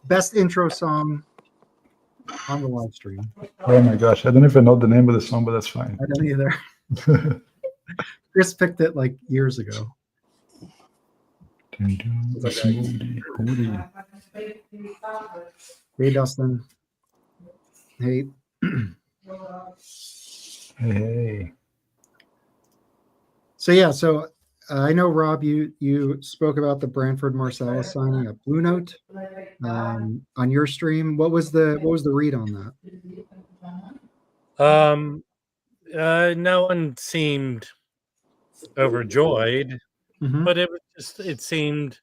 best intro song on the live stream. Oh my gosh, I don't even know the name of the song, but that's fine. I don't either. Chris picked it like years ago. Hey, Dustin. Hey. Hey. So yeah, I know, Rob, you spoke about the Branford Marsalis signing at Blue Note on your stream. What was the read on that? No one seemed overjoyed, but it seemed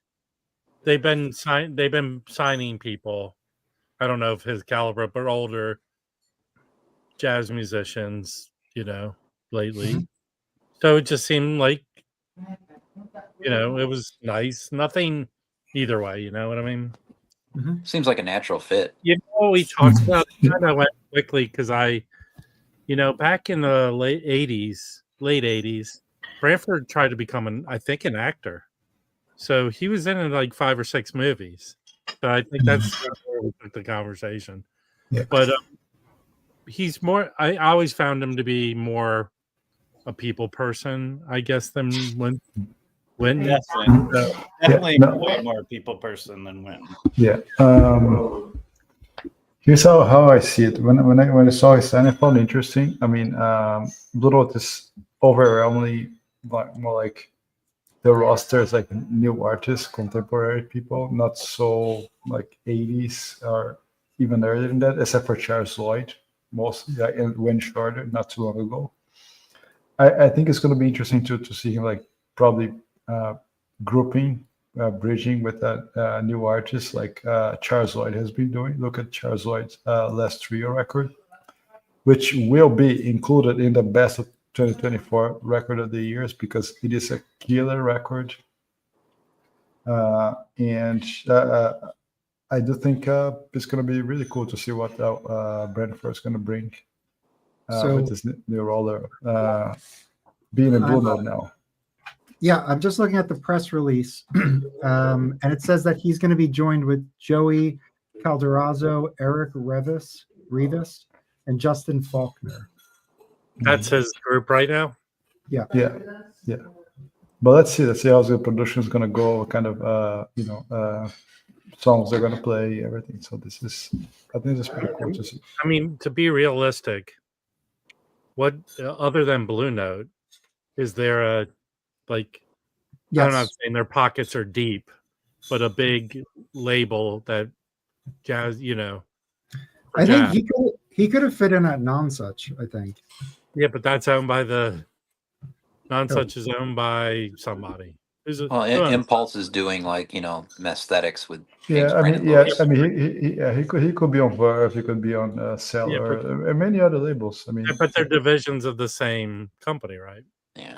they've been signing people. I don't know if his caliber, but older jazz musicians, lately. So it just seemed like, it was nice. Nothing either way, you know what I mean? Seems like a natural fit. We talked about it. Kind of went quickly because back in the late 80s, Branford tried to become an actor. So he was in like 5 or 6 movies. So I think that's where we took the conversation. Yeah. But he's more, I always found him to be more a people person, I guess, than Wynton. Definitely way more people person than Wynton. Yeah. Here's how I see it. When I saw his sign, I found it interesting. I mean, Blue Note is overwhelmingly more like the roster is like new artists, contemporary people, not so like 80s or even earlier than that, except for Charles Lloyd, mostly, and Wayne Shorter, not too long ago. I think it's going to be interesting to see him like probably grouping, bridging with that new artist like Charles Lloyd has been doing. Look at Charles Lloyd's last trio record, which will be included in the best of 2024 record of the years because it is a killer record. And I do think it's going to be really cool to see what Brentford is going to bring with this new roller being in Blue Note now. Yeah, I'm just looking at the press release, and it says that he's going to be joined with Joey Calderazzo, Eric Revis, and Justin Faulkner. That's his group right now? Yeah. But let's see how the production is going to go, what kind of songs they're going to play, everything. So I think this is pretty cool to see. I mean, to be realistic, what other than Blue Note, is there a Yes. I'm not saying their pockets are deep, but a big label that jazz, I think he could have fit in at Nonsuch, I think. Yeah, but that's owned by Nonsuch is owned by somebody. Impulse is doing aesthetics with. He could be on Verve, he could be on Cellar, and many other labels. I mean, but they're divisions of the same company, right? Yeah.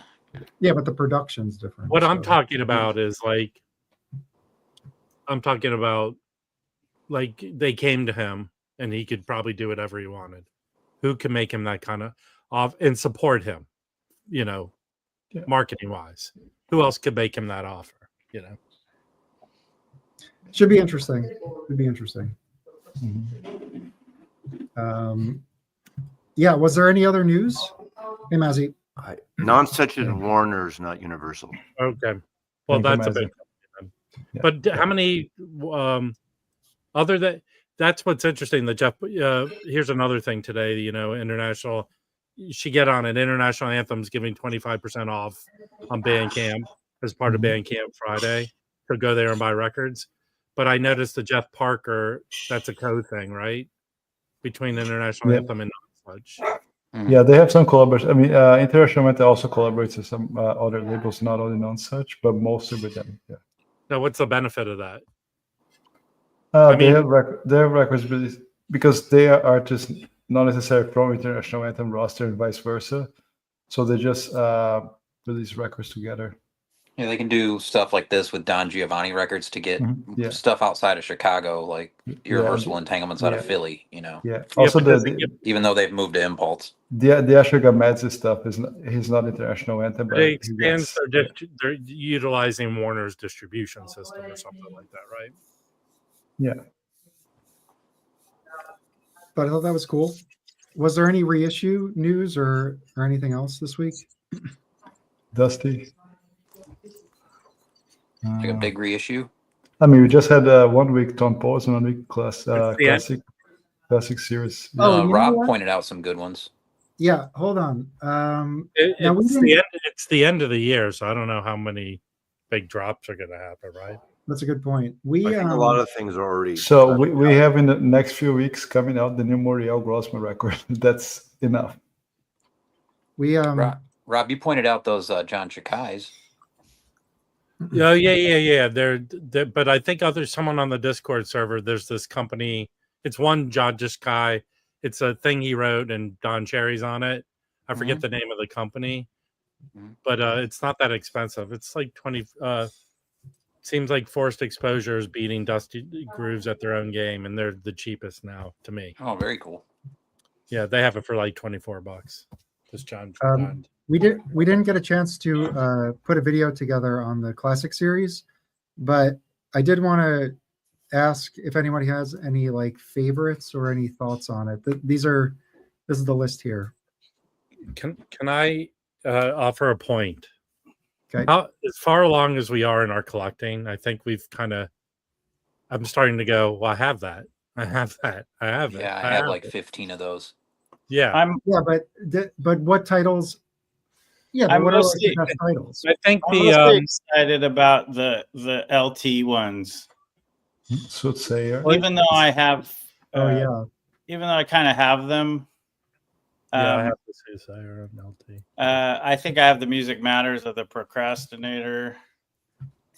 Yeah, but the production's different. What I'm talking about is they came to him and he could probably do whatever he wanted. Who can make him that kind of off and support him, marketing wise? Who else could make him that offer? Should be interesting. Yeah. Was there any other news? Hey, Mazzy. Nonsuch is Warner's, not Universal. Okay. Well, that's a big. Yeah. But how many other than that's what's interesting. That Jeff. Here's another thing today. International. You should get on it. International Anthem's giving 25% off on Bandcamp as part of Bandcamp Friday. So go there and buy records. But I noticed the Jeff Parker. That's a code thing, right? Between International Anthem and Nonsuch. Yeah, they have some collaboration. I mean, International Anthem also collaborates with some other labels, not only Nonsuch, but mostly with them. Yeah. Now, what's the benefit of that? They have records released because they are artists not necessarily from International Anthem roster and vice versa. So they just release records together. Yeah, they can do stuff like this with Don Giovanni records to get stuff outside of Chicago, like Irreversible Entanglements out of Philly, Yeah. Also, even though they've moved to Impulse. The Asher Gamedzi stuff he's not International Anthem, but they expand. They're utilizing Warner's distribution system or something like that, right? Yeah. But I thought that was cool. Was there any reissue news or anything else this week? Dusty. Like a big reissue. I mean, we just had 1 week Tom Pose and 1 week the classic series. Oh, you know Rob what? pointed out some good ones. Yeah, hold on. It's the end of the year, so I don't know how many big drops are going to happen, right? That's a good point. I think a lot of things are already. So we have in the next few weeks coming out the new Muriel Grossman record. That's enough. We Rob, you pointed out those John Chakai's. Oh yeah. They're but I think someone on the Discord server. There's this company. It's one John Chakay. It's a thing he wrote, and Don Cherry's on it. I forget the name of the company, but it's not that expensive. It's like 20. Seems like Forced Exposure is beating Dusty Grooves at their own game, and they're the cheapest now to me. Oh, very cool. Yeah, they have it for like $24. This John. we didn't get a chance to put a video together on the classic series, but I did want to ask if anybody has any like favorites or any thoughts on it. This is the list here. Can I offer a point? Okay. As far along as we are in our collecting, I think we've I'm starting to go, well, I have that. I have that. I have it. Yeah, I have like 15 of those. Yeah. But what titles? Yeah, but what are the best titles? I think I'm mostly excited about the LT ones. Soothsayer. Even though I have, even though I kind of have them. I have the Soothsayer and LT. I think I have the Music Matters of the Procrastinator.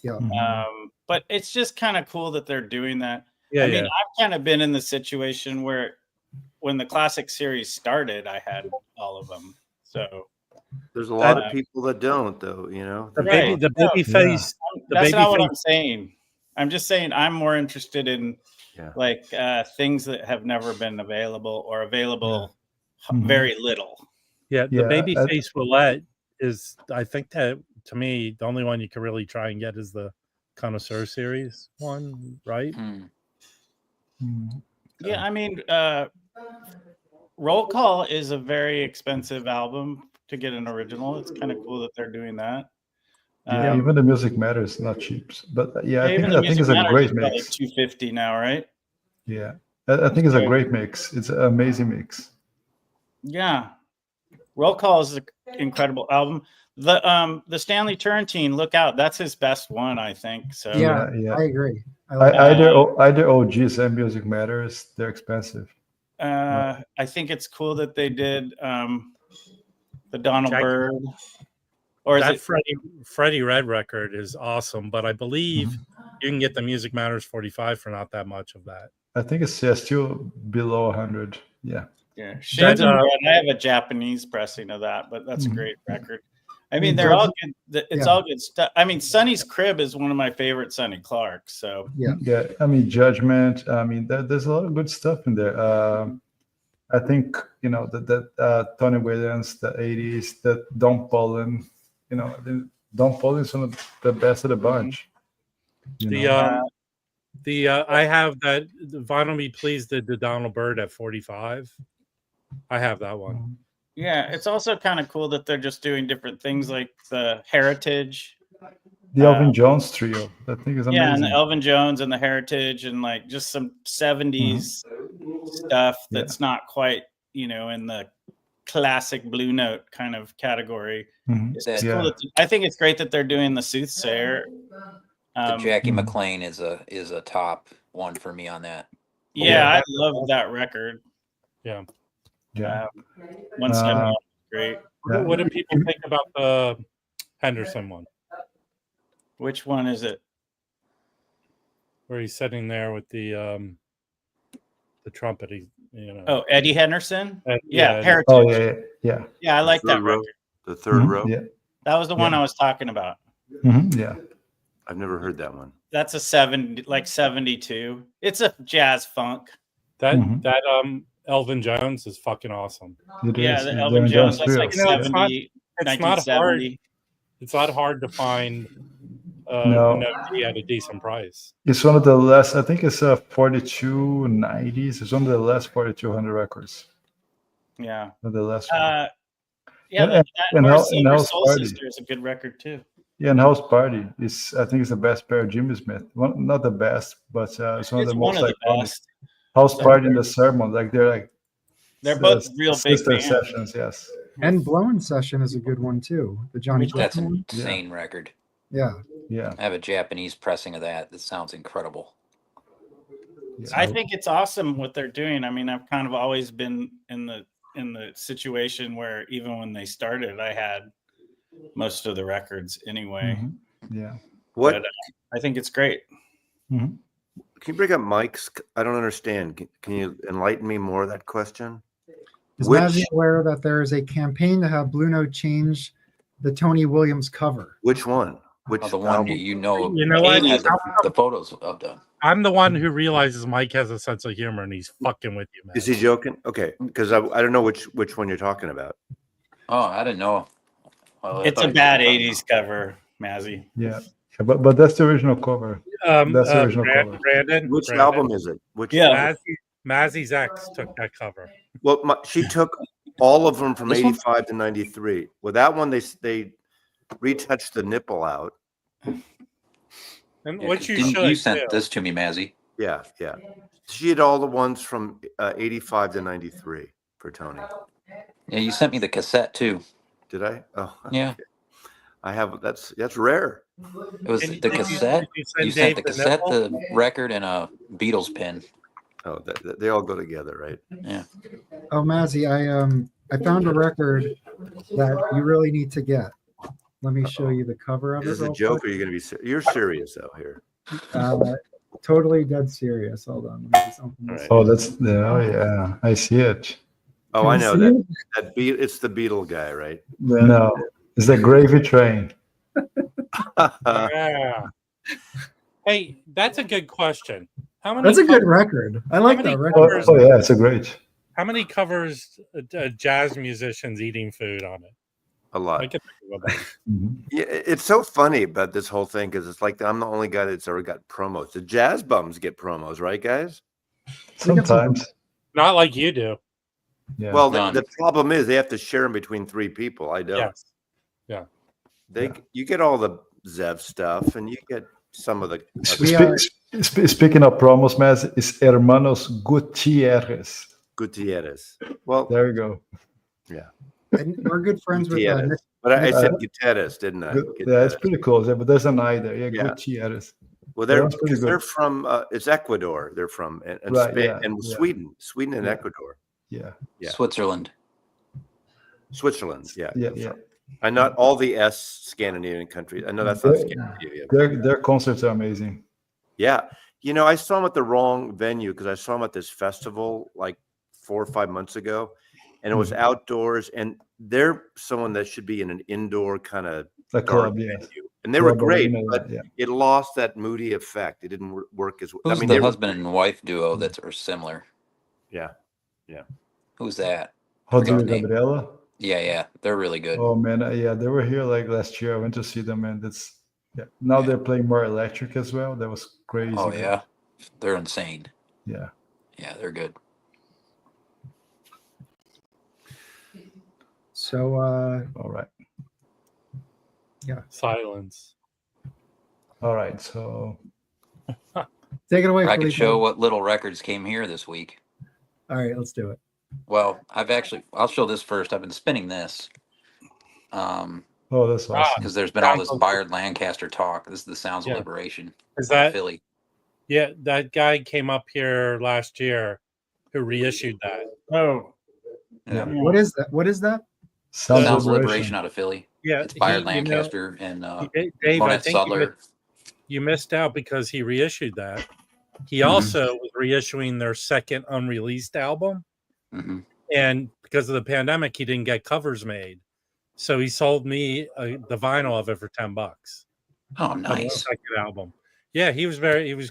Yeah. But it's just kind of cool that they're doing that. Yeah, I mean, I've kind of been in the situation where when the classic series started, I had all of them. So there's a lot of people that don't, though. You know, the baby face. That's not what I'm saying. I'm just saying I'm more interested in like things that have never been available or available very little. Yeah, the Babyface Roulette is, I think that to me, the only one you can really try and get is the Connoisseur series one, right? Yeah, I mean, Roll Call is a very expensive album to get an original. It's kind of cool that they're doing that. Yeah, even the Music Matters not cheap, but I think it's a great mix. Like $250 now, right? Yeah, I think it's a great mix. It's an amazing mix. Yeah, Roll Call is an incredible album. The Stanley Turrentine, look out, that's his best one, I think. So yeah. I agree. Either OGs and Music Matters, they're expensive. I think it's cool that they did the Donald Byrd. Or that Freddie Red record is awesome, but I believe you can get the Music Matters 45 for not that much of that. I think it's still below 100. Yeah. Shades of Red. I have a Japanese pressing of that, but that's a great record. I mean, they're all good. It's all good stuff. I mean, Sonny's Crib is one of my favorite Sonny Clark. So yeah. I mean, Judgment. I mean, there's a lot of good stuff in there. I think that Tony Williams, the '80s, that Don Pollin. Don Pollin is one of the best of the bunch. I have that Vinyl Me Please did the Donald Byrd at 45. I have that one. Yeah, it's also kind of cool that they're just doing different things like the Heritage. The Elvin Jones trio, I think is amazing. Yeah, and the Elvin Jones and the Heritage and like just some 70s stuff that's not quite, in the classic Blue Note kind of category. It's cool I think it's great that they're doing the Soothsayer. The Jackie McLean is a top one for me on that. Yeah, I love that record. Yeah. One step great. What do people think about the Henderson one? Which one is it? Where he's sitting there with the trumpet. Oh, Eddie Henderson. Yeah, Heritage. Oh yeah. Yeah, I like that record. The third row. Yeah, that was the one I was talking about. Yeah, I've never heard that one. That's a 72. It's a jazz funk. That Elvin Jones is fucking awesome. The Elvin Jones. That's like 70. It's not hard. It's not hard to find No. he had a decent price. It's one of the last. I think it's 4290s. It's one of the last 4200 records. Yeah. The last one. Yeah, and House Soul Party. Sister is a good record too. Yeah, and House Party is, I think, it's the best pair of Jimmy Smith. Not the best, but it's one of the most iconic. Best. House Party and the Sermon, they're both real big sister bands. sessions, yes. And Blowin' Session is a good one too. The Johnny That's Griffin an one. insane record. Yeah. I have a Japanese pressing of that. That sounds incredible. Yeah. I think it's awesome what they're doing. I mean, I've kind of always been in the situation where even when they started, I had most of the records anyway. Mm-hmm. Yeah. What? But, I think it's great. Mm-hmm. Can you bring up Mike's? I don't understand. Can you enlighten me more of that question? Is Mazzy aware that there is a campaign to have Blue Note change the Tony Williams cover? Which one? Which the one album? You know what? Has the photos of them. I'm the one who realizes Mike has a sense of humor and he's fucking with you, man. Is he joking? Okay, because I don't know which one you're talking about. Oh, I didn't know. Well, It's a bad '80s cover, Mazzy. Yeah, but that's the original cover. That's the original cover. Brandon, Which album is it? Which? Yeah. Mazzy's ex took that cover. Well, she took all of them from '85 to '93. Well, that one they retouched the nipple out. And Yeah, what you sent this to me, Mazzy. Yeah. She had all the ones from '85 to '93 for Tony. Yeah, you sent me the cassette too. Did I? Oh, yeah. Okay. I have. That's rare. It was the cassette. You sent the cassette, the record, and a Beatles pin. Oh, they all go together, right? Yeah. Oh, Mazzy, I found a record that you really need to get. Let me show you the cover of it. Is it a joke, or are you going to be? You're serious though here. Totally dead serious. Hold on. Let me just open this. Oh, yeah. I see it. Oh, I know that. It's the Beatle guy, right? No, it's the Gravy Train. Yeah. Hey, that's a good question. How many? That's a good record. I like that record. Oh yeah, it's a great. How many covers jazz musicians eating food on it? A lot. I can think about that. Yeah, it's so funny about this whole thing because it's like I'm the only guy that's ever got promos. The jazz bums get promos, right, guys? Sometimes. Not like you do. Yeah. Well, the problem is they have to share them between 3 people. I don't. Yes. Yeah. You get all the Zev stuff, and you get some of the. Speaking of promos, Maz, it's Hermanos Gutierrez. Gutierrez. Well, there we go. Yeah. And we're good friends with Nick. But I said Gutierrez, didn't I? Yeah, it's pretty close. Yeah, but there's an I there. Yeah, Gutierrez. Well, they're from it's Ecuador. They're from and right, Spain and Sweden and Ecuador. Yeah. Switzerland. Yeah. I not all the Scandinavian countries. I know that's not Scandinavia. Their concerts are amazing. Yeah. I saw them at the wrong venue because I saw them at this festival like 4 or 5 months ago, and it was outdoors, and they're someone that should be in an indoor kind of club, venue. And they were great, but it lost that moody effect. It didn't work as well. Who's the husband and wife duo that are similar? Yeah. Who's that? Rodrigo and Gabriela? Yeah. They're really good. Oh, man. Yeah, they were here like last year. I went to see them, and now they're playing more electric as well. That was crazy. Oh, yeah. They're insane. Yeah. Yeah, they're good. So, all right. Yeah. Silence. All right. So, take it away. I can show what little records came here this week. All right, let's do it. Well, I'll show this first. I've been spinning this. Oh, that's awesome. Because there's been all this Bayard Lancaster talk. This is the Sounds of Liberation. Is that Philly? Yeah, that guy came up here last year who reissued that. Oh. Yeah. What is that? Sounds of Liberation out of Philly. Yeah, it's Bayard Lancaster and Dave, I think Sudler. You missed out because he reissued that. He also was reissuing their second unreleased album. Mm-hmm. And because of the pandemic, he didn't get covers made. So he sold me the vinyl of it for $10. Oh, nice. Second album. Yeah, he was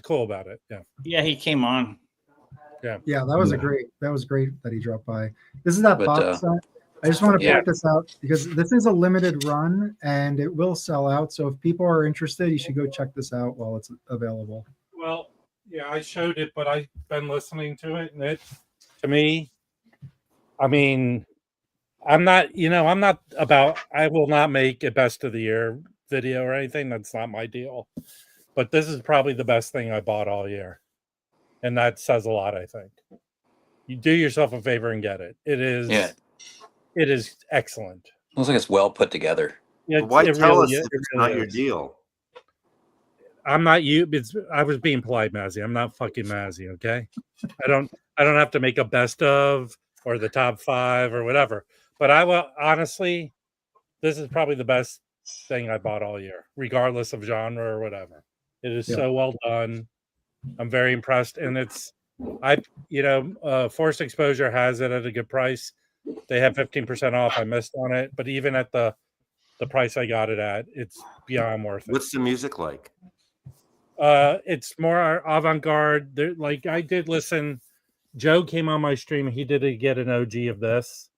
cool about it. Yeah. Yeah, he came on. Yeah. Yeah, that was great that he dropped by. This is that box set I just want to point this out because this is a limited run and it will sell out. So if people are interested, you should go check this out while it's available. Well, yeah, I showed it, but I've been listening to it, and it, to me, I mean, I'm not about, I will not make a best of the year video or anything. That's not my deal. But this is probably the best thing I bought all year. And that says a lot, I think. You do yourself a favor and get it. It is excellent. Looks like it's well put together. Yeah, why tell us if it's not your deal? I'm not you. I was being polite, Mazzy. I'm not fucking Mazzy, okay? I don't have to make a best of or the top 5 or whatever. But I will honestly, this is probably the best thing I bought all year, regardless of genre or whatever. It is so well done. I'm very impressed, and it's Forced Exposure has it at a good price. They have 15% off. I missed on it, but even at the price I got it at, it's beyond worth it. What's the music like? It's more avant-garde. Like I did listen. Joe came on my stream. He did get an OG of this,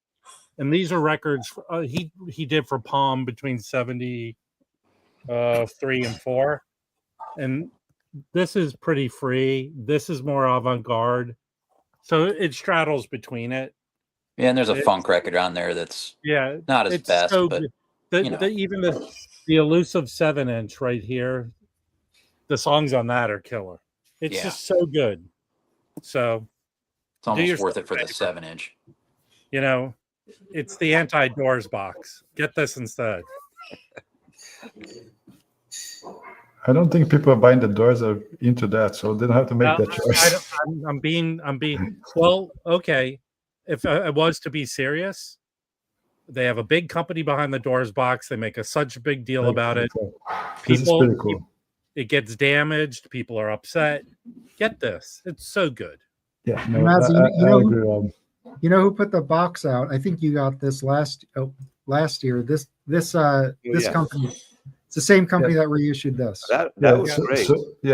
and these are records he did for Palm between 73 and 4, and this is pretty free. This is more avant-garde, so it straddles between it. Yeah, and there's a funk record on there that's not as best, so but even the elusive 7-inch right here, the songs on that are killer. It's just so good. So it's almost worth it for the 7-inch. It's the anti-Doors box. Get this instead. I don't think people are buying the Doors are into that, so they don't have to make that choice. I'm being well. Okay, if I was to be serious, they have a big company behind the Doors box. They make such a big deal about it. This is pretty cool. It gets damaged. People are upset. Get this. It's so good. Yeah, no, Mazzy, I agree, Rob. You know who put the box out? I think you got this last year. This company. It's the same company that reissued this. That was great.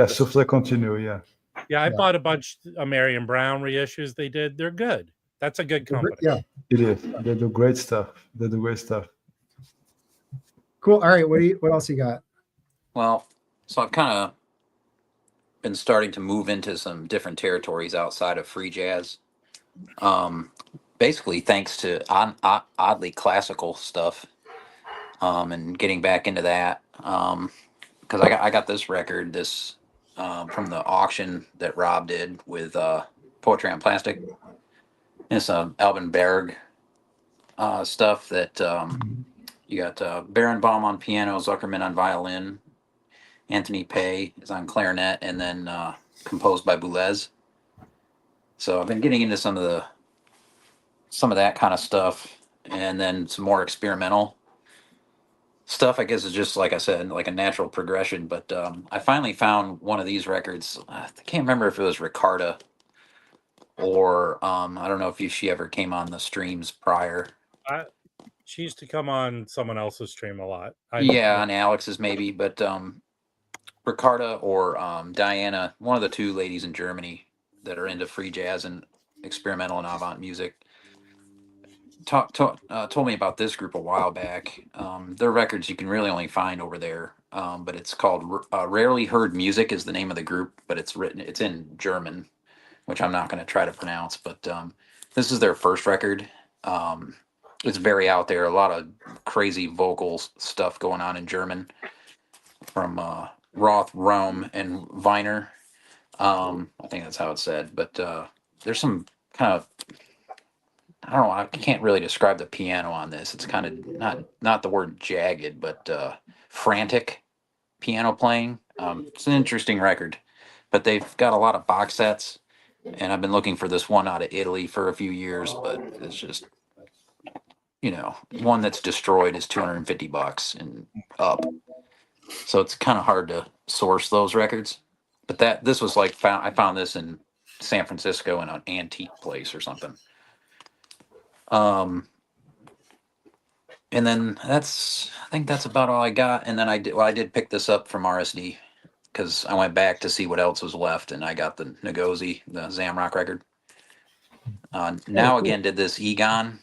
Souffle Continue, Yeah, I bought a bunch of Marion Brown reissues they did. They're good. That's a good company. Yeah. It is. They do great stuff. Cool. All right. What else you got? Well, so I've kind of been starting to move into some different territories outside of free jazz. Basically thanks to oddly classical stuff. And getting back into that, because I got this record, from the auction that Rob did with Poetry on Plastic. It's Alban Berg stuff that you got Barenbaum on piano, Zuckerman on violin, Anthony Pay is on clarinet, and then composed by Boulez. So I've been getting into some of that kind of stuff, and then some more experimental stuff. I guess is just like I said, like a natural progression. But I finally found one of these records. I can't remember if it was Ricarda or I don't know if she ever came on the streams prior. She used to come on someone else's stream a lot. On Alex's maybe, but Ricarda or Diana, one of the two ladies in Germany that are into free jazz and experimental and avant music, told me about this group a while back. Their records you can really only find over there, but it's called Rarely Heard Music is the name of the group, but it's in German, which I'm not going to try to pronounce. But this is their first record. It's very out there, a lot of crazy vocal stuff going on in German from Roth, Rome, and Weiner. I think that's how it's said. But there's some kind of, I don't know, I can't really describe the piano on this. It's kind of not the word jagged, but frantic piano playing. It's an interesting record, but they've got a lot of box sets, and I've been looking for this one out of Italy for a few years, but it's just, one that's destroyed is $250 and up. So it's kind of hard to source those records. But this was like I found this in San Francisco in an antique place or something. And then I think that's about all I got. And then I did pick this up from RSD because I went back to see what else was left, and I got the Ngozi, the Zamrock record. Now again did this Egon,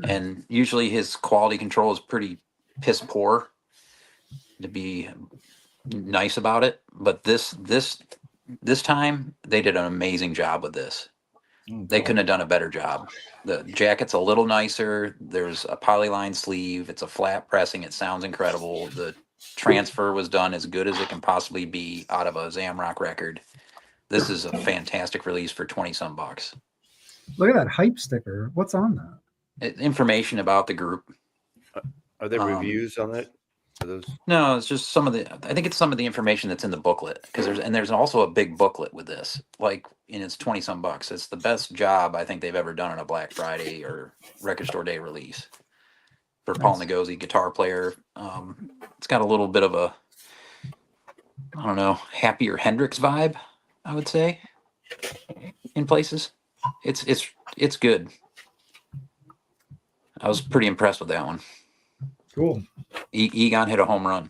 and usually his quality control is pretty piss poor, to be nice about it. But this time they did an amazing job with this. They couldn't have done a better job. The jacket's a little nicer. There's a polyline sleeve. It's a flat pressing. It sounds incredible. The transfer was done as good as it can possibly be out of a Zamrock record. This is a fantastic release for 20 some bucks. Look at that hype sticker. What's on that? Information about the group. Are there reviews on it? Are those? No, it's just some of the. I think it's some of the information that's in the booklet, because there's also a big booklet with this. Like, and it's 20 some bucks. It's the best job I think they've ever done on a Black Friday or Record Store Day release for Paul Ngozi, guitar player. It's got a little bit of a, I don't know, happier Hendrix vibe, I would say, in places. It's good. I was pretty impressed with that one. Cool. Egon hit a home run.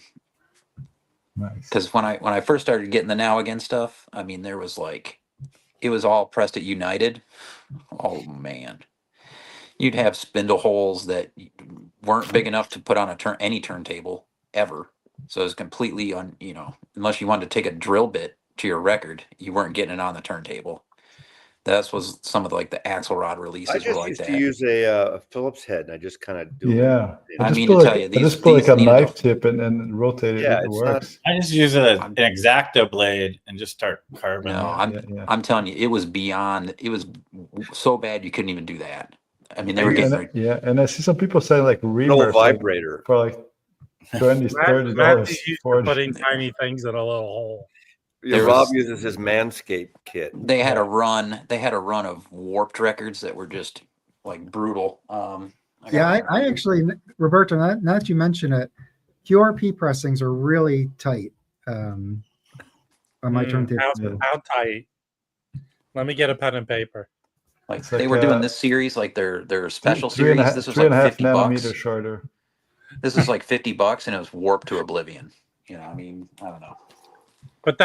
Nice. Because when I first started getting the Now Again stuff, I mean, there was like, it was all pressed at United. Oh man, you'd have spindle holes that weren't big enough to put on any turntable ever. So it was completely unless you wanted to take a drill bit to your record, you weren't getting it on the turntable. That was some of the Axelrod releases. I just used to use a Phillips head, and I just kind of do. Yeah, I mean, to tell you, I just put like a knife tip and rotate it. Yeah, it works. I just use an X-Acto blade and just start carving. No, I'm telling you, it was beyond. It was so bad you couldn't even do that. I mean, they were getting and I see some people saying like reverb no vibrator for like $20, $30 for putting tiny things in a little hole. Yeah, Rob uses his Manscaped kit. They had a run. They had a run of Warped records that were just like brutal. I actually, Roberto, now that you mention it, QRP pressings are really tight on my turntable. How tight? Let me get a pen and paper. Like they were doing this series, like their special series. This was like 50 bucks. Shorter. This is like $50, and it was warped to oblivion. I mean, I don't know. But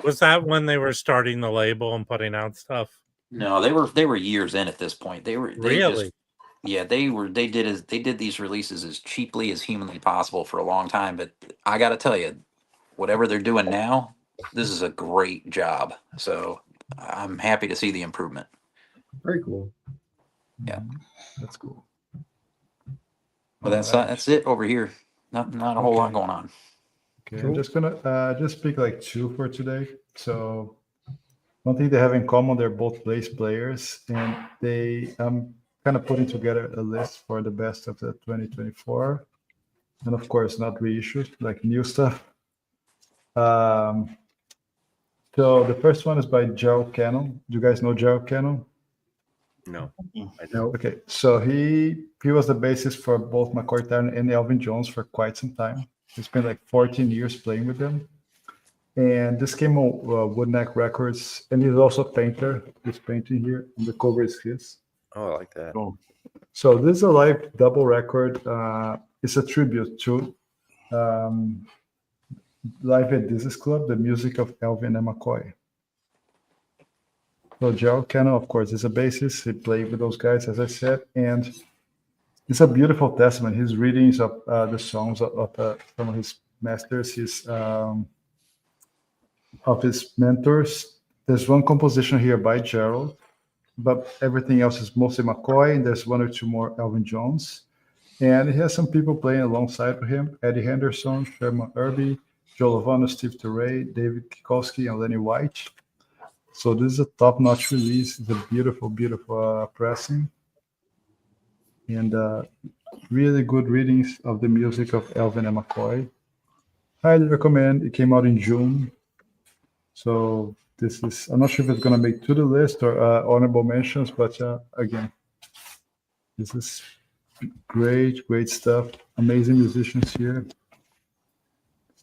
was that when they were starting the label and putting out stuff? No, they were years in at this point. They really. They did these releases as cheaply as humanly possible for a long time. But I got to tell you, whatever they're doing now, this is a great job. So I'm happy to see the improvement. Very cool. Yeah, that's cool. Well, that's it over here. Not a whole lot going on. Okay, cool. I'm just gonna just pick like two for today. So one thing they have in common, they're both bass players, and they kind of putting together a list for the best of the 2024, and of course not reissued, like new stuff. So the first one is by Gerald Cannon. Do you guys know Gerald Cannon? No, I know. Okay, so he was the bassist for both McCoy Tyner and Elvin Jones for quite some time. He spent like 14 years playing with them. And this came on Woodneck Records. And he's also a painter. This painting here, and the cover is his. Oh, I like that. So this is a live double record. It's a tribute to Live at This Club, the music of Elvin and McCoy. So Gerald Cannon, of course, is a bassist. He played with those guys, as I said. And it's a beautiful testament. His readings of the songs of some of his masters, of his mentors. There's one composition here by Gerald, but everything else is mostly McCoy, and there's one or two more Elvin Jones. And he has some people playing alongside with him: Eddie Henderson, Sherman Irby, Joe Lovano, Steve Turre, David Kikowski, and Lenny White. So this is a top-notch release. It's a beautiful, beautiful pressing. And really good readings of the music of Elvin and McCoy. Highly recommend. It came out in June. So this is, I'm not sure if it's going to make to the list or honorable mentions, but again, this is great stuff. Amazing musicians here.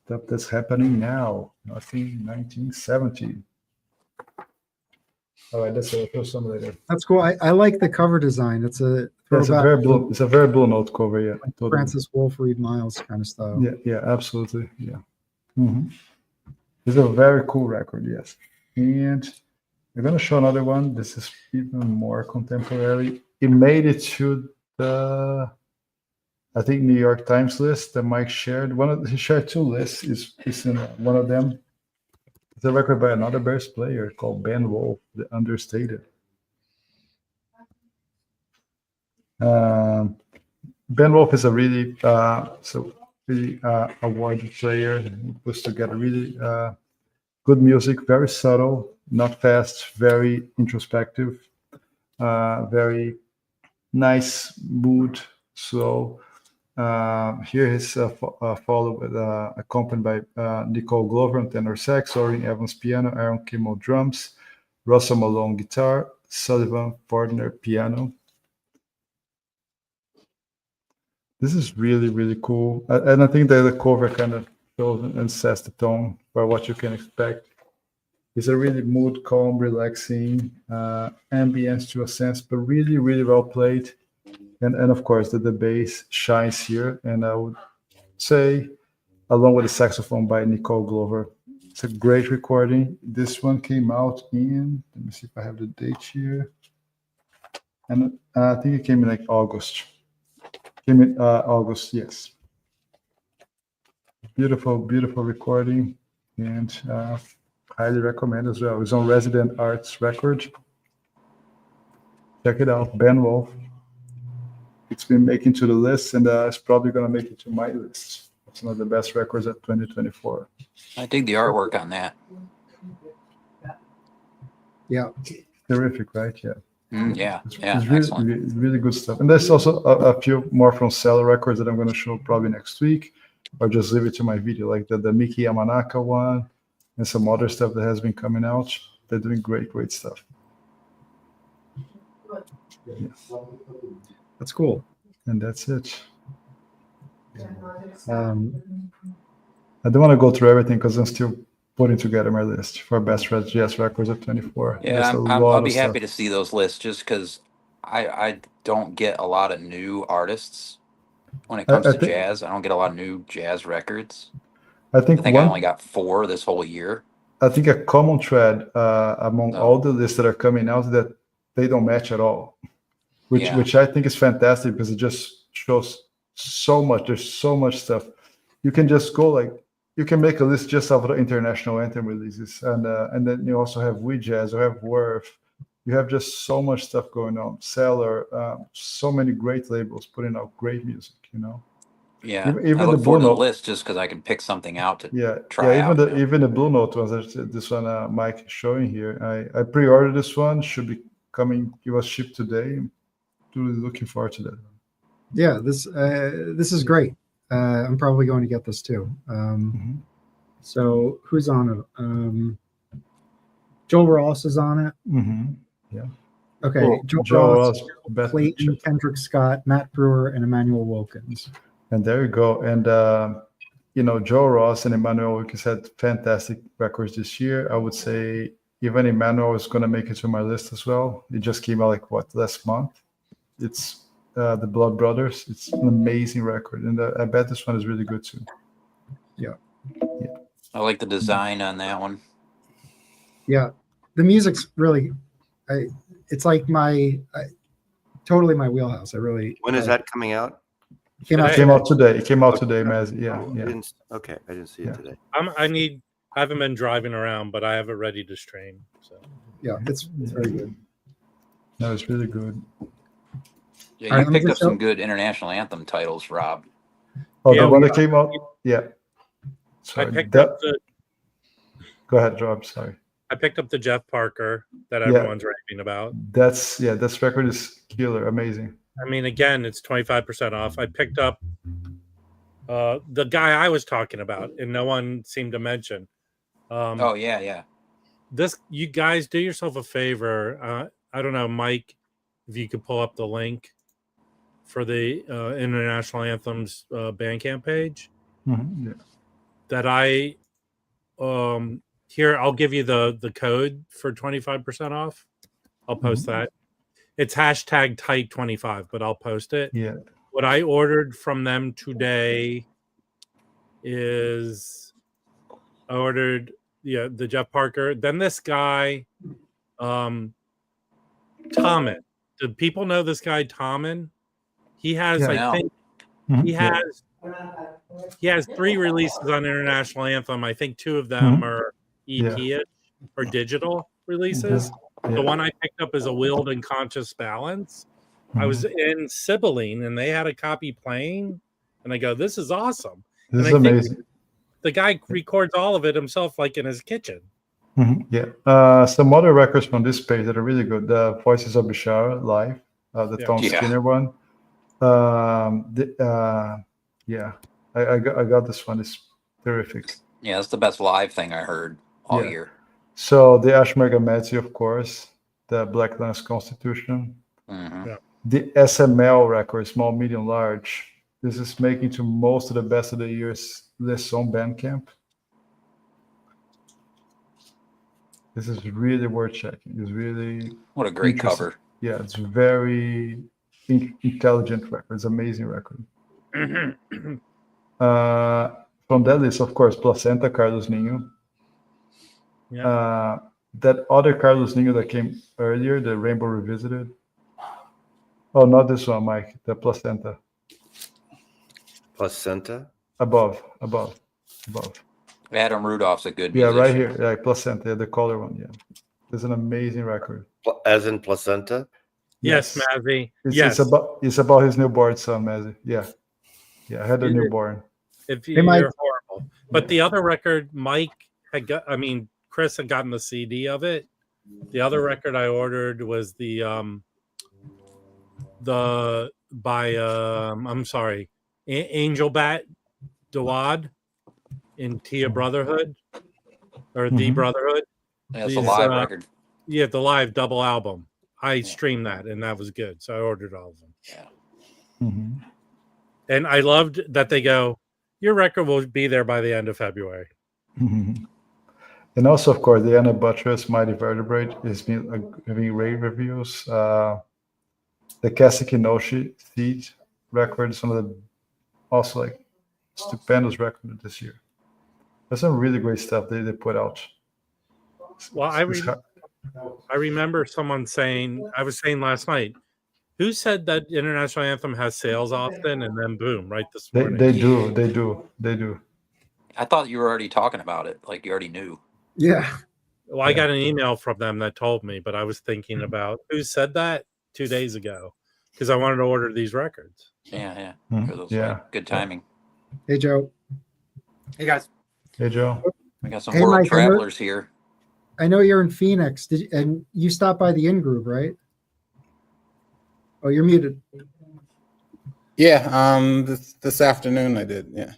Stuff that's happening now. Nothing 1970. All right, that's it. I'll show some later. That's cool. I like the cover design. It's a very blue. It's a very blue note cover. Yeah, like totally. Francis Wolf, Reed Miles kind of style. Yeah, absolutely. Yeah. Mm-hmm. It's a very cool record. Yes, and we're gonna show another one. This is even more contemporary. It made it to the, I think, New York Times list that Mike shared. He shared 2 lists. Is in one of them. It's a record by another Bears player called Ben Wolf, the Understated. Ben Wolf is a really awarded player. He puts together really good music, very subtle, not fast, very introspective, very nice mood, slow. Here he's followed with accompanied by Nicole Glover on tenor sax, Orrin Evans piano, Aaron Kimmel drums, Russell Malone guitar, Sullivan Fordner piano. This is really, really cool. And I think that the cover kind of shows and sets the tone for what you can expect. It's a really mood, calm, relaxing, ambience to a sense, but really, really well played. And of course, the bass shines here. And I would say, along with the saxophone by Nicole Glover, it's a great recording. This one came out in, let me see if I have the date here. And I think it came in like August. Came in August, yes. Beautiful, beautiful recording, and highly recommend as well. It's on Resident Arts Record. Check it out, Ben Wolf. It's been making to the list, and it's probably going to make it to my list. It's one of the best records of 2024. I dig the artwork on that. Yeah. Terrific, right? Yeah. Yeah, It's really, excellent. Really good stuff. And there's also a few more from Cellar Records that I'm going to show probably next week, or just leave it to my video, like the Miki Yamanaka one and some other stuff that has been coming out. They're doing great, great stuff. Yeah. That's cool. And that's it. I don't want to go through everything because I'm still putting together my list for best jazz records of 24. Yeah, I'll be happy to see those lists just because I don't get a lot of new artists when it comes to jazz. I don't get a lot of new jazz records. I think I only got 4 this whole year. I think a common thread among all the lists that are coming out is that they don't match at all, which I think is fantastic because it just shows so much. There's so much stuff. You can just go like, you can make a list just of the international anthem releases, and then you also have We Jazz, or have Worth. You have just so much stuff going on. Cellar, so many great labels putting out great music. Yeah, even I look forward to the list just because I can pick something out to try out. Even the Blue Note ones, this one Mike is showing here. I pre-ordered this one. Should be coming. It was shipped today. I'm really looking forward to that. Yeah, this is great. I'm probably going to get this too. So who's on it? Joel Ross is on it. Yeah. Okay. Cool. Joel Ross, Clayton, Kendrick Scott, Matt Brewer, and Emmanuel Wilkins. And there you go. And Joe Ross and Emmanuel Wilkins had fantastic records this year. I would say even Emmanuel is going to make it to my list as well. It just came out last month. It's the Blood Brothers. It's an amazing record, and I bet this one is really good too. Yeah. I like the design on that one. Yeah, the music's really, it's like totally my wheelhouse. When is that coming out? It came out today. It came out today, Maz. Yeah. I didn't see it today. I haven't been driving around, but I have it ready to stream. So yeah, it's very good. No, it's really good. Yeah, you picked up some good international anthem titles, Rob. Oh, the one that came out? Yeah. Sorry. I picked up the. Go ahead, Rob. Sorry. I picked up the Jeff Parker that everyone's raving about. This record is killer, amazing. I mean, again, it's 25% off. I picked up the guy I was talking about, and no one seemed to mention. This, you guys, do yourself a favor. I don't know, Mike, if you could pull up the link for the International Anthems Bandcamp page. Mm-hmm. Yeah. That I here, I'll give you the code for 25% off. I'll post that. It's hashtag tight 25, but I'll post it. Yeah. What I ordered from them today is I ordered the Jeff Parker. Then this guy, Tommen. Do people know this guy Tommen? He has, Yeah. I think, he has 3 releases on International Anthem. I think 2 of them are EP or digital releases. The one I picked up is A Willed and Conscious Balance. I was in Sibylline and they had a copy playing, and I go, "This is awesome." This is amazing. The guy records all of it himself, like in his kitchen. Yeah. Some other records from this page that are really good. The Voices of Bishara live, the Tom Skinner one. I got this one. It's terrific. Yeah, that's the best live thing I heard all year. So the Ashmerga Metzi, of course, the Black Lance Constitution, the SML record, Small, Medium, Large. This is making to most of the best of the year's list on Bandcamp. This is really worth checking. It's really what a great cover. Yeah, it's very intelligent record. It's an amazing record. From that list, of course, Placenta, Carlos Ninho. Yeah. That other Carlos Ninho that came earlier, the Rainbow Revisited. Oh, not this one, Mike. The Placenta. Placenta? Above. Adam Rudolph's a good musician. musician. Right here. Yeah, Placenta, the color one. Yeah. It's an amazing record. As in placenta? Yes, Mazzy. It's about his newborn son, Mazzy. Yeah. I had a newborn. You're horrible. But the other record, Mike had got, Chris had gotten the CD of it. The other record I ordered was Angel Bat Dawad in Tia Brotherhood, or The Brotherhood. Yeah, it's a live record. Yeah, the live double album. I streamed that, and that was good. So I ordered all of them. Yeah. And I loved that they go, your record will be there by the end of February. And also, of course, the Anna Buttress Mighty Vertebrate has been having rave reviews. The Kaseki Noshi Feed record is one of the also like stupendous record this year. There's some really great stuff they put out. Well, I remember someone saying, I was saying last night, who said that International Anthem has sales often, and then boom, right this morning? They do. I thought you were already talking about it, like you already knew. Yeah. Well, I got an email from them that told me, but I was thinking about who said that 2 days ago because I wanted to order these records. Yeah. Like good timing. Hey, Joe. Hey, guys. Hey, Joe. We got some world travelers here. I know you're in Phoenix, and you stopped by the In-Groove, right? Oh, you're muted. Yeah, this afternoon I did. Yeah.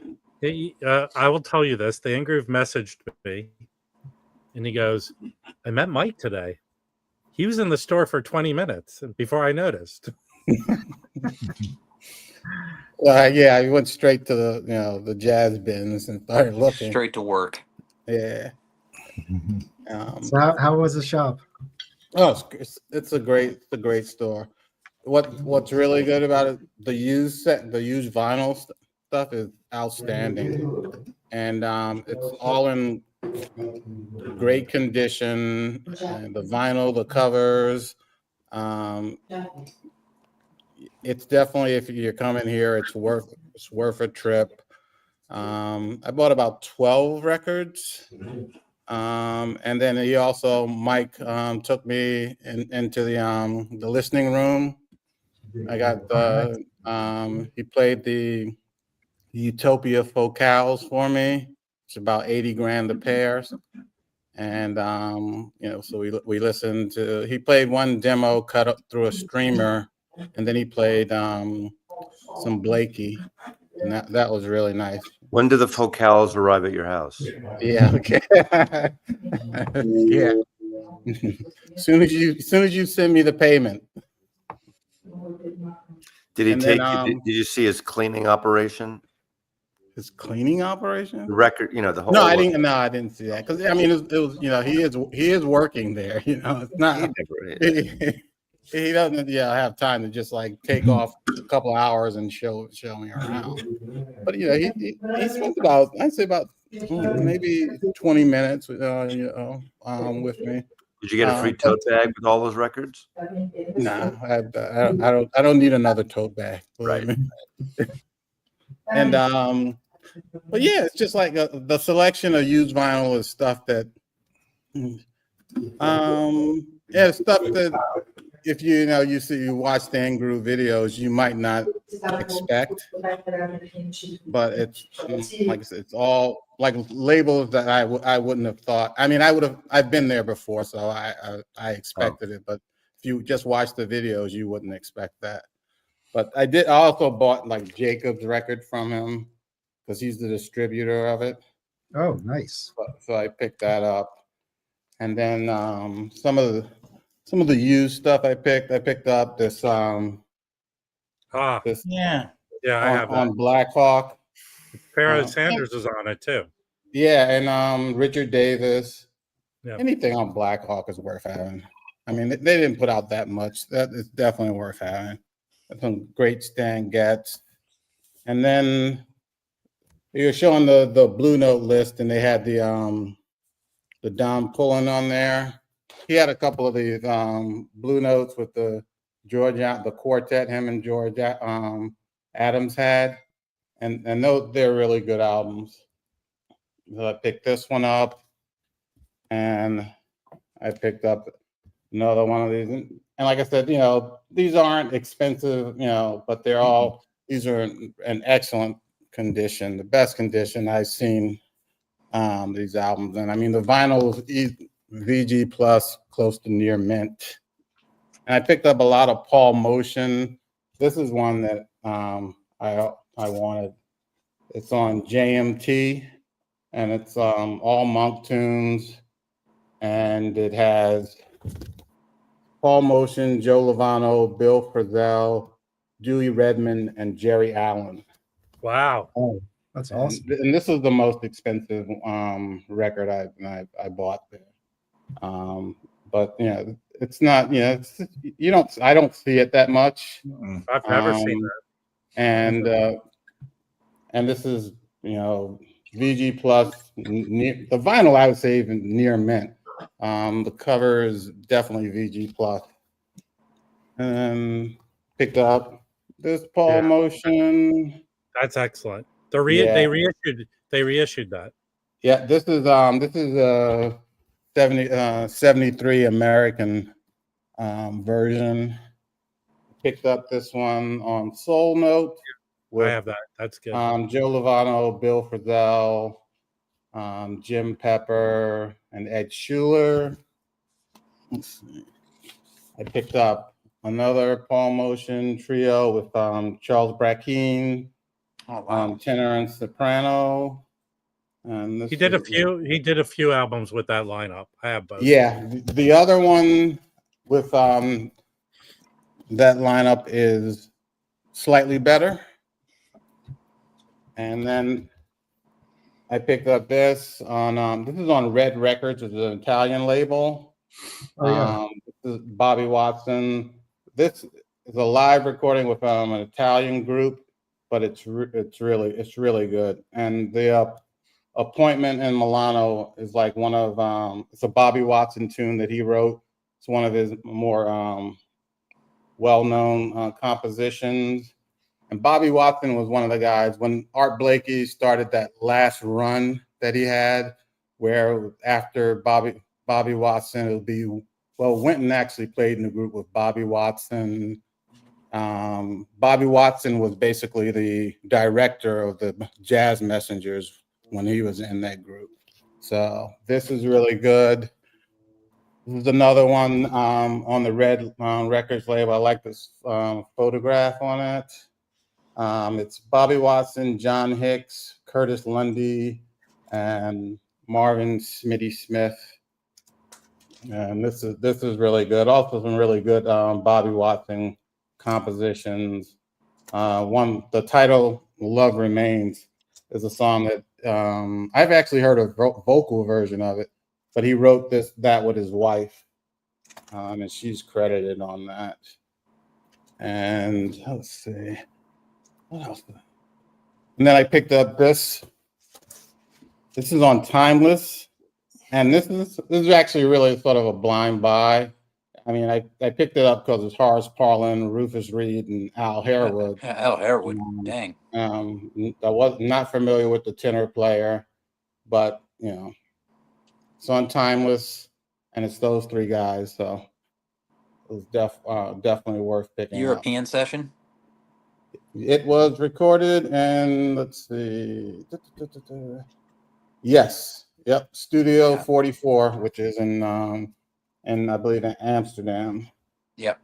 I will tell you this: the In-Groove messaged me, and he goes, "I met Mike today. He was in the store for 20 minutes before I noticed." Well, yeah, I went straight to the jazz bins and started looking. Straight to work. Yeah. So how was the shop? Oh, it's a great store. What's really good about it? The used vinyl stuff is outstanding, and it's all in great condition. And the vinyl, the covers. It's definitely, if you're coming here, it's worth a trip. I bought about 12 records. And then Mike took me into the listening room. I got he played the Utopia Focals for me. It's about 80 grand a pair. And so we listened to, he played one demo cut up through a streamer, and then he played some Blakey, and that was really nice. When do the Focals arrive at your house? Yeah, okay. Yeah. As soon as you send me the payment. Did he did you see his cleaning operation? His cleaning operation? The record, the whole. No, I didn't see that, because it was he is working there. It's not. He doesn't have time to just like take off a couple hours and show me around. But he spent about maybe 20 minutes with me. Did you get a free tote bag with all those records? Nah, I don't need another tote bag. Right. And but yeah, it's just like the selection of used vinyl is stuff that stuff that if you watch Stan Groove videos, you might not expect, but it's like I said, it's all like labels that I wouldn't have thought. I mean, I've been there before, so I expected it, but if you just watch the videos, you wouldn't expect that. But I also bought like Jacob's record from him because he's the distributor of it. Oh, nice. So I picked that up. And then some of the used stuff I picked up this yeah, I have that. on Blackhawk. Pharaoh Sanders is on it too. Yeah, and Richard Davis. Yeah. Anything on Blackhawk is worth having. I mean, they didn't put out that much. That is definitely worth having. Some great Stan Getz. And then you're showing the Blue Note list, and they had the Don Pullen on there. He had a couple of these Blue Notes with the quartet him and George Adams had, and they're really good albums. So I picked this one up, and I picked up another one of these. And like I said, these aren't expensive, but these are in excellent condition, the best condition I've seen these albums. And I mean, the vinyl is VG plus, close to near mint. And I picked up a lot of Paul Motion. This is one that I wanted. It's on JMT, and it's all Monk tunes, and it has Paul Motion, Joe Lovano, Bill Frisell, Dewey Redman, and Jerry Allen. Wow. Oh, that's awesome. And this is the most expensive record I bought there. But it's not, I don't see it that much. I've never seen that. And this is, VG plus, the vinyl I would say even near mint. The cover is definitely VG plus. And picked up this Paul Motion. That's excellent. They reissued that. Yeah, this is a 73 American version. Picked up this one on Soul Note. I have that. That's good. Joe Lovano, Bill Frisell, Jim Pepper, and Ed Schuler. Let's see. I picked up another Paul Motion trio with Charles Brackeen, tenor and soprano. And He did a few albums with that lineup. I have both. Yeah, the other one with that lineup is slightly better. And then I picked up this on this is on Red Records. It's an Italian label. Oh, yeah. This is Bobby Watson. This is a live recording with an Italian group, but it's really good. And the Appointment in Milano is like one of it's a Bobby Watson tune that he wrote. It's one of his more well-known compositions. And Bobby Watson was one of the guys when Art Blakey started that last run that he had, where after Bobby Watson, it would be, Wynton actually played in the group with Bobby Watson. Bobby Watson was basically the director of the Jazz Messengers when he was in that group. So this is really good. This is another one on the Red Records label. I like this photograph on it. It's Bobby Watson, John Hicks, Curtis Lundy, and Marvin Smitty Smith. And this is really good. Also some really good Bobby Watson compositions. The title "Love Remains" is a song that I've actually heard a vocal version of it, but he wrote that with his wife, and she's credited on that. And let's see. What else? And then I picked up this. This is on Timeless And this is actually really sort of a blind buy. I mean, I picked it up because it's Horace Parlin, Rufus Reed, and Al Harewood. Al Harewood, dang. I was not familiar with the tenor player, but you know, it's on Timeless, and it's those three guys, so it was definitely worth picking European up. session? It was recorded in, let's see, yes, yep, Studio 44, which is in I believe in Amsterdam. Yep.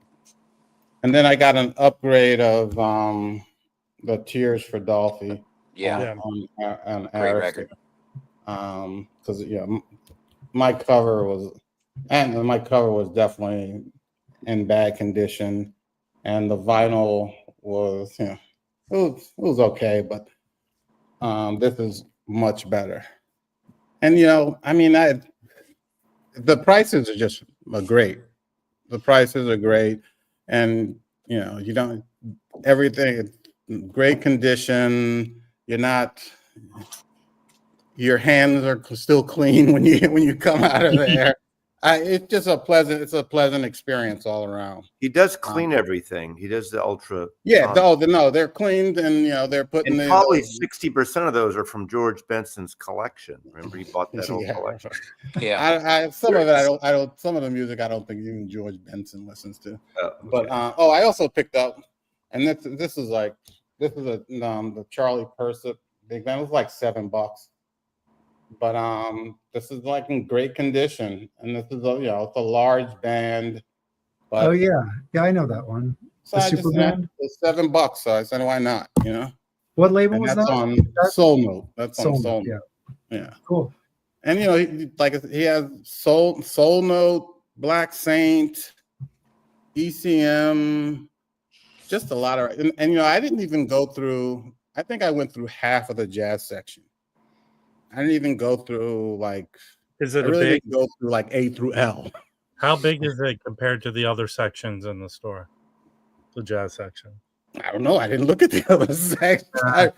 And then I got an upgrade of the Tears for Dolphy. Yeah. On Great record. Because my cover was definitely in bad condition, and the vinyl was it was okay, but this is much better. And I mean, the prices are just great. The prices are great, and you don't everything great condition. Your hands are still clean when you come out of there. It's just a pleasant experience all around. He does clean everything. He does the ultra. Yeah, they're cleaned, and they're putting and probably 60% of those are from George Benson's collection. Remember, he bought that whole collection. Yeah, some of it some of the music I don't think even George Benson listens to. But I also picked up, and this is the Charlie Persip big band. It was like $7. But this is like in great condition, and this is it's a large band. But, I know that one. So the super band. It's $7, so I said, why not? What label was that's that? On Soul Note. That's on Soul Note. Yeah. Cool. And he has Soul Note, Black Saint, ECM, just a lot of, and I didn't even go through. I think I went through half of the jazz section. I didn't even go through Is it didn't go through like A through L. How big is it compared to the other sections in the store? The jazz section. I don't know. I didn't look at the other section. I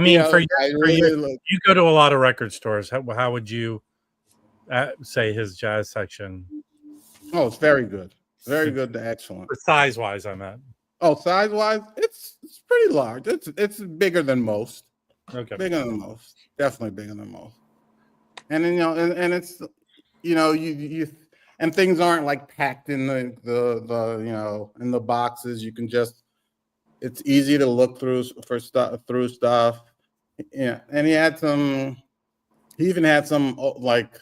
mean, you go to a lot of record stores. How would you say his jazz section? Oh, it's very good. Very good to excellent. Size wise, I meant. Oh, size wise, it's pretty large. It's bigger than most. Okay. Bigger than most. Definitely bigger than most. And then and it's you and things aren't like packed in the in the boxes. You can just it's easy to look through stuff. Yeah, and he even had some like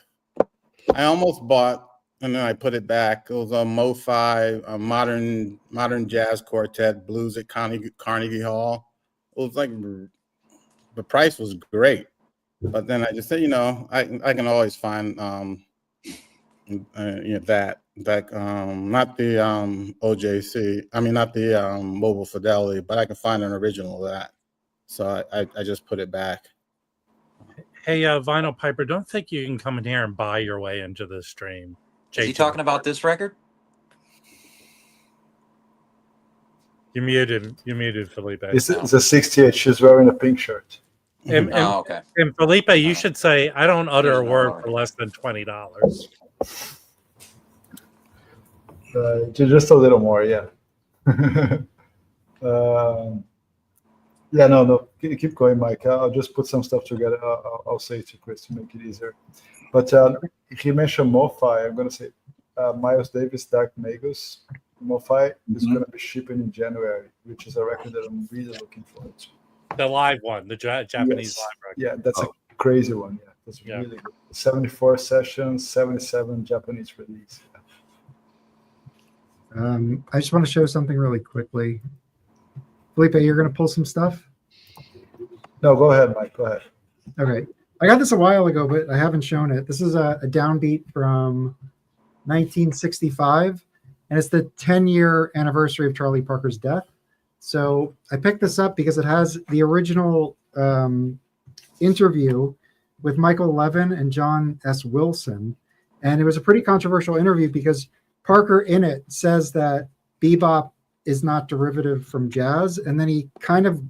I almost bought and then I put it back. It was a Mo-Fi, a modern jazz quartet, blues at Carnegie Hall. It was like the price was great, but then I just said, I can always find that not the OJC. I mean, not the Mobile Fidelity, but I can find an original of that. So I just put it back. Hey, Vinyl Piper, don't think you can come in here and buy your way into this stream. Is he talking about this record? You muted Felipe. It's a 68. She's wearing a pink shirt. Okay. And Felipe, you should say, I don't utter a word for less than $20. Just a little more, yeah. No. Keep going, Mike. I'll just put some stuff together. I'll say it to Chris to make it easier. But he mentioned Mo-Fi. I'm going to say Miles Davis, Dark Magus. Mo-Fi is going to be shipping in January, which is a record that I'm really looking forward to. The live one, the Japanese live record. Yeah, that's a crazy one. Yeah, that's really good. 74 sessions, 77 Japanese release. I just want to show something really quickly. Felipe, you're going to pull some stuff? No, go ahead, Mike. Go ahead. Okay. I got this a while ago, but I haven't shown it. This is a downbeat from 1965, and it's the 10-year anniversary of Charlie Parker's death. So I picked this up because it has the original interview with Michael Levin and John S. Wilson. And it was a pretty controversial interview because Parker in it says that bebop is not derivative from jazz. And then he kind of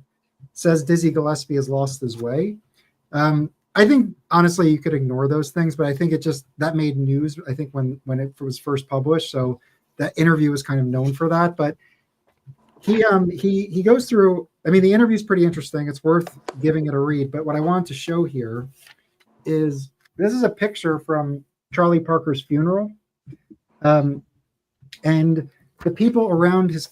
says Dizzy Gillespie has lost his way. I think honestly you could ignore those things, but I think that made news. I think when it was first published, so that interview was kind of known for that. But he goes through. I mean, the interview is pretty interesting. It's worth giving it a read. But what I wanted to show here is this is a picture from Charlie Parker's funeral, and the people around his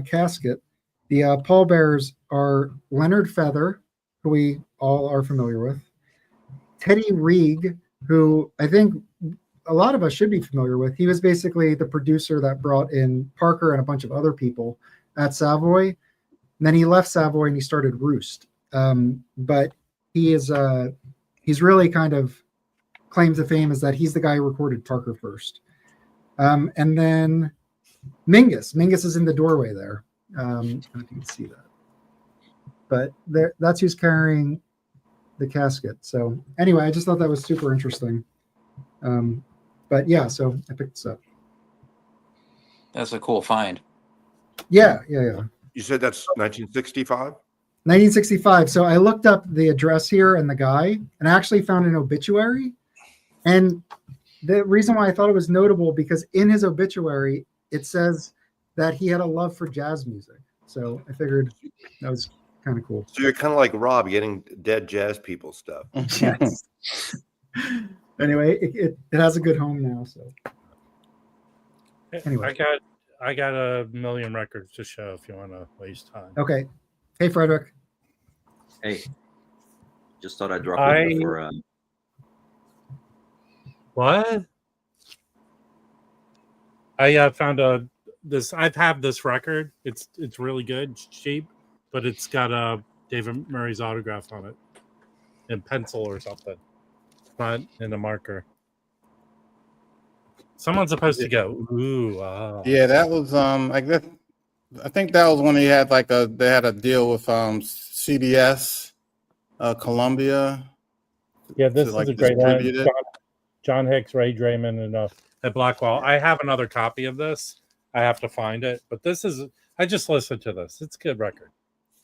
casket, the pallbearers are Leonard Feather, who we all are familiar with, Teddy Reeg, who I think a lot of us should be familiar with. He was basically the producer that brought in Parker and a bunch of other people at Savoy. And then he left Savoy and he started Roost. But he's really kind of claims to fame is that he's the guy who recorded Parker first. And then Mingus is in the doorway there. I don't know if you can see that. But that's who's carrying the casket. So anyway, I just thought that was super interesting. But yeah, so I picked this up. That's a cool find. Yeah. You said that's 1965? 1965. So I looked up the address here and the guy, and I actually found an obituary. And the reason why I thought it was notable because in his obituary, it says that he had a love for jazz music. So I figured that was kind of cool. So you're kind of like Rob getting dead jazz people stuff. Yes. Anyway, it has a good home now. So anyway, I got a million records to show if you want to waste time. Okay. Hey, Frederick. Hey, just thought I'd drop in before. What? I found this. I've had this record. It's really good. It's cheap, but it's got David Murray's autograph on it in pencil or something. It's not in a marker. Someone's supposed to go. Ooh, wow. Yeah, that was I guess I think that was when they had a deal with CBS, Columbia. Yeah, this is a great one. distribute it. John Hicks, Ray Draymond, and at Blackwell. I have another copy of this. I have to find it, but I just listened to this. It's a good record.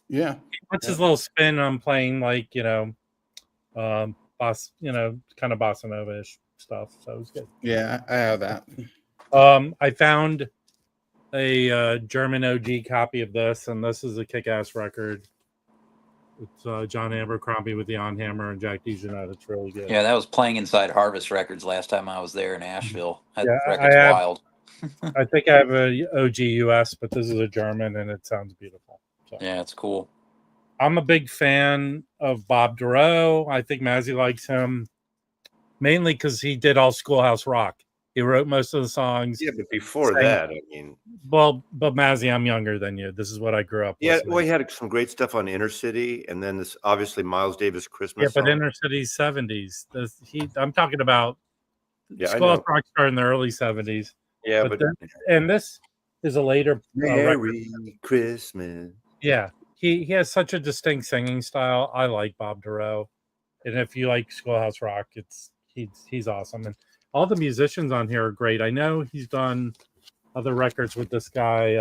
Yeah, What's his little spin on playing boss, kind of bossa nova-ish stuff. So it was good. Yeah, I have that. I found a German OG copy of this, and this is a kick-ass record. It's John Abercrombie with the On Hammer and Jack DeJohnette. It's really good. Yeah, that was playing inside Harvest Records last time I was there in Asheville. That Yeah, record's wild. I think I have a OG US, but this is a German, and it sounds beautiful. So. Yeah, it's cool. I'm a big fan of Bob Dorough. I think Mazzy likes him mainly because he did all Schoolhouse Rock. He wrote most of the songs. Yeah, but before that, I mean. Well, but Mazzy, I'm younger than you. This is what I grew up with. Yeah, well, he had some great stuff on Inner City, and then this obviously Miles Davis Christmas. Yeah, but song. Inner City's 70s. I'm talking about Schoolhouse Rock started in the early 70s. Yeah, and this is a later Merry Christmas. Yeah, he has such a distinct singing style. I like Bob Dorough, and if you like Schoolhouse Rock, he's awesome. And all the musicians on here are great. I know he's done other records with this guy,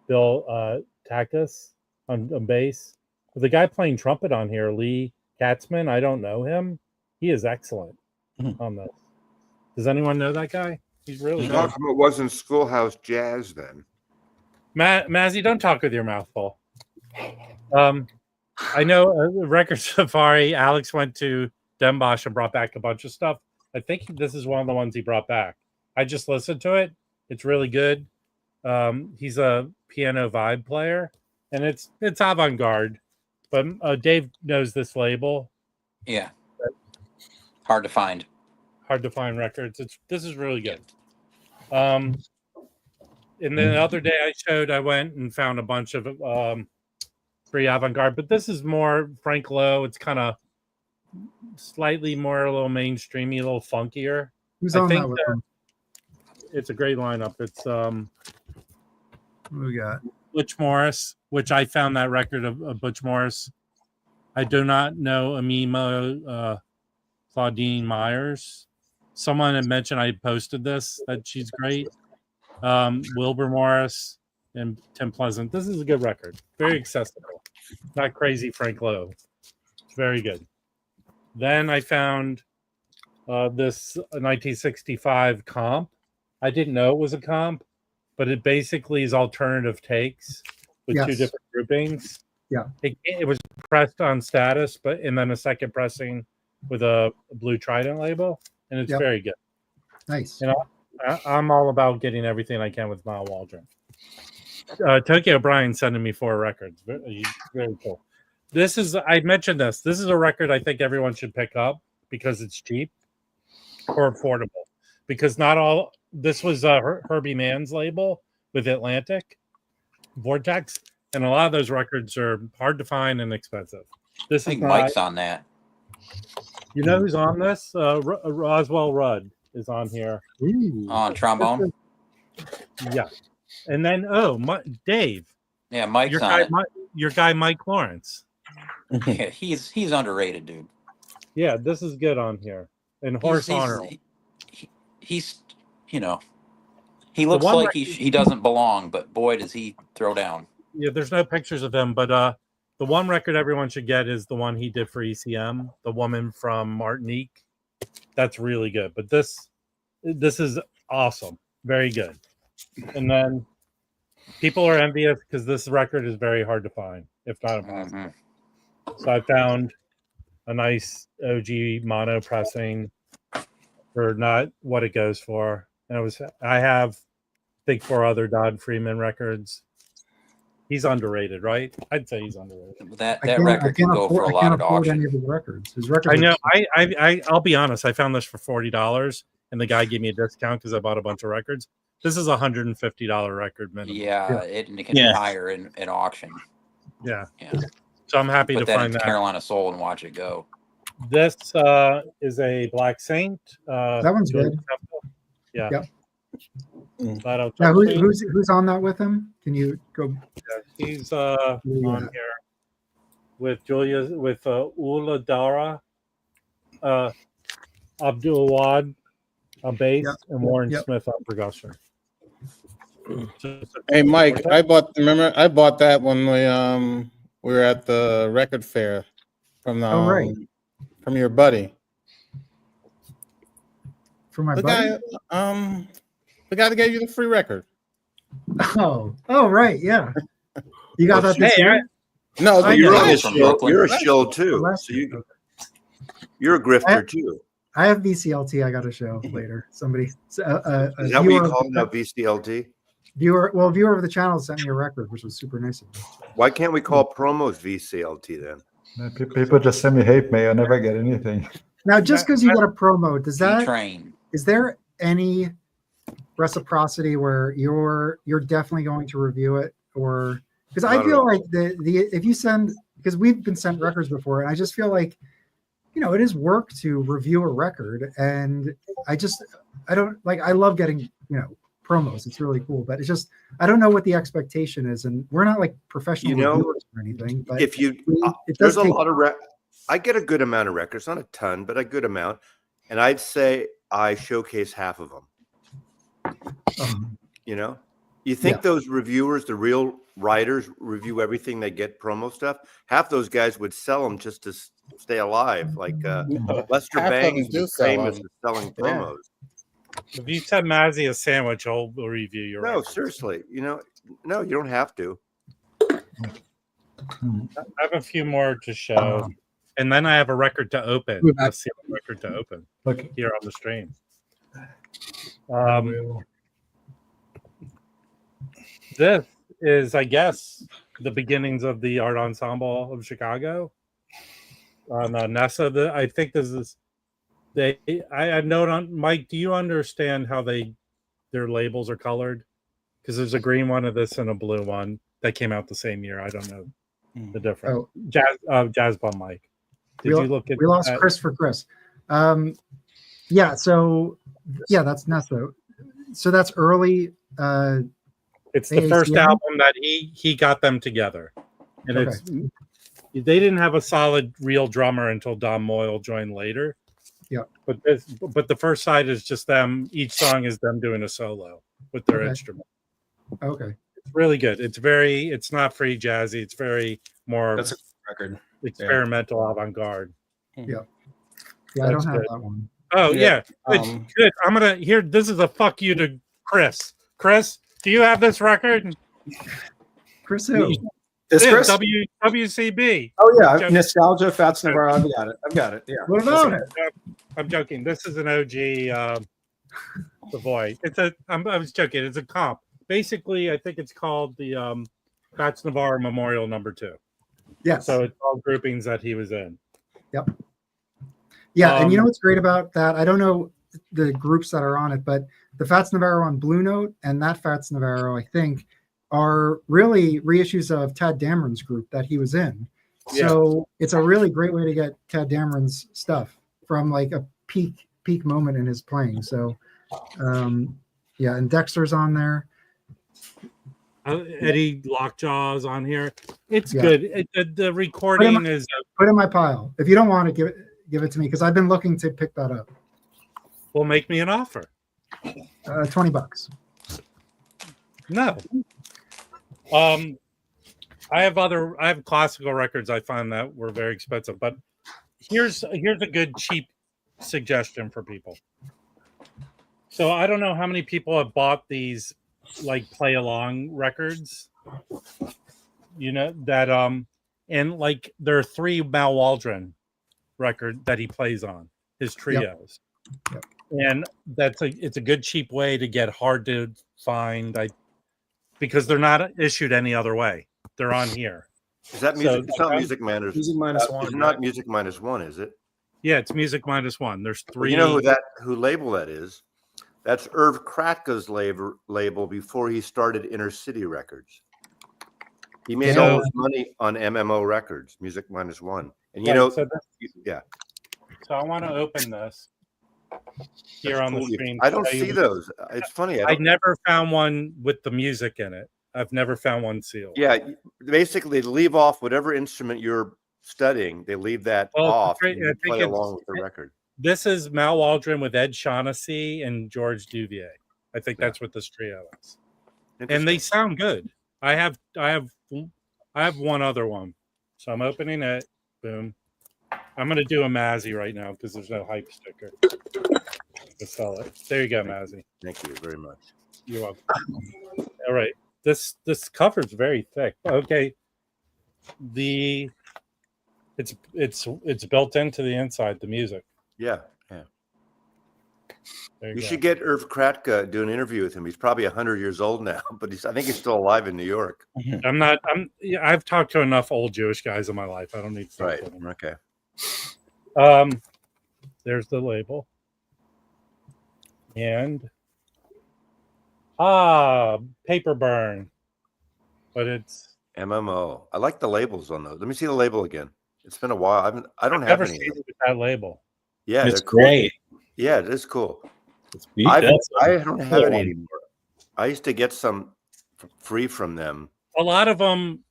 Bill Takas on bass. But the guy playing trumpet on here, Lee Katzman, I don't know him. He is excellent on this. Does anyone know that guy? He's really good. How come it wasn't Schoolhouse Jazz then? Mazzy, don't talk with your mouth full. I know Record Safari, Alex went to Den Bosch and brought back a bunch of stuff. I think this is one of the ones he brought back. I just listened to it. It's really good. He's a piano vibe player, and it's avant-garde. But Dave knows this label. Yeah. Hard to find Records. This is really good. And then the other day I went and found a bunch of free avant-garde, but this is more Frank Lowe. It's kind of slightly more a little mainstreamy, a little funkier. Who's on that with him? It's a great lineup. It's What we got? Butch Morris, which I found that record of Butch Morris. I do not know Amima Claudine Myers. Someone had mentioned I posted this, that she's great. Wilbur Morris and Tim Pleasant. This is a good record. Very accessible. Not crazy Frank Lowe. It's very good. Then I found this 1965 comp. I didn't know it was a comp, but it basically is alternative takes with two different groupings. Yeah. It was pressed on status, and then a second pressing with a blue Trident label, and it's very good. Nice. And I'm all about getting everything I can with Mal Waldron. Tokyo Brian sending me 4 records. Very cool. I mentioned this. This is a record I think everyone should pick up because it's cheap or affordable. Because not all, this was Herbie Mann's label with Atlantic Vortex, and a lot of those records are hard to find and expensive. I think Mike's on that. You know who's on this? Roswell Rudd is on here. On trombone? Yeah. And then, Dave. Yeah, Mike's your guy, Mike Lawrence. Yeah, he's underrated, dude. Yeah, this is good on here. And Horse Honor. He's he looks like he doesn't belong, but boy, does he throw down. Yeah, there's no pictures of him, but the one record everyone should get is the one he did for ECM, The Woman from Martinique. That's really good. But this is awesome. Very good. And then people are envious because this record is very hard to find, if not impossible. Mm-hmm. So I found a nice OG mono pressing for not what it goes for. And I have, I think, 4 other Dodd Freeman records. He's underrated, right? I'd say he's underrated. That record can go for a lot of auction. Any of his records. His records. I know. I'll be honest. I found this for $40, and the guy gave me a discount because I bought a bunch of records. This is $150 record minimum. Yeah, it can be higher in auction. Yeah. So I'm happy to find that. Carolina Soul and watch it go. This is a Black Saint. That one's good. Yeah. Yep. Now, who's on that with him? Can you go? Yeah, he's on here with Ula Dara, Abdul Wad on bass, and Warren Smith on percussion. Hey, Mike, I bought that when we were at the record fair from your buddy. From my buddy? Guy, the guy that gave you the free record. Oh, right, yeah. You got that this year? No, you're a shill too. So you're a grifter too. I have VCLT. I got to show later. Somebody. Is that what you call it now, VCLT? Viewer of the channel sent me a record, which was super nice of me. Why can't we call promos VCLT then? People just send me hate mail. I never get anything. Now, just because you got a promo, does that? Train. Is there any reciprocity where you're definitely going to review it, or because I feel like the if you send, because we've been sent records before, and I just feel like it is work to review a record, and I love getting promos. It's really cool, but it's just I don't know what the expectation is, and we're not like professional reviewers or anything. But if you there's a lot of I get a good amount of records, not a ton, but a good amount, and I'd say I showcase half of them. You think those reviewers, the real writers, review everything they get promo stuff? Half those guys would sell them just to stay alive. Like Lester Bangs is famous for selling promos. If you send Mazzy a sandwich, he'll review your record. Seriously. No, you don't have to. I have a few more to show. And then I have a record to open. Let's see a record to open here on the stream. This is, I guess, the beginnings of the Art Ensemble of Chicago on Nessa. I think this is I note on Mike. Do you understand how their labels are colored? Because there's a green one of this and a blue one that came out the same year. I don't know the difference. Jazz Bum Mike. Did you look at? We lost Chris for Chris. So that's Nessa. So that's early. It's the first album that he got them together, and they didn't have a solid real drummer until Don Moyle joined later. Yeah, but the first side is just them. Each song is them doing a solo with their instrument. Okay, it's really good. It's not free jazzy. It's very more. That's a record. Experimental avant-garde. Yeah. Yeah, I don't have that one. Oh yeah, good. I'm gonna here. This is a fuck you to Chris. Chris, do you have this record? Chris who? This Chris? WCB. Oh yeah, Nostalgia, Fats Navarro. I've got it. Yeah. What about it? I'm joking. This is an OG Savoy. I was joking. It's a comp. Basically, I think it's called the Fats Navarro Memorial Number 2. Yes. So it's all groupings that he was in. Yep. Yeah, and you know what's great about that? I don't know the groups that are on it, but the Fats Navarro on Blue Note and that Fats Navarro, I think, are really reissues of Tad Dameron's group that he was in. So it's a really great way to get Tad Dameron's stuff from like a peak moment in his playing. So yeah, and Dexter's on there. Eddie Lockjaw's on here. It's good. The recording is put in my pile. If you don't want to give it to me, because I've been looking to pick that up. Well, make me an offer. $20. No. I have classical records I find that were very expensive, but here's a good cheap suggestion for people. So I don't know how many people have bought these like play along records, you know, that and like there are 3 Mal Waldron record that he plays on his trios. Yep. And it's a good cheap way to get hard to find because they're not issued any other way. They're on here. Is that music? It's not Music Minus. Music Minus One. It's not Music Minus One, is it? Yeah, it's Music Minus One. There's 3. Well, you know who label that is? That's Irv Kratka's label before he started Inner City Records. He made all his money on MMO Records, Music Minus One. And you know, so I want to open this here on the screen. I don't see those. It's funny. I never found one with the music in it. I've never found one sealed. Yeah, basically, leave off whatever instrument you're studying. They leave that off and you play along with the record. This is Mal Waldron with Ed Shaughnessy and George Duvier. I think that's what this trio is, and they sound good. I have one other one, so I'm opening it. Boom. I'm gonna do a Mazzy right now because there's no hype sticker to sell it. There you go, Mazzy. Thank you very much. You're welcome. All right, this cover's very thick. Okay, it's built into the inside, the music. Yeah. You should get Irv Kratka, do an interview with him. He's probably 100 years old now, but I think he's still alive in New York. I've talked to enough old Jewish guys in my life. I don't need to talk to them. Okay. There's the label. And paper burn. But it's MMO. I like the labels on those. Let me see the label again. It's been a while. I've never seen it with that label. Yeah, it's great. Cool. Yeah, it is cool. I don't have it anymore. I used to get some free from them. A lot of them,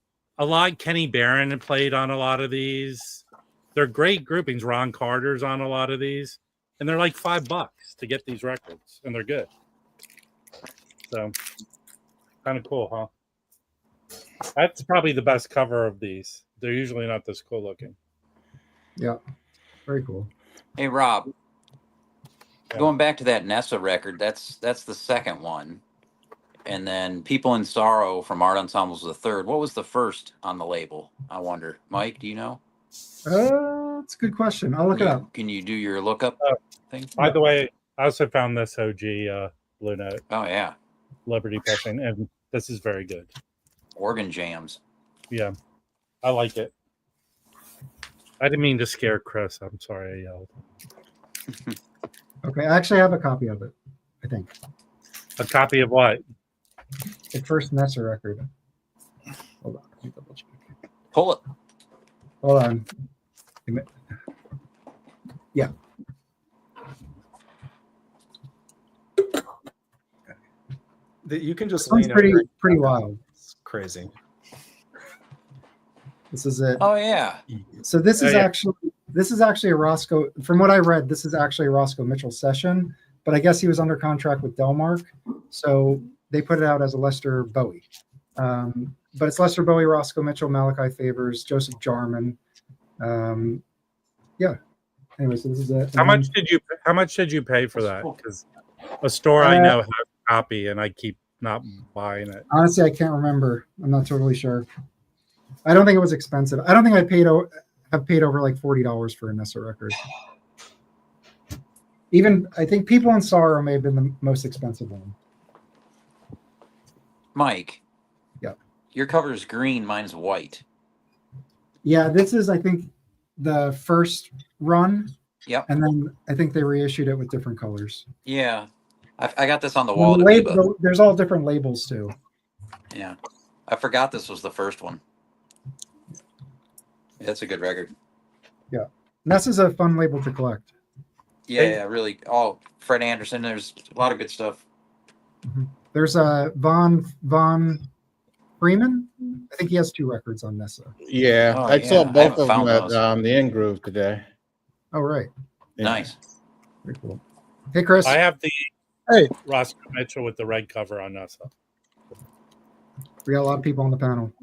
Kenny Barron played on a lot of these. They're great groupings. Ron Carter's on a lot of these, and they're like $5 to get these records, and they're good. So, kind of cool, huh? That's probably the best cover of these. They're usually not this cool looking. Yeah, very cool. Hey, Rob. Going back to that Nessa record, that's the second one, and then "People in Sorrow" from Art Ensembles the third. What was the first on the label? I wonder, Mike. Do you know? That's a good question. I'll look it up. Can you do your lookup thing? By the way, I also found this OG Blue Note. Oh yeah, Liberty Pushing, and this is very good. Organ jams. Yeah, I like it. I didn't mean to scare Chris. I'm sorry I yelled. Okay, I actually have a copy of it, I think. A copy of what? The first Nessa record. Hold on, let me double check. Pull it. Hold on. Yeah. You can just It's pretty wild. It's crazy. This is it. Oh yeah. So this is actually a Roscoe. From what I read, this is actually a Roscoe Mitchell session, but I guess he was under contract with Delmark, so they put it out as a Lester Bowie. But it's Lester Bowie, Roscoe Mitchell, Malachi Favors, Joseph Jarman. Yeah, anyway, so this is it. How much did you pay for that? Because a store I know has a copy, and I keep not buying it. Honestly, I can't remember. I'm not totally sure. I don't think it was expensive. I don't think I have paid over like $40 for a Nessa record. Even I think People in Sorrow may have been the most expensive one. Mike. Yeah. Your cover is green. Mine's white. Yeah, this is I think the first run. Yep. And then I think they reissued it with different colors. Yeah. I got this on the wall. There's all different labels too. Yeah. I forgot this was the first one. That's a good record. Yeah. Nessa's a fun label to collect. Yeah, really. Oh, Fred Anderson. There's a lot of good stuff. Mm-hmm. There's a Von Freeman. I think he has 2 records on Nessa. Yeah, I saw both of them at the In Groove today. Oh, right. Yeah. Nice. Very cool. Hey, Chris. I have the Roscoe Mitchell with the red cover on Nessa. We got a lot of people on the panel.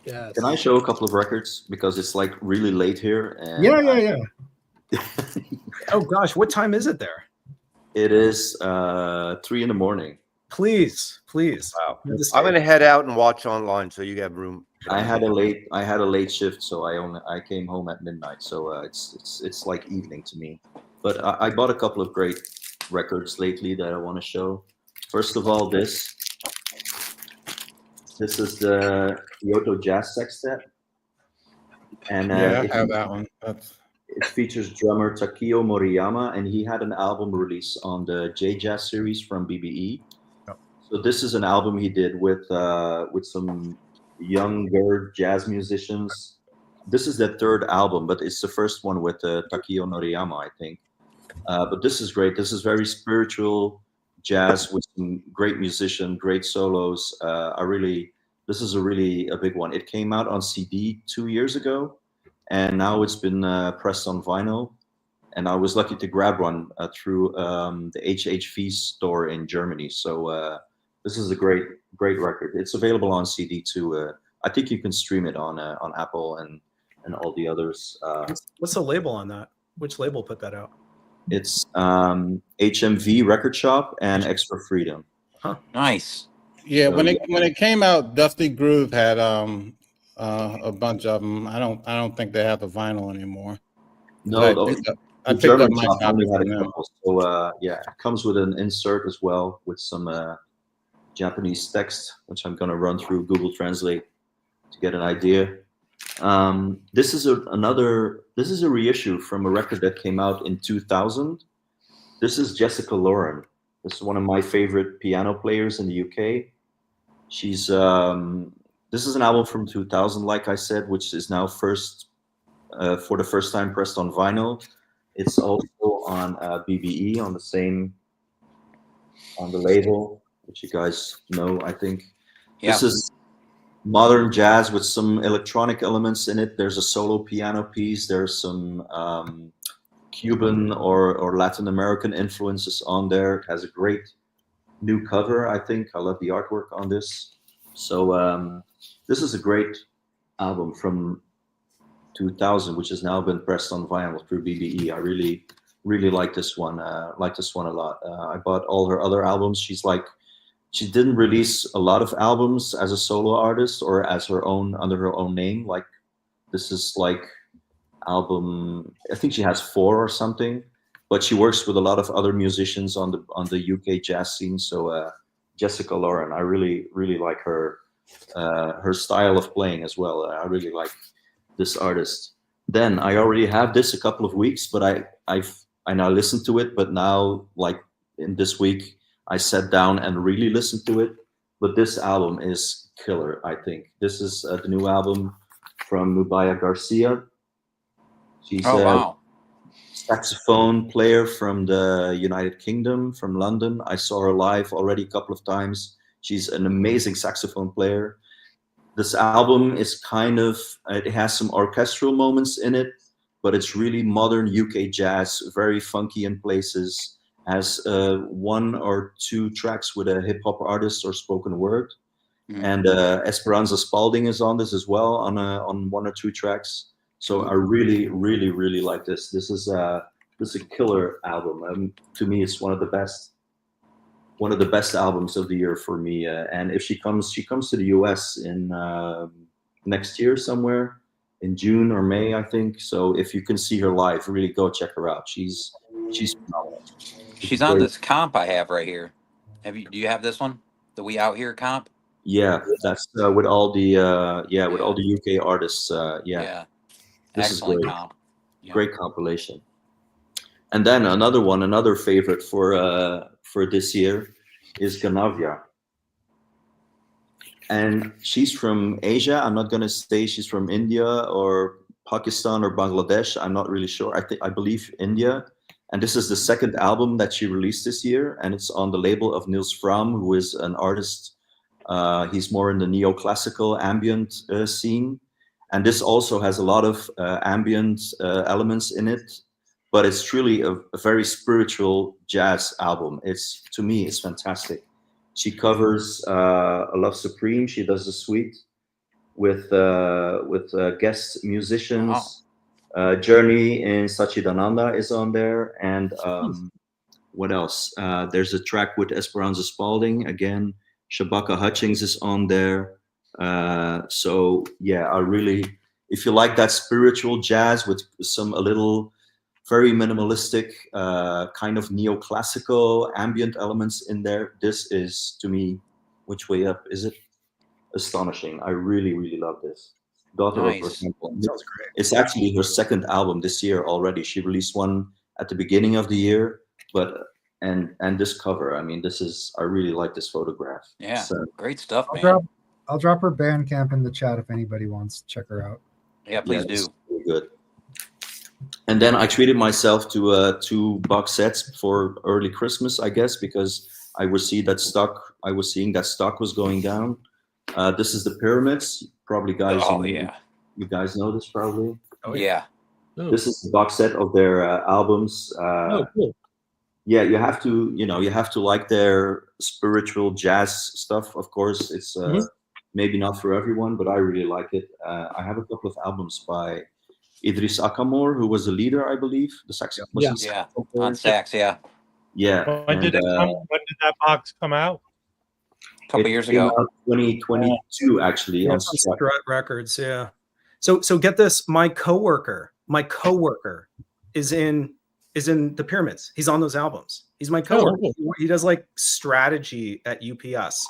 Yes. Can I show a couple of records because it's like really late here? And yeah. Oh gosh, what time is it there? It is 3 a.m. Please. Wow. I'm gonna head out and watch online, so you have room. I had a late shift, so I came home at midnight. So it's like evening to me. But I bought a couple of great records lately that I want to show. First of all, this is the Kyoto Jazz Sextet, and I have that one. It features drummer Takio Moriyama, and he had an album release on the J Jazz series from BBE. Yep. So this is an album he did with some younger jazz musicians. This is their 3rd album, but it's the first one with Takio Noriyama, I think. But this is great. This is very spiritual jazz with some great musician, great solos. This is a big one. It came out on CD 2 years ago, and now it's been pressed on vinyl. And I was lucky to grab one through the HHV store in Germany. So this is a great record. It's available on CD too. I think you can stream it on Apple and all the others. What's the label on that? Which label put that out? It's HMV Record Shop and Extra Freedom. Huh. Nice. Yeah, when it came out, Dusty Groove had a bunch of them. I don't think they have the vinyl anymore. No, I the picked up German my shop copy only had from a them. couple. So yeah, it comes with an insert as well with some Japanese text, which I'm gonna run through Google Translate to get an idea. This is a reissue from a record that came out in 2000. This is Jessica Lauren. This is one of my favorite piano players in the UK. She's this is an album from 2000, like I said, which is now for the first time pressed on vinyl. It's also on BBE on the label, which you guys know, I think. Yeah. This is modern jazz with some electronic elements in it. There's a solo piano piece. There's some Cuban or Latin American influences on there. It has a great new cover, I think. I love the artwork on this. So this is a great album from 2000, which has now been pressed on vinyl through BBE. I really like this one. Like this one a lot. I bought all her other albums. She didn't release a lot of albums as a solo artist or as under her own name. Like this is like album, I think she has 4 or something, but she works with a lot of other musicians on the UK jazz scene. So Jessica Lauren, I really like her style of playing as well. I really like this artist. Then I already have this a couple of weeks, but I now listened to it, but now like in this week I sat down and really listened to it. But this album is killer, I think. This is the new album from Mubaya Garcia. She's a saxophone player from the United Kingdom, from London. I saw her live already a couple of times. She's an amazing saxophone player. This album is it has some orchestral moments in it, but it's really modern UK jazz, very funky in places. Has 1 or 2 tracks with a hip hop artist or spoken word. And Esperanza Spalding is on this as well on 1 or 2 tracks. So I really, really, really like this. This is a killer album. To me, it's one of the best albums of the year for me. And if she comes to the US in next year somewhere in June or May, I think. So if you can see her live, really go check her out. She's phenomenal. She's on this comp I have right here. Do you have this one? The We Out Here comp? Yeah, that's with all the with all the UK artists. Yeah. This Excellent is great. comp. Yeah. Great compilation. And then another favorite for this year is Ganavia. And she's from Asia. I'm not gonna say she's from India or Pakistan or Bangladesh. I'm not really sure. I believe India. And this is the second album that she released this year, and it's on the label of Niels Fram, who is an artist. He's more in the neoclassical ambient scene. And this also has a lot of ambient elements in it, but it's truly a very spiritual jazz album. To me, it's fantastic. She covers A Love Supreme. She does the suite with guest musicians. Wow. Journey in Sachidananda is on there. And what else? There's a track with Esperanza Spalding. Again, Shabaka Hutchings is on there. So yeah, if you like that spiritual jazz with a little very minimalistic kind of neoclassical ambient elements in there, this is, to me, Which Way Up is it? Astonishing. I really, really love this. Nice. It's actually her second album this year already. She released one at the beginning of the year, and this cover. I mean, I really like this photograph. Yeah, so, great stuff, man. I'll drop her Bandcamp in the chat if anybody wants to check her out. Yeah, please do. Really good. And then I treated myself to 2 box sets for early Christmas, I guess, because I was seeing that stock was going down. This is the Pyramids. Probably guys. You guys know this probably. Oh yeah. This is the box set of their albums. Cool. Yeah, you have to like their spiritual jazz stuff. Of course, it's maybe not for everyone, but I really like it. I have a couple of albums by Idris Akamor, who was the leader, I believe, the saxophonist. Yeah, on sax, yeah. Yeah. When did that box come out? A couple years ago. 2022, actually. On Strut Records, yeah. So get this, my coworker is in the Pyramids. He's on those albums. He's my coworker. He does like strategy at UPS,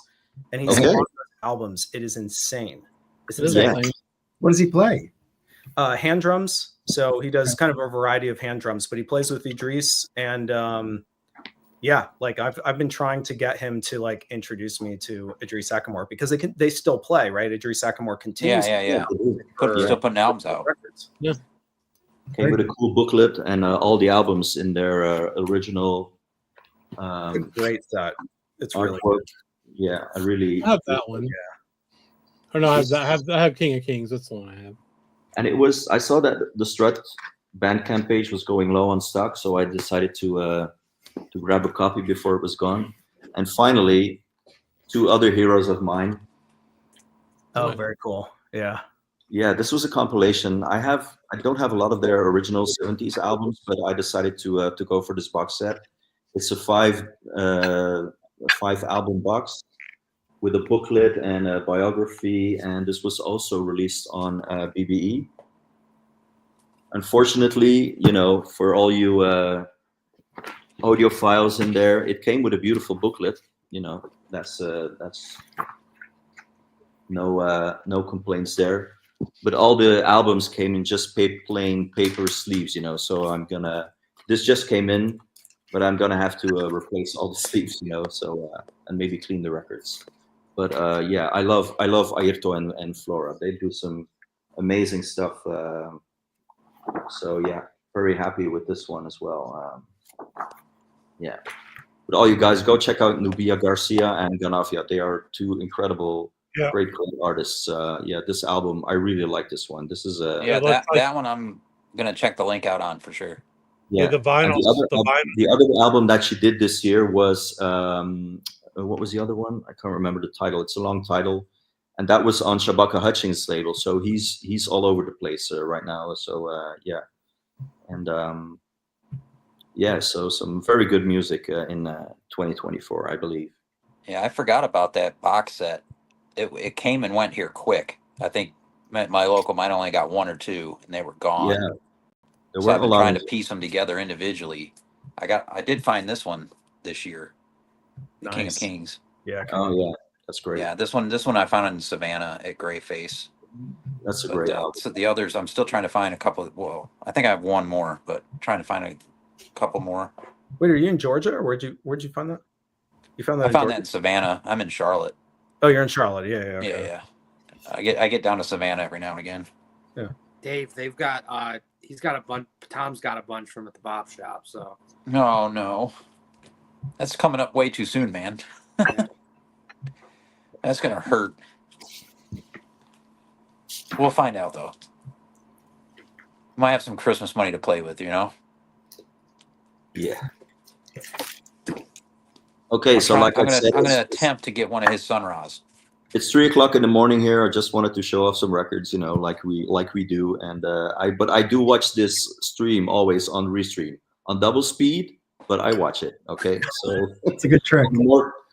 and he's on those albums. It is insane. It's insane. Yeah. What does he play? Hand drums. So he does kind of a variety of hand drums, but he plays with Idris, and like I've been trying to get him to like introduce me to Idris Akamor, because they still play, right? Idris Akamor continues. Yeah. Still putting albums out. Records. Yeah. Came with a cool booklet and all the albums in their original. Great set. It's really good. Yeah, I really have that one. Yeah. Or no, I have King of Kings. That's the one I have. And I saw that the Strut Bandcamp page was going low on stock, so I decided to grab a copy before it was gone. And finally, 2 other heroes of mine. Oh, very cool. Yeah. Yeah, this was a compilation. I don't have a lot of their original 70s albums, but I decided to go for this box set. It's a 5 album box with a booklet and a biography, and this was also released on BBE. Unfortunately, for all you audiophiles in there, it came with a beautiful booklet. That's no complaints there. But all the albums came in just plain paper sleeves, so this just came in, but I'm gonna have to replace all the sleeves, so and maybe clean the records. But yeah, I love Ayrton and Flora. They do some amazing stuff. So yeah, very happy with this one as well. Yeah, but all you guys, go check out Nubia Garcia and Ganavia. They are 2 incredible, great artists. Yeah, this album, I really like this one. This is that one I'm gonna check the link out on for sure. Yeah, the vinyl. The other album that she did this year was what was the other one? I can't remember the title. It's a long title. and that was on Shabaka Hutchings' label. So he's all over the place right now. So yeah, and yeah, so some very good music in 2024, I believe. Yeah, I forgot about that box set. It came and went here quick. I think my local might only got one or two, and they were gone. Yeah, there so weren't I've been a lot trying of... to piece them together individually. I did find this one this year, the King of Kings. Yeah. Oh yeah, that's great. Yeah, this one I found in Savannah at Greyface. That's a great album. So the others, I'm still trying to find a couple. Well, I think I have one more, but trying to find a couple more. Wait, are you in Georgia, or where'd you find that? You found that? I found that in Savannah. I'm in Charlotte. Oh, you're in Charlotte. Yeah. Okay. Yeah. I get down to Savannah every now and again. Yeah. Dave, they've got he's got a bunch. Tom's got a bunch from at the Bob Shop. So no, that's coming up way too soon, man. That's gonna hurt. We'll find out though. Might have some Christmas money to play with, you know. Yeah. Okay, so like I said, I'm gonna attempt to get one of his Sun Ra's. It's 3:00 in the morning here. I just wanted to show off some records, you know, like we do. And I do watch this stream always on restream on double speed, but I watch it. Okay, so it's a good trick.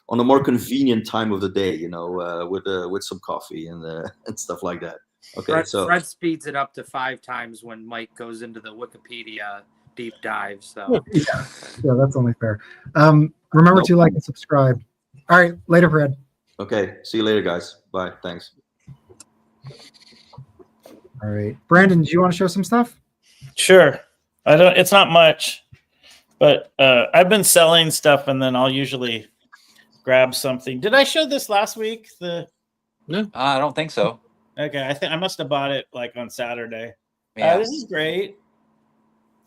On a more convenient time of the day, you know, with some coffee and stuff like that. Okay, Fred speeds it up to 5 times when Mike goes into the Wikipedia deep dive. So yeah, that's only fair. Remember to like and subscribe. All right, later, Fred. Okay, see you later, guys. Bye. Thanks. All right, Brandon, do you want to show some stuff? Sure. I don't. It's not much, but I've been selling stuff, and then I'll usually grab something. Did I show this last week? No, I don't think so. Okay, I think I must have bought it like on Saturday. Yeah. This is great.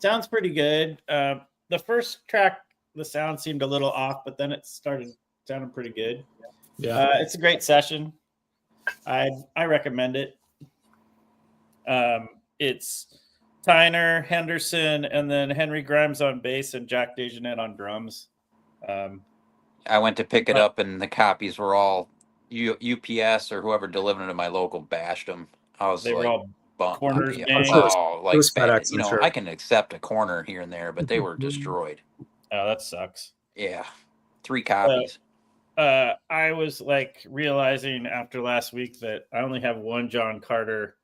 Sounds pretty good. The first track, the sound seemed a little off, but then it started sounding pretty good. Yeah, it's a great session. I recommend it. It's Tyner, Henderson, and then Henry Grimes on bass and Jack DeJohnette on drums. I went to pick it up, and the copies were all UPS or whoever delivered it to my local bashed them. They were all corners. Like FedEx, you know, sure. I can accept a corner here and there, but they were destroyed. Oh, that sucks. Yeah, 3 copies. I was like realizing after last week that I only have one John Carter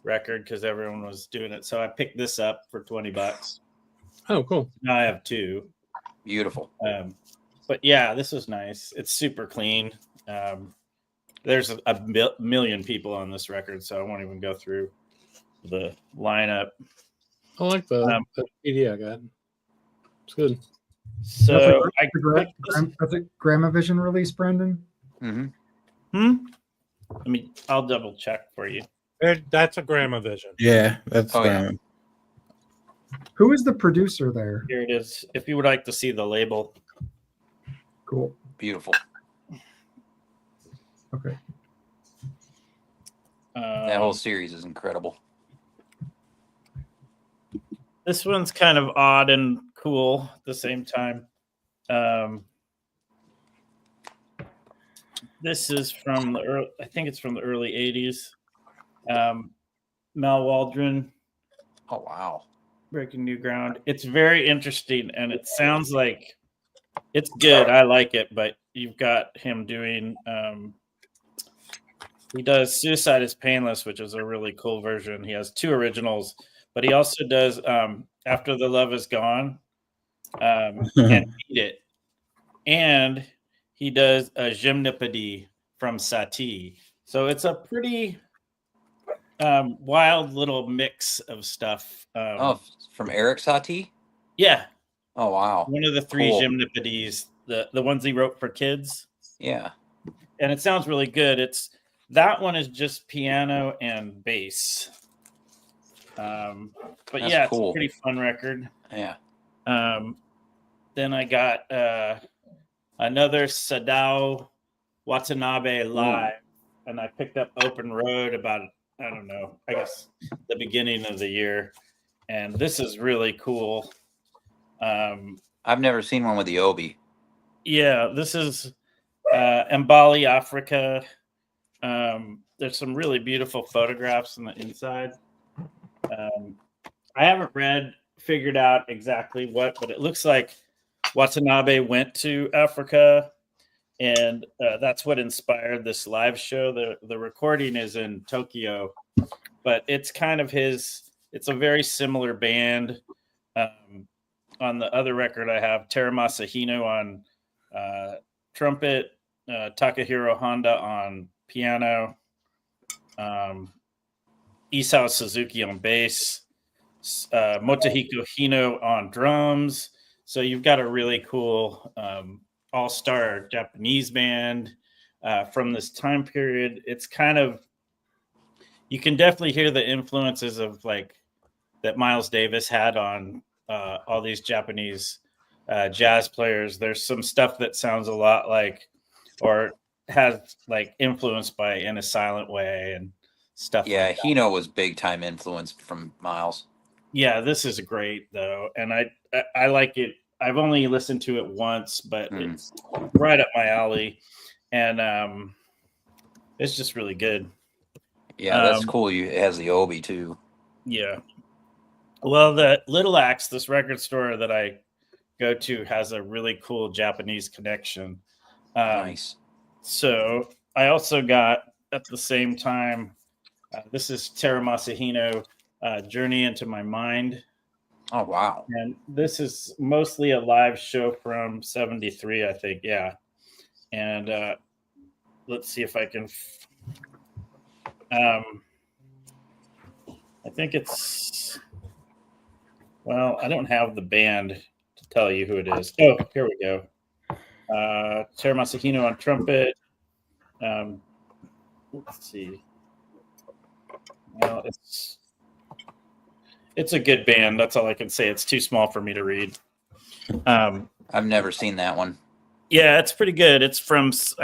record because everyone was doing it. So I picked this up for $20. Oh, cool. Now I have 2. Beautiful. But yeah, this was nice. It's super clean. There's a million people on this record, so I won't even go through the lineup. I like the CD I got. It's good. So that's a Gramavision release, Brendan. I'll double check for you. That's a Gramavision. Yeah, that's Who is the producer there? Here it is. If you would like to see the label. Cool. Beautiful. Okay. That whole series is incredible. This one's kind of odd and cool at the same time. This is from the early, I think it's from the early 80s. Mal Waldron. Oh, wow. Breaking New Ground. It's very interesting, and it sounds like it's good. I like it, but you've got him doing he does Suicide is Painless, which is a really cool version. He has 2 originals, but he also does After the Love Is Gone and Beat It. And he does a Gymnopédie from Satie. So it's a pretty wild little mix of stuff. From Eric Satie? Yeah. Oh, wow. One of the 3 Cool. Gymnopédies, the ones he wrote for kids. Yeah. And it sounds really good. That one is just piano and bass. But That's yeah, cool. It's a pretty fun record. Yeah. Then I got another Sadao Watanabe live, and I picked up Open Road about, I don't know, I guess the beginning of the year. And this is really cool. I've never seen one with the Obi. Yeah, this is Mbali Africa There's some really beautiful photographs on the inside. I haven't figured out exactly what, but it looks like Watanabe went to Africa, and that's what inspired this live show. The recording is in Tokyo, but it's kind of it's a very similar band. On the other record, I have Teramasa Hino on trumpet, Takahiro Honda on piano, Isao Suzuki on bass, Motohiko Hino on drums. So you've got a really cool all-star Japanese band from this time period. It's kind of, you can definitely hear the influences of like that Miles Davis had on all these Japanese jazz players. There's some stuff that sounds a lot like, or has like influenced by In a Silent Way and stuff. Yeah, like Hino was big time influenced from Miles. Yeah, this is great though, and I like it. I've only listened to it once, but it's right up my alley, and it's just really good. Yeah, that's cool. It has the obi too. Yeah. Well, the Little Axe, this record store that I go to, has a really cool Japanese connection. Nice. So I also got at the same time. This is Teramasa Hino, Journey into My Mind. Oh, wow. And this is mostly a live show from 73, I think. Yeah. And let's see if I can. I think it's. Well, I don't have the band to tell you who it is. Oh, here we go. Teramasa Hino on trumpet. Let's see. Well, it's a good band. That's all I can say. It's too small for me to read. I've never seen that one. Yeah, it's pretty good. I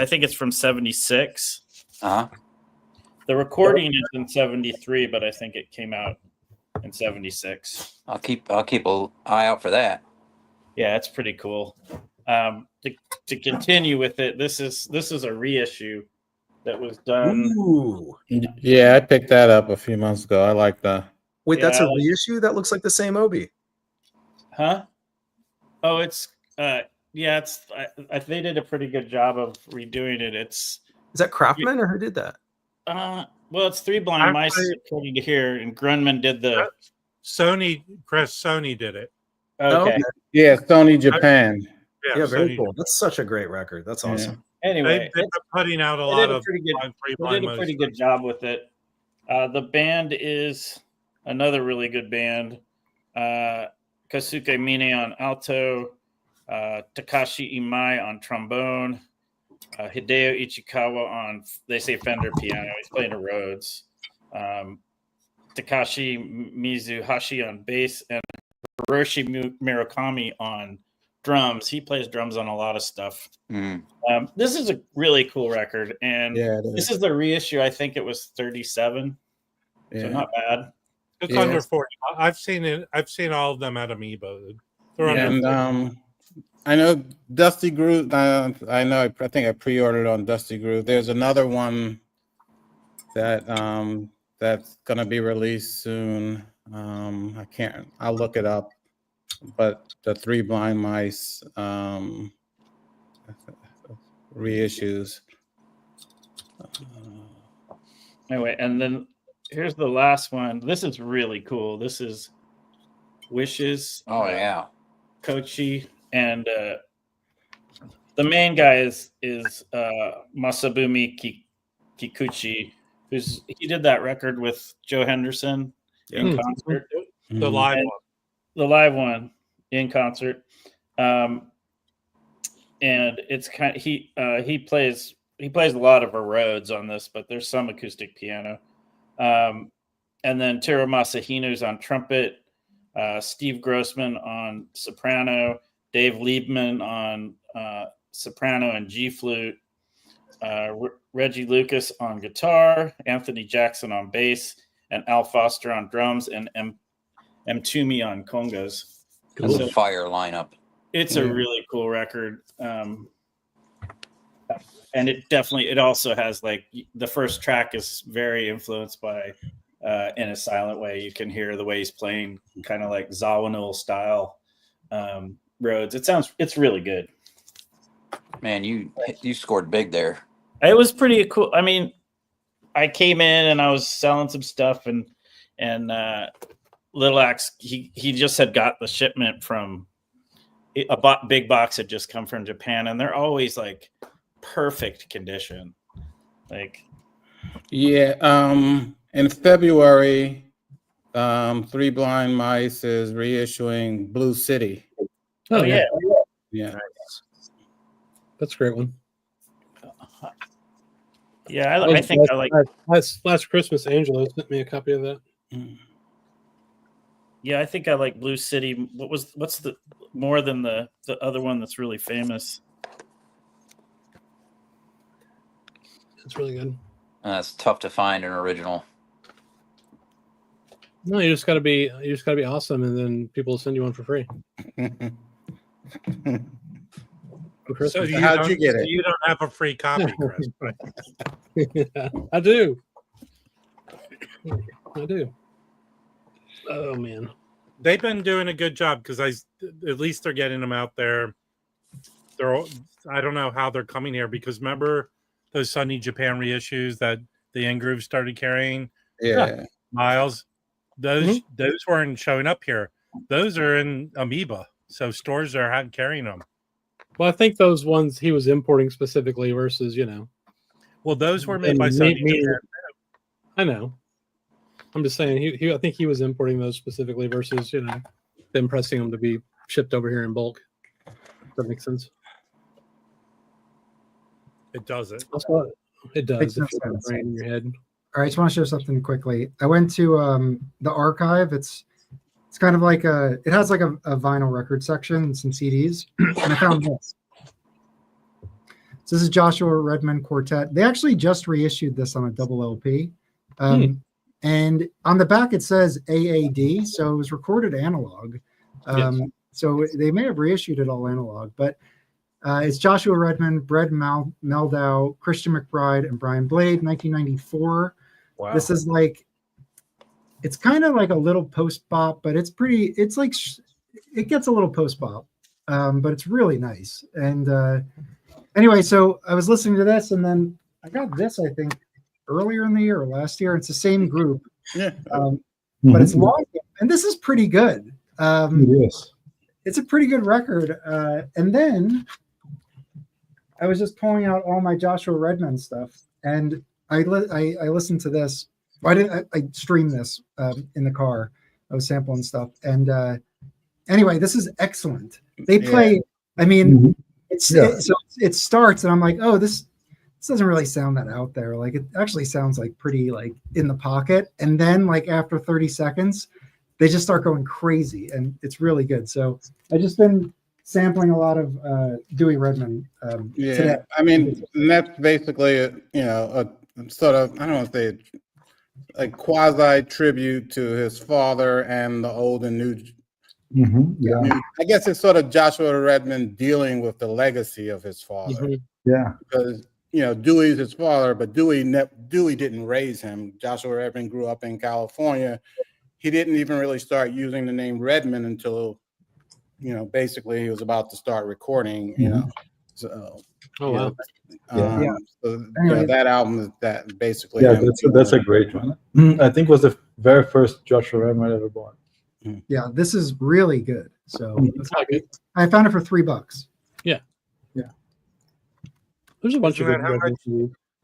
think it's from 76. Uh-huh. The recording is in 73, but I think it came out in 76. I'll keep an eye out for that. Yeah, it's pretty cool. To continue with it, this is a reissue that was done. Ooh. Yeah, I picked that up a few months ago. I like that. Wait, that's a reissue? That looks like the same obi. Huh? Oh, it's it's they did a pretty good job of redoing it. Is that Craftman or who did that? Well, it's Three Blind Mice according to here, and Grunman did the Sony did it. Okay. Yeah, Sony Japan. Yeah, very cool. That's such a great record. That's awesome. Anyway, they've been putting out a they lot did a of pretty Three-Blind good job with it. The band is another really good band. Kosuke Mine on alto, Takashi Imai on trombone, Hideo Ichikawa on, they say Fender piano. He's playing a Rhodes. Takashi Mizuhashi on bass, and Hiroshi Murakami on drums. He plays drums on a lot of stuff. This is a really cool record, and this is the reissue. I think it was 37, so not bad. It's under 40. I've seen it. I've seen all of them at Amoeba. And I know Dusty Groove. I think I pre-ordered on Dusty Groove. There's another one that that's gonna be released soon. I'll look it up. But the Three Blind Mice reissues. Anyway, and then here's the last one. This is really cool. This is Wishes. Oh yeah, Kochi, and the main guy is Masabumi Kikuchi, he did that record with Joe Henderson in concert. The live one. The live one in concert. And it's kind of, he plays a lot of Rhodes on this, but there's some acoustic piano. And then Teramasa Hino's on trumpet, Steve Grossman on soprano, Dave Liebman on soprano and G flute, Reggie Lucas on guitar, Anthony Jackson on bass, and Al Foster on drums, and M. Toomey on congas. That's a fire lineup. It's a really cool record. And it also has like the first track is very influenced by in a silent way. You can hear the way he's playing kind of like Zawinul style Rhodes. It's really good. Man, you scored big there. It was pretty cool. I mean, I came in and I was selling some stuff and Little Axe, he just had got the shipment from big box had just come from Japan, and they're always like perfect condition. Like, yeah. In February, Three Blind Mice is reissuing Blue City. Oh yeah. Yeah. Nice. That's a great one. Yeah, I think I like last Christmas. Angelo sent me a copy of that. Yeah, I think I like Blue City. What's the more than the other one that's really famous? It's really good. It's tough to find an original. No, you just gotta be awesome, and then people will send you one for free. So how'd you get it? You don't have a free copy, Chris. Yeah, I do. I do. Oh man, They've been doing a good job because at least they're getting them out there. I don't know how they're coming here because remember those Sunny Japan reissues that the N Groove started carrying? Yeah. Miles. Those weren't showing up here. Those are in Amoeba, so stores are carrying them. well, I think those ones he was importing specifically versus Well, those were made by Sunny Japan. I know. I'm just saying I think he was importing those specifically versus them pressing them to be shipped over here in bulk. Does that make sense? It doesn't. It does. Makes no If you have a sense. brain in your head. All right, I just want to show something quickly. I went to the archive. It's kind of like it has like a vinyl record section and some CDs, and I found this. So this is Joshua Redman Quartet. They actually just reissued this on a double LP. And on the back it says AAD, so it was recorded analog. Yes. So they may have reissued it all analog, but it's Joshua Redman, Brett Meldau, Christian McBride, and Brian Blade, 1994. Wow. This is like, it's kind of like a little post-bop, but it gets a little post-bop, but it's really nice. And anyway, so I was listening to this, and then I got this, I think, earlier in the year or last year. It's the same group, but it's long, and this is pretty good. Yes. It's a pretty good record. And then I was just pulling out all my Joshua Redman stuff, and I listened to this. I streamed this in the car. I was sampling stuff, and anyway, this is excellent. They play. I mean, so it starts, and I'm like, oh, this doesn't really sound that out there. Like, it actually sounds like pretty like in the pocket, and then like after 30 seconds, they just start going crazy, and it's really good. So I've just been sampling a lot of Dewey Redman today. I mean, that's basically a sort of, I don't want to say a quasi tribute to his father and the old and new. I guess it's sort of Joshua Redman dealing with the legacy of his father. Yeah, because Dewey's his father, but Dewey didn't raise him. Joshua Redman grew up in California. He didn't even really start using the name Redman until basically he was about to start recording. So wow. So that album is that basically. Yeah, that's a great one. I think it was the very first Joshua Redman I ever bought. Yeah, this is really good. So I found it for $3. Yeah. There's a bunch of good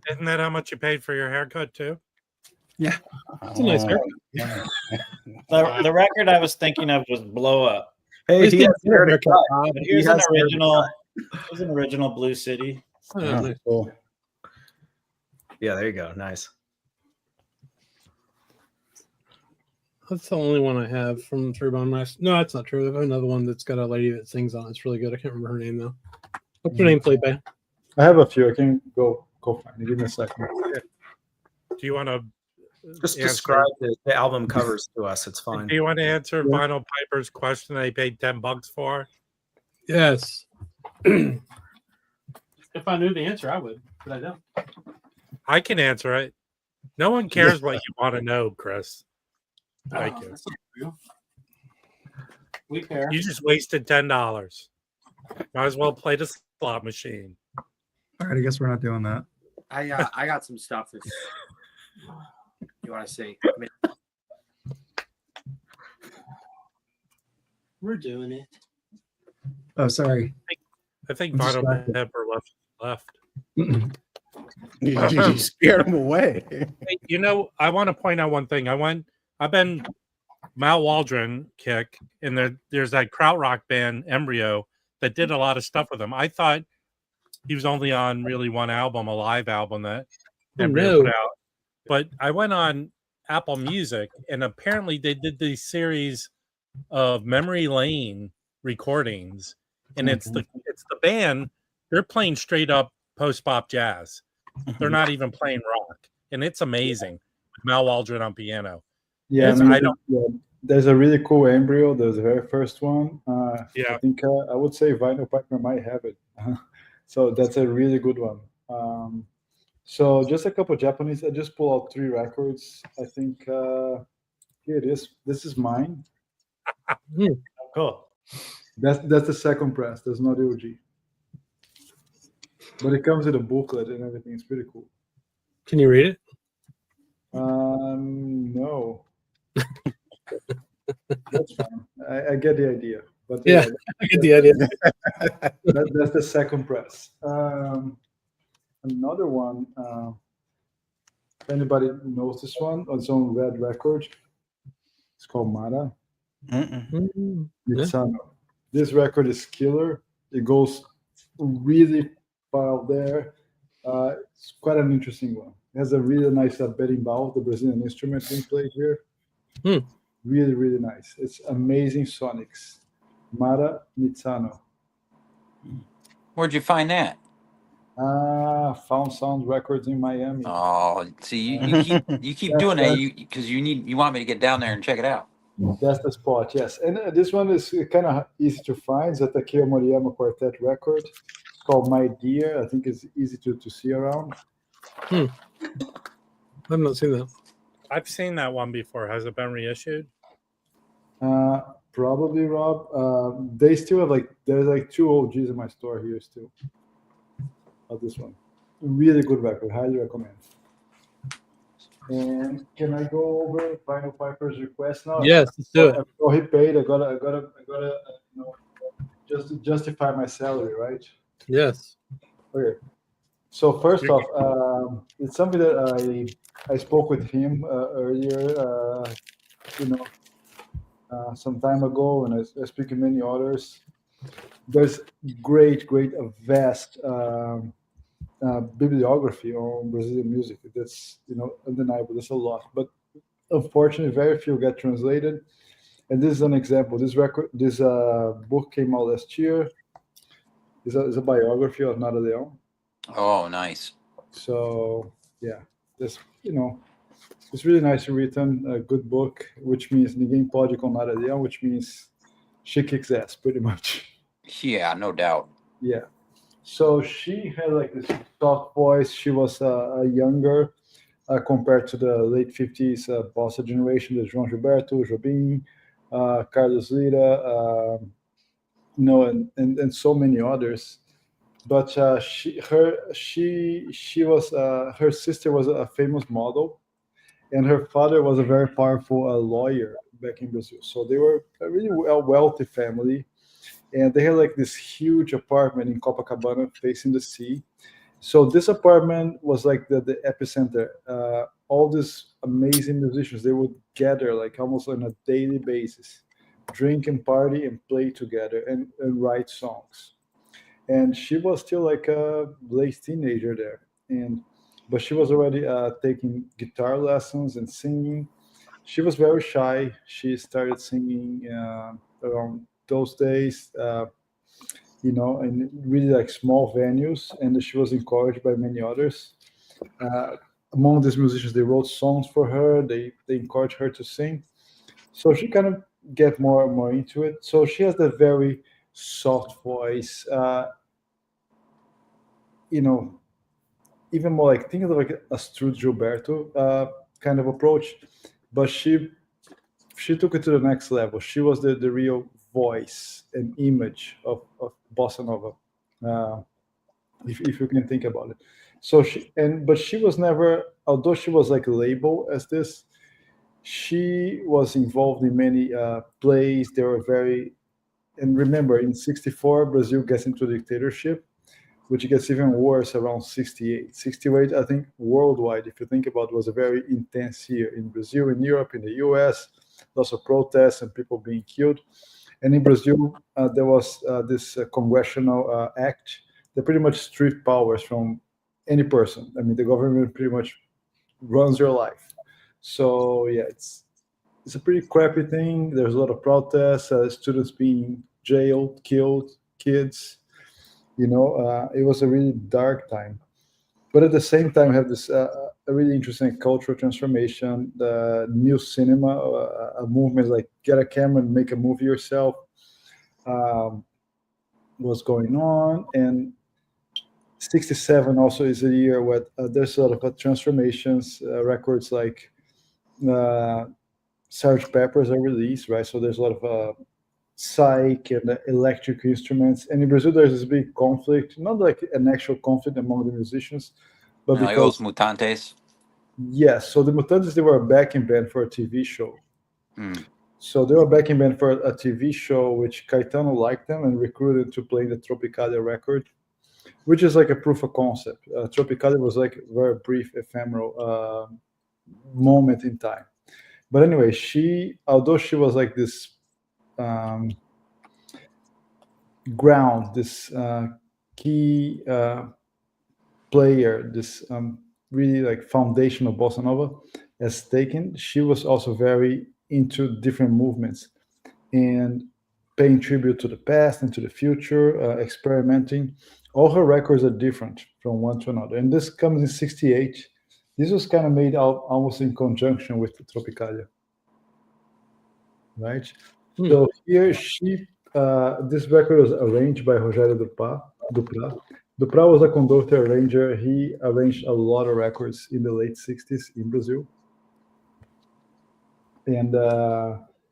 Isn't that how much you paid for your haircut too? Yeah, it's a nice haircut. The record I was thinking of was Blow Up. Hey, he has Here's an original. Here's an original Blue City. Oh, nice. Cool. Yeah, there you go. Nice. That's the only one I have from Three Blind Mice. No, that's not true. I have another one that's got a lady that sings on it. It's really good. I can't remember her name though. What's her name, Felipe? I have a few. I can go find it. Give me a second. Do you want to just describe the album covers to us? It's fine. Do you want to answer Vinyl Piper's question they paid $10 for? Yes. If I knew the answer, I would, but I don't. I can answer it. No one cares what you want to know, Chris. Thank you. That's not true. We care. You just wasted $10. Might as well play the slot machine. All right, I guess we're not doing that. I got some stuff if you want to see. We're doing it. Oh, sorry. I think I'm Vinyl distracted. Pepper left. You scared him away. Hey, you know, I want to point out one thing. I've been Mal Waldron kick, and there's that krautrock band Embryo that did a lot of stuff with him. I thought he was only on really one album, a live album that Embryo put out. But I went on Apple Music, and apparently they did these series of Memory Lane recordings, and it's the band. They're playing straight up post bop jazz. They're not even playing rock, and it's amazing. With Mal Waldron on piano. Yeah, there's a really cool Embryo. There's the very first one. I think I would say Vinyl Partner might have it. So that's a really good one. So just a couple of Japanese. I just pull out 3 records. I think here it is. This is mine. Cool. That's the second press. There's not the OG. But it comes with a booklet and everything. It's pretty cool. Can you read it? No. That's fine. I get the idea. But yeah, I get the idea. That's the second press. Another one. If anybody knows this one, on its own red record. It's called Mara. Miscellaneous. This record is killer. It goes really far out there. It's quite an interesting one. It has a really nice berimbau, the Brazilian instrument being played here. Really, really nice. It's amazing sonics. Mara Mitsano. Where'd you find that? Found Sound Records in Miami. Oh, see, you keep doing that because you want me to get down there and check it out. That's the spot, yes. And this one is kind of easy to find. It's a Takeo Moriyama Quartet record. It's called My Dear. I think it's easy to see around. I've not seen that. I've seen that one before. Has it been reissued? Probably, Rob. They still have there's 2 OGs in my store here still. Of this one. Really good record. Highly recommend. And can I go over Vinyl Piper's request now? Yes, let's do it. So he paid. I gotta just to justify my salary, right? Yes. Okay. So first off, it's something that I spoke with him earlier, some time ago, and I speak to many others. There's a vast bibliography on Brazilian music. That's undeniable. There's a lot, but unfortunately, very few get translated. And this is an example. This book came out last year. It's a biography of Nara Leão. Oh, nice. So yeah, it's really nicely written. A good book, which means ninguém pode com Nara Leão, which means she kicks ass, pretty much. Yeah, no doubt. Yeah. So she had this soft voice. She was younger compared to the late 50s bossa generation. There's João Gilberto, Jobim, Carlos Lira, and so many others. But her sister was a famous model, and her father was a very powerful lawyer back in Brazil. So they were a really wealthy family. And they had this huge apartment in Copacabana facing the sea. So this apartment was the epicenter. All these amazing musicians, they would gather almost on a daily basis, drink and party and play together and write songs. And she was still a late teenager there. But she was already taking guitar lessons and singing. She was very shy. She started singing around those days, in really small venues, and she was encouraged by many others. Among these musicians, they wrote songs for her. They encouraged her to sing, so she kind of get more and more into it. So she has a very soft voice. even more like think of like a Strud Gilberto kind of approach, but she took it to the next level. She was the real voice and image of bossa nova, if you can think about it. So but she was never, although she was like labeled as this, she was involved in many plays. They were and remember, in 64, Brazil gets into dictatorship, which gets even worse around 68. 68, I think, worldwide, if you think about it, was a very intense year in Brazil, in Europe, in the US, lots of protests and people being killed. And in Brazil, there was this congressional act that pretty much stripped powers from any person. I mean, the government pretty much runs your life. So yeah, it's a pretty crappy thing. There's a lot of protests, students being jailed, killed, kids. It was a really dark time. But at the same time, we have this a really interesting cultural transformation, the new cinema, a movement like get a camera and make a movie yourself was going on. And 67 also is a year where there's a lot of transformations, records like Sgt. Pepper's are released, right? So there's a lot of psych and electric instruments. And in Brazil, there's this big conflict, not like an actual conflict among the musicians, but because Mutantes. Yes, so the Mutantes, they were a backing band for a TV show. So they were a backing band for a TV show, which Caetano liked them and recruited to play the Tropicalia record, which is like a proof of concept. Tropicalia was like a very brief, ephemeral moment in time. But anyway, although she was like this ground, this key player, this really like foundation of bossa nova as taken, she was also very into different movements and paying tribute to the past and to the future, experimenting. All her records are different from one to another. And this comes in 68. This was kind of made out almost in conjunction with Tropicalia. Right? So here this record was arranged by Rogério Duprat. Duprat was a conductor arranger. He arranged a lot of records in the late 60s in Brazil. And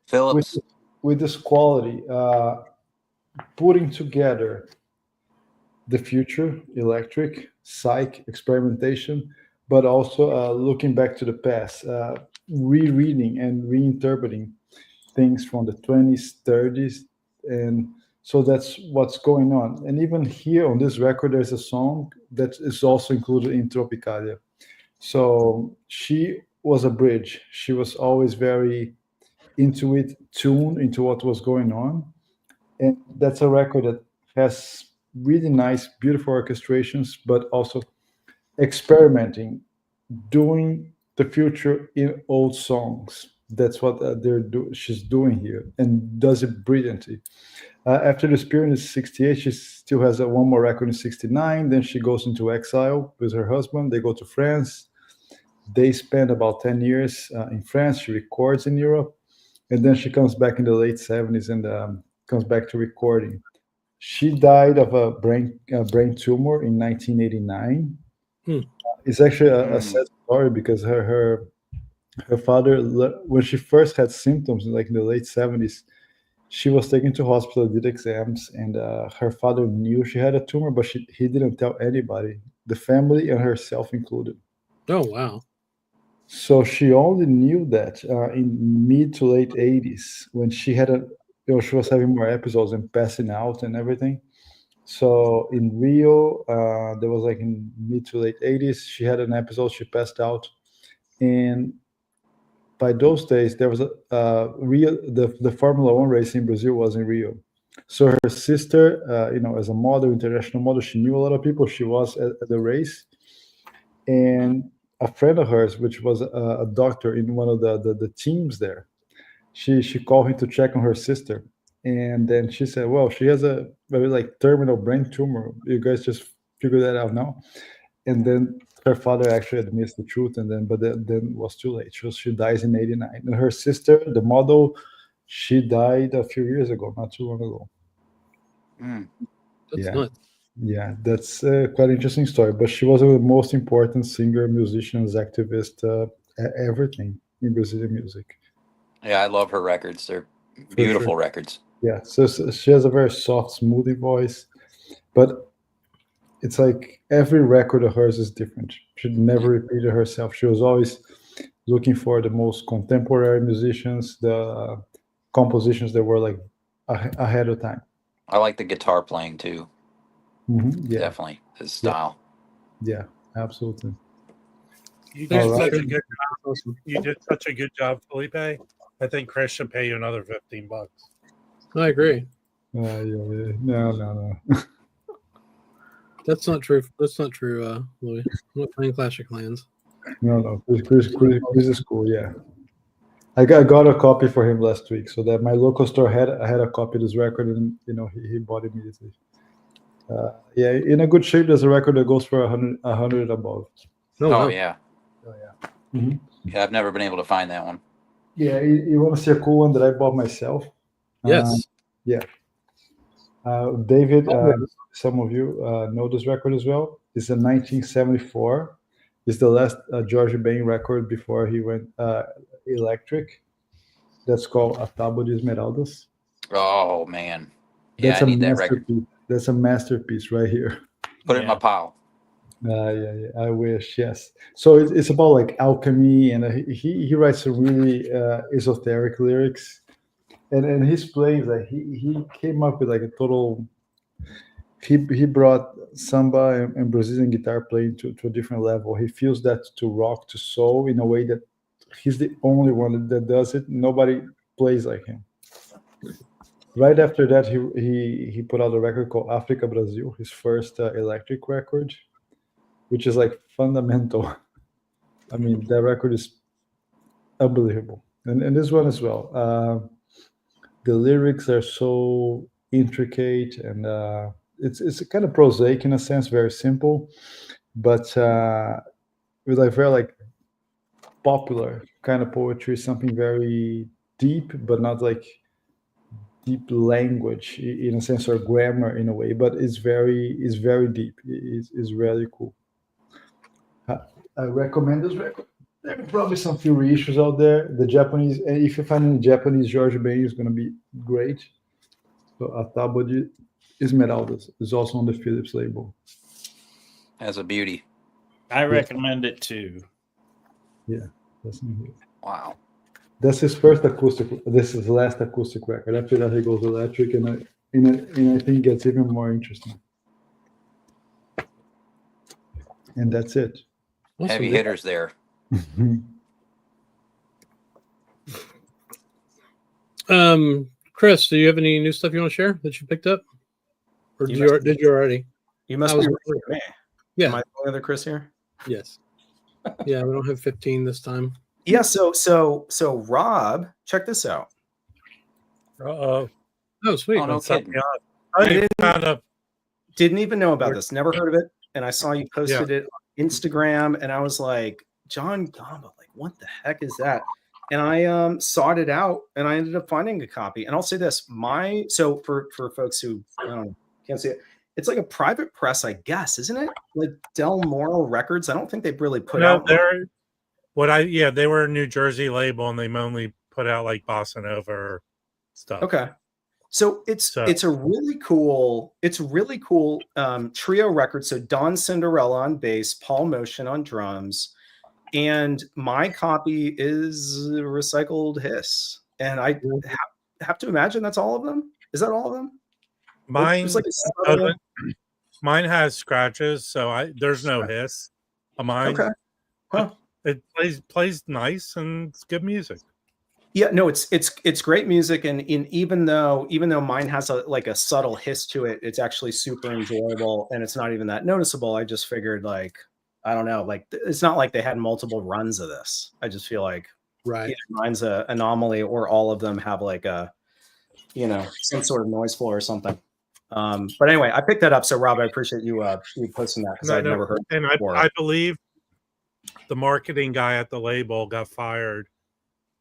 Phillips. With this quality, putting together the future, electric, psych, experimentation, but also looking back to the past, rereading and reinterpreting things from the 20s, 30s. And so that's what's going on. And even here on this record, there's a song that is also included in Tropicalia. So she was a bridge. She was always very into it, tuned into what was going on. And that's a record that has really nice, beautiful orchestrations, but also experimenting, doing the future in old songs. That's what she's doing here, and does it brilliantly. After this period in 68, she still has one more record in 69. Then she goes into exile with her husband. They go to France. They spend about 10 years in France. She records in Europe. And then she comes back in the late 70s and comes back to recording. She died of a brain tumor in 1989. It's actually a sad story because her father, when she first had symptoms, like in the late 70s, she was taken to hospital, did exams, and her father knew she had a tumor, but he didn't tell anybody, the family and herself included. Oh, wow. So she only knew that in mid to late 80s when she had she was having more episodes and passing out and everything. So in Rio, there was like in mid to late 80s, she had an episode, she passed out. And by those days, there was the Formula One race in Brazil was in Rio. So her sister, as a model, international model, she knew a lot of people. She was at the race. And a friend of hers, which was a doctor in one of the teams there, she called him to check on her sister. And then she said, well, she has a very like terminal brain tumor. You guys just figure that out now. And then her father actually admits the truth, but then it was too late. She dies in 89. And her sister, the model, she died a few years ago, not too long ago. That's nuts. Yeah, that's quite an interesting story. But she was the most important singer, musician, activist, everything in Brazilian music. Yeah, I love her records. They're For beautiful sure. records. Yeah, so she has a very soft, smoothie voice, but it's like every record of hers is different. She never repeated herself. She was always looking for the most contemporary musicians, the compositions that were like ahead of time. I like the guitar playing too. Yeah, definitely his style. Yeah, absolutely. You did such a good job. You did such a good job, Felipe. I think Chris should pay you another $15. I agree. No. That's not true. That's not true, Louis. I'm not playing Clash of Clans. No. Chris is cool. Yeah, I got a copy for him last week, so that my local store had a copy of this record, and he bought it immediately. Yeah, in a good shape. There's a record that goes for 100 above. Oh yeah. Mm-hmm. Yeah, I've never been able to find that one. Yeah, you want to see a cool one that I bought myself? Yes. Yeah. David, some of you know this record as well. It's a 1974. It's the last George Ben record before he went electric. That's called A Tábua de Esmeraldas. Oh man. Yeah, That's I need that record. That's a masterpiece right here. Put it in my pile. Yeah, I wish. Yes. So it's about like alchemy, and he writes some really esoteric lyrics, and his plays like he came up with like a total. He brought samba and Brazilian guitar playing to a different level. He feels that to rock, to soul in a way that he's the only one that does it. Nobody plays like him. Right after that, he put out a record called Africa Brasil, his first electric record, which is like fundamental. I mean, that record is unbelievable, and this one as well. The lyrics are so intricate, and it's kind of prosaic in a sense, very simple, but with like very like popular kind of poetry, something very deep, but not like deep language in a sense, or grammar in a way, but it's very deep. It's really cool. I recommend this record. There are probably some few reissues out there. The Japanese, if you find any Japanese George Ben, is going to be great. So A Tábua de Esmeraldas is also on the Philips label. As a beauty. I recommend it too. Yeah, that's in here. Wow. That's his first acoustic. This is his last acoustic record. After that, he goes electric, and I think it gets even more interesting. And that's it. Heavy hitters there. Chris, do you have any new stuff you want to share that you picked up, or did you already? You must be referring to me. Yeah. Am I the only other Chris here? Yes. Yeah, we don't have 15 this time. Yeah. So Rob, check this out. Oh, sweet. Oh, no kidding. I didn't even know about this. Never heard of it. And I saw you posted it on Instagram, and I was like, John Gamba, like, what the heck is that? And I sought it out, and I ended up finding a copy. And I'll say this: so for folks who can't see it, it's like a private press, I guess, isn't it? Like Del Moro Records. I don't think they've really put out. They were a New Jersey label, and they mainly put out like bossa nova stuff. Okay. So it's a really cool trio record. So Don Cinderella on bass, Paul Motion on drums, and my copy is Recycled Hiss. And I have to imagine that's all of them. Is that all of them? Mine has scratches, so there's no hiss on mine. Okay. Huh. It plays nice, and it's good music. Yeah, no, it's great music, and even though mine has a subtle hiss to it, it's actually super enjoyable, and it's not even that noticeable. I just figured, like, I don't know, like, it's not like they had multiple runs of this. I just feel like mine's an anomaly, or all of them have like a some sort of noise floor or something. But anyway, I picked that up. So Rob, I appreciate you posting that, because I'd never heard it before. I believe the marketing guy at the label got fired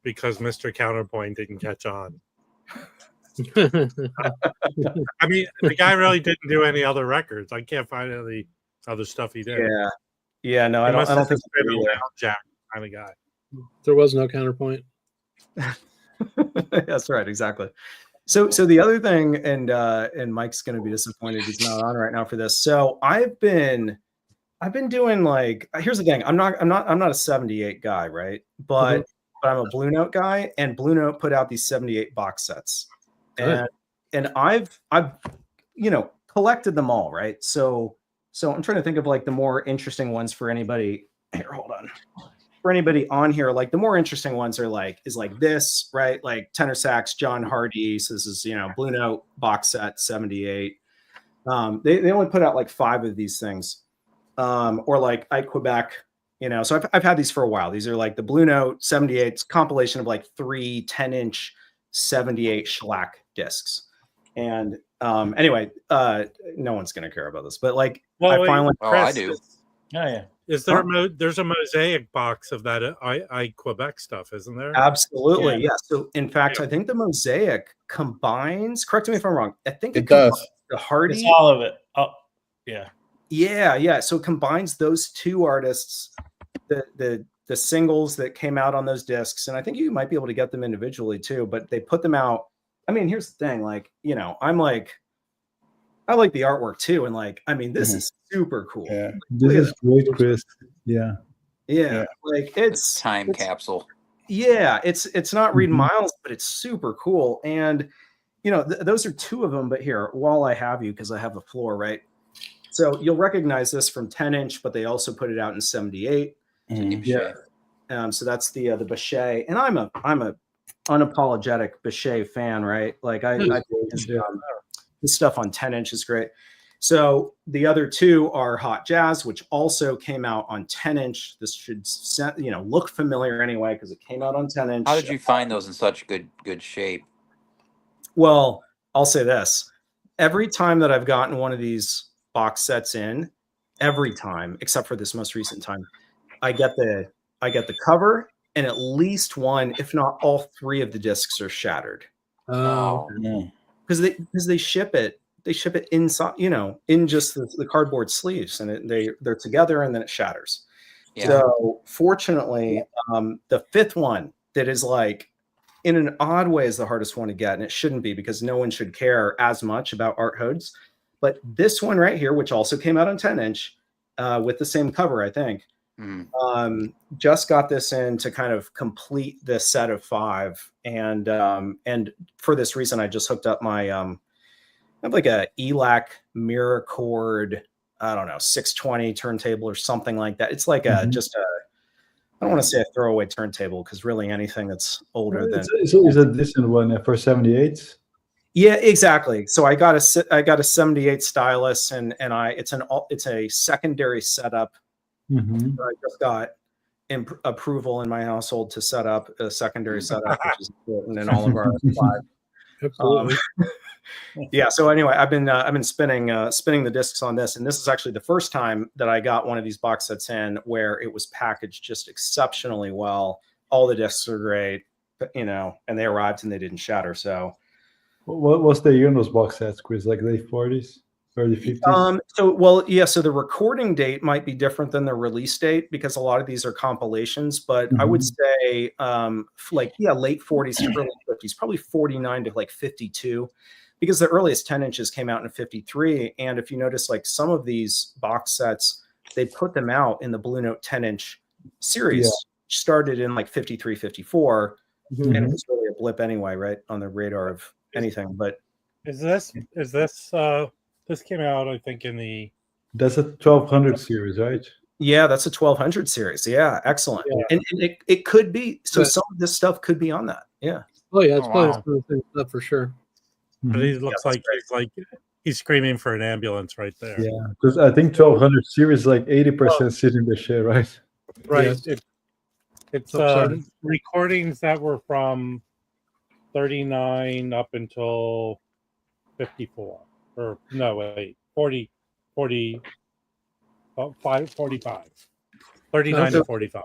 because Mr. Counterpoint didn't catch on. I mean, the guy really didn't do any other records. I can't find any other stuff he did. Yeah. No, I don't think been a lounge jack kind of guy. There was no counterpoint. That's right, exactly. So the other thing, and Mike's going to be disappointed he's not on right now for this. So I've been doing like, here's the thing. I'm not a 78 guy, right? But I'm a Blue Note guy, and Blue Note put out these 78 box sets, and I've collected them all, right? So I'm trying to think of like the more interesting ones for anybody. Here, hold on. For anybody on here, like the more interesting ones are like this, right? Like tenor sax, John Hardy. So this is Blue Note box set 78. They only put out like 5 of these things, or like I Quebec. So I've had these for a while. These are like the Blue Note 78 compilation of like 3 10-inch 78 shellac discs. And anyway, no one's gonna care about this, but like I finally. I do. Oh yeah. Is there there's a mosaic box of that I Quebec stuff, isn't there? Absolutely, yeah. So in fact, I think the mosaic combines. Correct me if I'm wrong. I think it does. The Hardy. It's all of it. Oh, yeah. Yeah. So it combines those 2 artists, the singles that came out on those discs, and I think you might be able to get them individually too. But they put them out. I mean, here's the thing. Like, I like the artwork too, and like, I mean, this is super cool. Yeah, this is great, Chris. Yeah. Like it's time capsule. Yeah, it's not Reed Miles, but it's super cool. And those are 2 of them. But here, while I have you, because I have the floor, right? So you'll recognize this from 10-inch, but they also put it out in 78. Yeah. So that's the Bechet, and I'm a unapologetic Bechet fan, right? Like I this stuff on 10-inch is great. So the other 2 are Hot Jazz, which also came out on 10-inch. This should look familiar anyway because it came out on 10-inch. How did you find those in such good shape? Well, I'll say this: every time that I've gotten one of these box sets in, every time except for this most recent time, I get the cover, and at least one, if not all 3 of the discs are shattered. Oh, because they ship it inside, in just the cardboard sleeves, and they're together, and then it shatters. Yeah. So fortunately, the 5th one that is like in an odd way is the hardest one to get, and it shouldn't be because no one should care as much about art hodes. But this one right here, which also came out on 10-inch with the same cover, I think, just got this in to kind of complete this set of 5, and for this reason, I just hooked up my I have like a ELAC mirror chord, I don't know, 620 turntable or something like that. It's like I don't want to say a throwaway turntable because really anything that's older than it's a decent one for 78s. Yeah, exactly. So I got a 78 stylus, and it's a secondary setup. I just got approval in my household to set up a secondary setup, which is important in all of our 5. Absolutely. Yeah. So anyway, I've been spinning the discs on this, and this is actually the first time that I got one of these box sets in where it was packaged just exceptionally well. All the discs are great, and they arrived and they didn't shatter. So, what was the year in those box sets, Chris? Like late 40s, early 50s? So the recording date might be different than the release date because a lot of these are compilations, but I would say late 40s to early 50s, probably 49 to like 52, because the earliest 10 inches came out in 53. And if you notice, like some of these box sets, they put them out in the Blue Note 10-inch series, which started in like 53, 54, and it was really a blip anyway, right, on the radar of anything. But this came out, I think, in the... That's a 1200 series, right? Yeah, that's a 1200 series. Yeah, excellent. Yeah. And it could be, so some of this stuff could be on that. Yeah. Oh, yeah, it's probably some of the stuff for sure. But he looks like he's screaming for an ambulance right there. Yeah, because I think 1200 series, like 80% sit in the shit, right? Right. Yeah. It's recordings that were from 39 up until 54. Or no, wait, 40, 45. 39 to 45.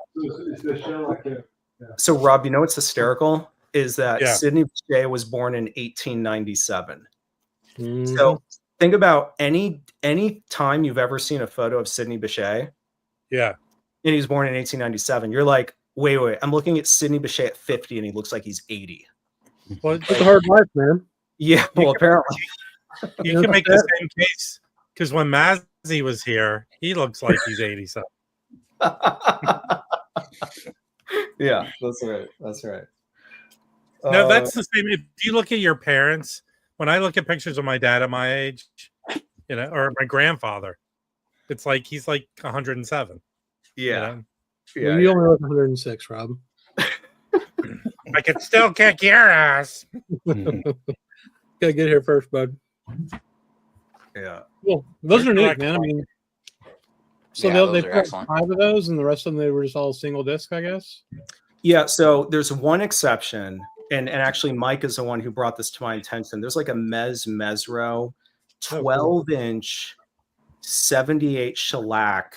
So Rob, what's hysterical? is that Sidney Bechet was born in 1897. So think about any time you've ever seen a photo of Sidney Bechet. Yeah. And he was born in 1897. You're like, wait, I'm looking at Sidney Bechet at 50 and he looks like he's 80. Well, it's a hard life, man. Yeah, well, apparently. You can make the same case because when Mazzy was here, he looks like he's 87. Yeah, that's right. That's right. No, that's the same. If you look at your parents, when I look at pictures of my dad at my age, or my grandfather, it's like he's like 107. Yeah. Well, you only look 106, Rob. I can still kick your ass. Gotta get here first, bud. Yeah. Well, those are neat, man. I mean, so they put 5 of those, and the rest of them they were just all single disc, I guess. Yeah. So there's one exception, and actually Mike is the one who brought this to my attention. There's like a Mesro 12-inch 78 shellac.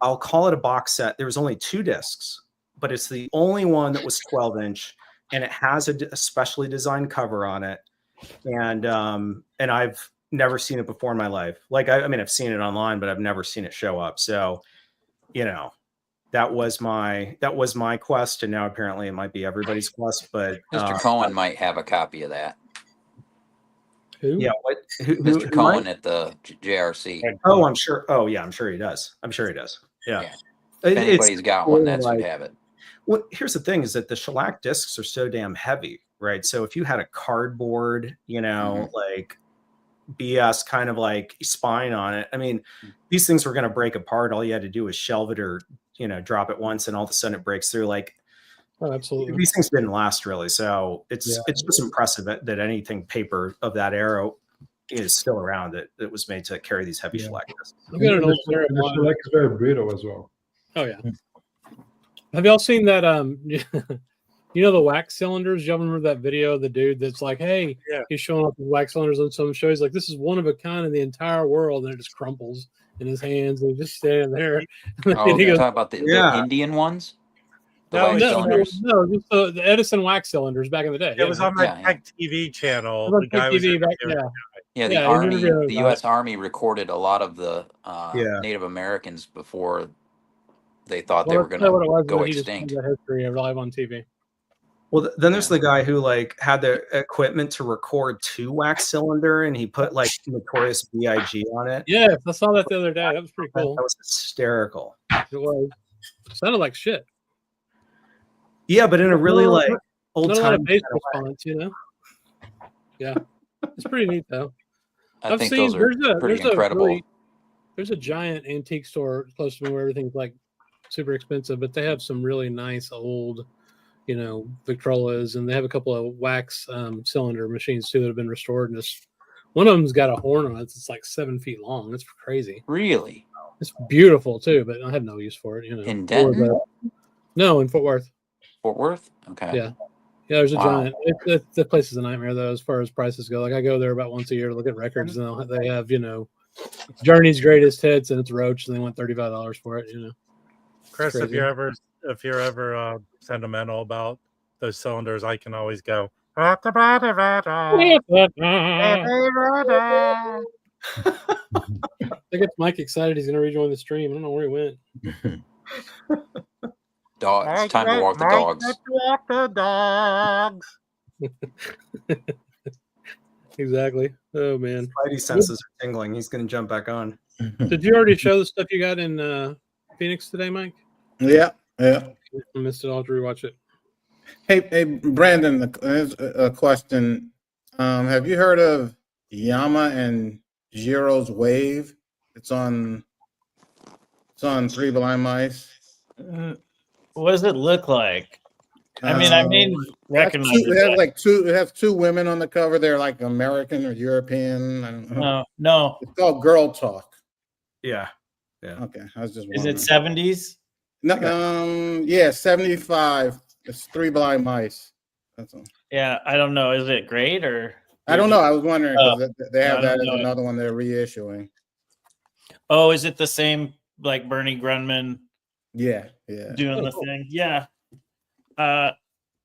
I'll call it a box set. There was only 2 discs, but it's the only one that was 12-inch, and it has a specially designed cover on it. And I've never seen it before in my life. Like, I mean, I've seen it online, but I've never seen it show up. So, that was my quest, and now apparently it might be everybody's quest. But Mr. Cohen might have a copy of that. Who? Yeah, Mr. Cohen at the JRC. Oh, I'm sure. Oh, yeah, I'm sure he does. Yeah. If anybody's got one, that should have it. Well, here's the thing: is that the shellac discs are so damn heavy, right? So if you had a cardboard, like BS kind of like spine on it, I mean, these things were going to break apart. All you had to do was shelve it or drop it once, and all of a sudden it breaks through. Like, oh, absolutely, these things didn't last really. So it's just impressive that anything paper of that era is still around. That was made to carry these heavy shellac discs. The shellac is very brittle as well. Oh yeah. Have y'all seen that? The wax cylinders. Y'all remember that video of the dude that's like, "Hey, he's showing off the wax cylinders on some show. He's like, this is one of a kind in the entire world," and it just crumples in his hands, and he's just standing there. Oh, you're talking about the Indian ones? No, just the Edison wax cylinders back in the day. It was on that Tech TV channel. The guy was the Army, the U.S. Army recorded a lot of the Native Americans before they thought they were going to go extinct. History of live on TV. Well, then there's the guy who like had the equipment to record 2 wax cylinder, and he put like Notorious B.I.G. on it. Yeah, I saw that the other day. That was pretty cool. That was hysterical. It was. Sounded like shit. Yeah, but in a really old time bass response, Yeah, it's pretty neat though. I think those are pretty incredible. There's a giant antique store close to me where everything's like super expensive, but they have some really nice old, Victrolas, and they have a couple of wax cylinder machines too that have been restored. And one of them's got a horn on it. It's like 7 feet long. It's crazy. Really? It's beautiful too, but I have no use for it. In Denton? No, in Fort Worth. Fort Worth? Okay. Yeah. There's a giant. The place is a nightmare though, as far as prices go. Like I go there about once a year to look at records, and they have Journey's greatest hits, and it's Roach, and they want $35 for it. Chris, if you're ever sentimental about those cylinders, I can always go. I think it's Mike excited. He's going to rejoin the stream. I don't know where he went. It's time to walk the dogs. Walk the dogs. Exactly. Oh man, Spidey senses are tingling. He's going to jump back on. Did you already show the stuff you got in Phoenix today, Mike? Yeah. I missed it. I'll have to rewatch it. Hey, Brandon, a question. Have you heard of Yama and Jiro's Wave? It's on Three Blind Mice. What does it look like? I mean, recognize it has 2 women on the cover. They're like American or European. I don't know. No. It's called Girl Talk. Yeah. Okay. I was just. Is it 70s? No. 75. It's Three Blind Mice. That's all. Yeah, I don't know. Is it great or? I don't know. I was wondering because they have that as another one they're reissuing. Oh, is it the same like Bernie Grunman? Yeah. Doing the thing. Yeah.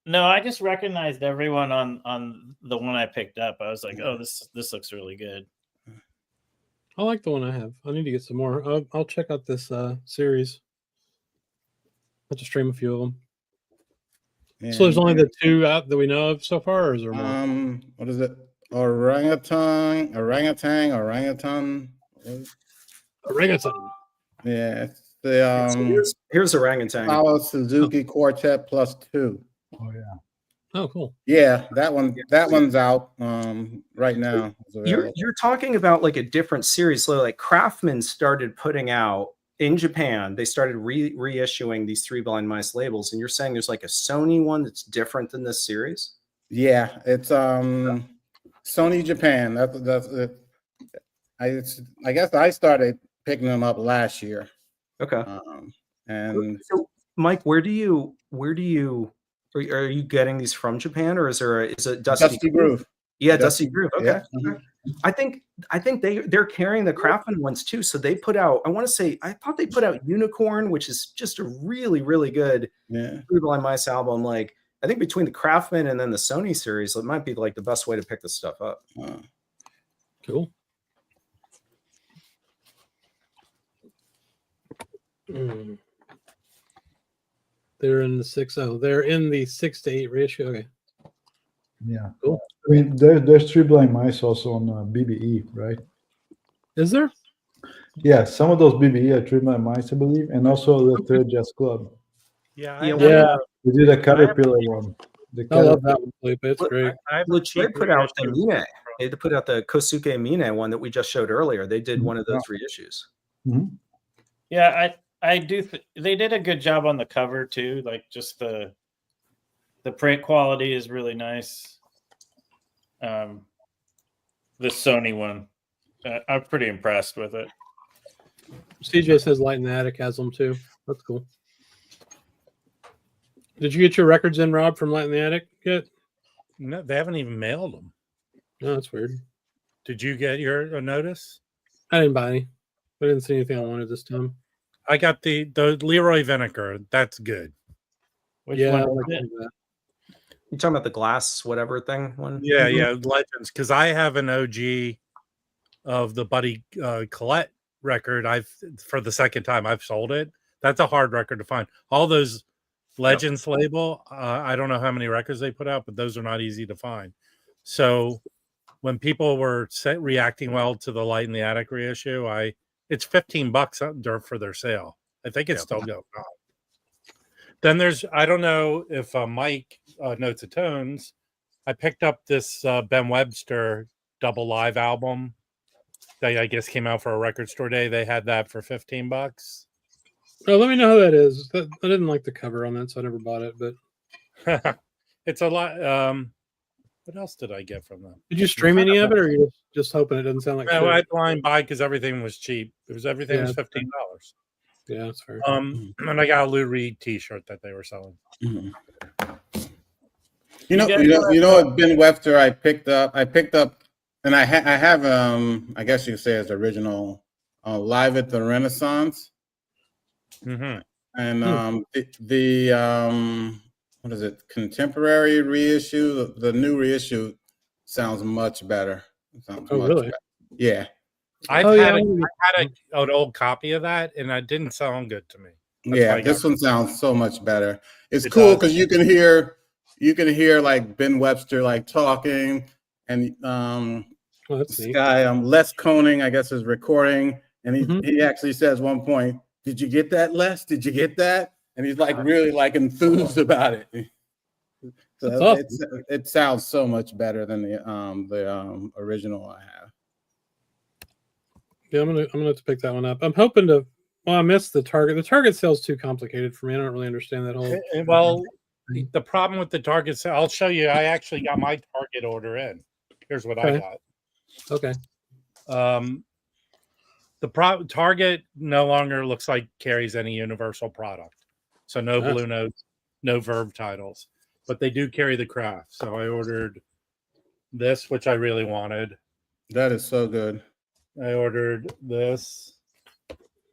No, I just recognized everyone on the one I picked up. I was like, oh, this looks really good. I like the one I have. I need to get some more. I'll check out this series. I'll have to stream a few of them. Yeah. So there's only the 2 out that we know of so far, or is there more? What is it? Orangutan. Orangutan. Yeah, it's the So here's orangutan. Follow Suzuki Quartet plus 2. Oh yeah. Oh, cool. Yeah, that one's out right now. You're talking about like a different series. So like Craftsman started putting out in Japan, they started reissuing these 3 Blind Mice labels, and you're saying there's like a Sony one that's different than this series? Yeah, it's Sony Japan. That's it. I guess I started picking them up last year. Okay. And so Mike, where do you are you getting these from Japan, or is it Dusty Groove? Yeah, Dusty Groove. Okay. Yeah. Okay. I think they're carrying the Craftsman ones too. So they put out, I thought they put out Unicorn, which is just a really, really good Three Blind Mice album. Like, I think between the Craftsman and then the Sony series, it might be like the best way to pick this stuff up. Cool. They're in the 6-0. They're in the 6 to 8 ratio. Okay. Yeah. Cool. I mean, there's 3 Blind Mice also on BBE, right? Is there? Yeah, some of those BBE are 3 Blind Mice, I believe, and also the Third Jazz Club. Yeah. We did a Caterpillar one. I love that one, Felipe. It's great. They put out the Mine. They put out the Kosuke Mine one that we just showed earlier. They did one of those reissues. Mm-hmm. Yeah, I do. They did a good job on the cover too. Like just the print quality is really nice. The Sony one, I'm pretty impressed with it. CJ says Light in the Attic has them too. That's cool. Did you get your records in, Rob, from Light in the Attic yet? No, they haven't even mailed them. No, that's weird. Did you get your notice? I didn't buy any. I didn't see anything I wanted this time. I got the Leroy Vinegar. That's good. Which yeah, one I is like it? that. You talking about the glass whatever thing one? Yeah, Legends. Because I have an OG of the Buddy Collette record. For the second time I've sold it. That's a hard record to find. All those Legends label. I don't know how many records they put out, but those are not easy to find. So when people were reacting well to the Light in the Attic reissue, it's $15 for their sale. I think it's still going on. Then there's, I don't know if Mike Notes of Tones. I picked up this Ben Webster double live album that I guess came out for a record store day. They had that for $15. Oh, let me know how that is. I didn't like the cover on that, so I never bought it. But it's a lot. What else did I get from them? Did you stream any of it, or are you just hoping it doesn't sound like? No, I blind buy because everything was cheap. Everything was $15. Yeah, that's fair. And I got a Lou Reed T-shirt that they were selling. You know what Ben Webster I picked up, and I have I guess you could say it's original Live at the Renaissance. Mm-hmm. And the what is it? Contemporary reissue. The new reissue sounds much better. Really? Better. Yeah. I had an old copy of that, and it didn't sound good to me. That's this one sounds so much better. It's cool because you can hear like Ben Webster like talking, and this guy Les Koning, I guess, is recording, and he actually says one point, "Did you get that, Les? Did you get that?" And he's like really like enthused about it. So it sounds so much better than the original I have. Yeah, I'm gonna have to pick that one up. I'm hoping to. Well, I missed the Target. The Target sale's too complicated for me. I don't really understand that whole. Well, the problem with the Target sale, I'll show you. I actually got my Target order in. Here's what I got. Okay. The Target no longer looks like carries any Universal product, so no Blue Notes, no Verve titles, but they do carry the Craft. So I ordered this, which I really wanted. That is so good. I ordered this.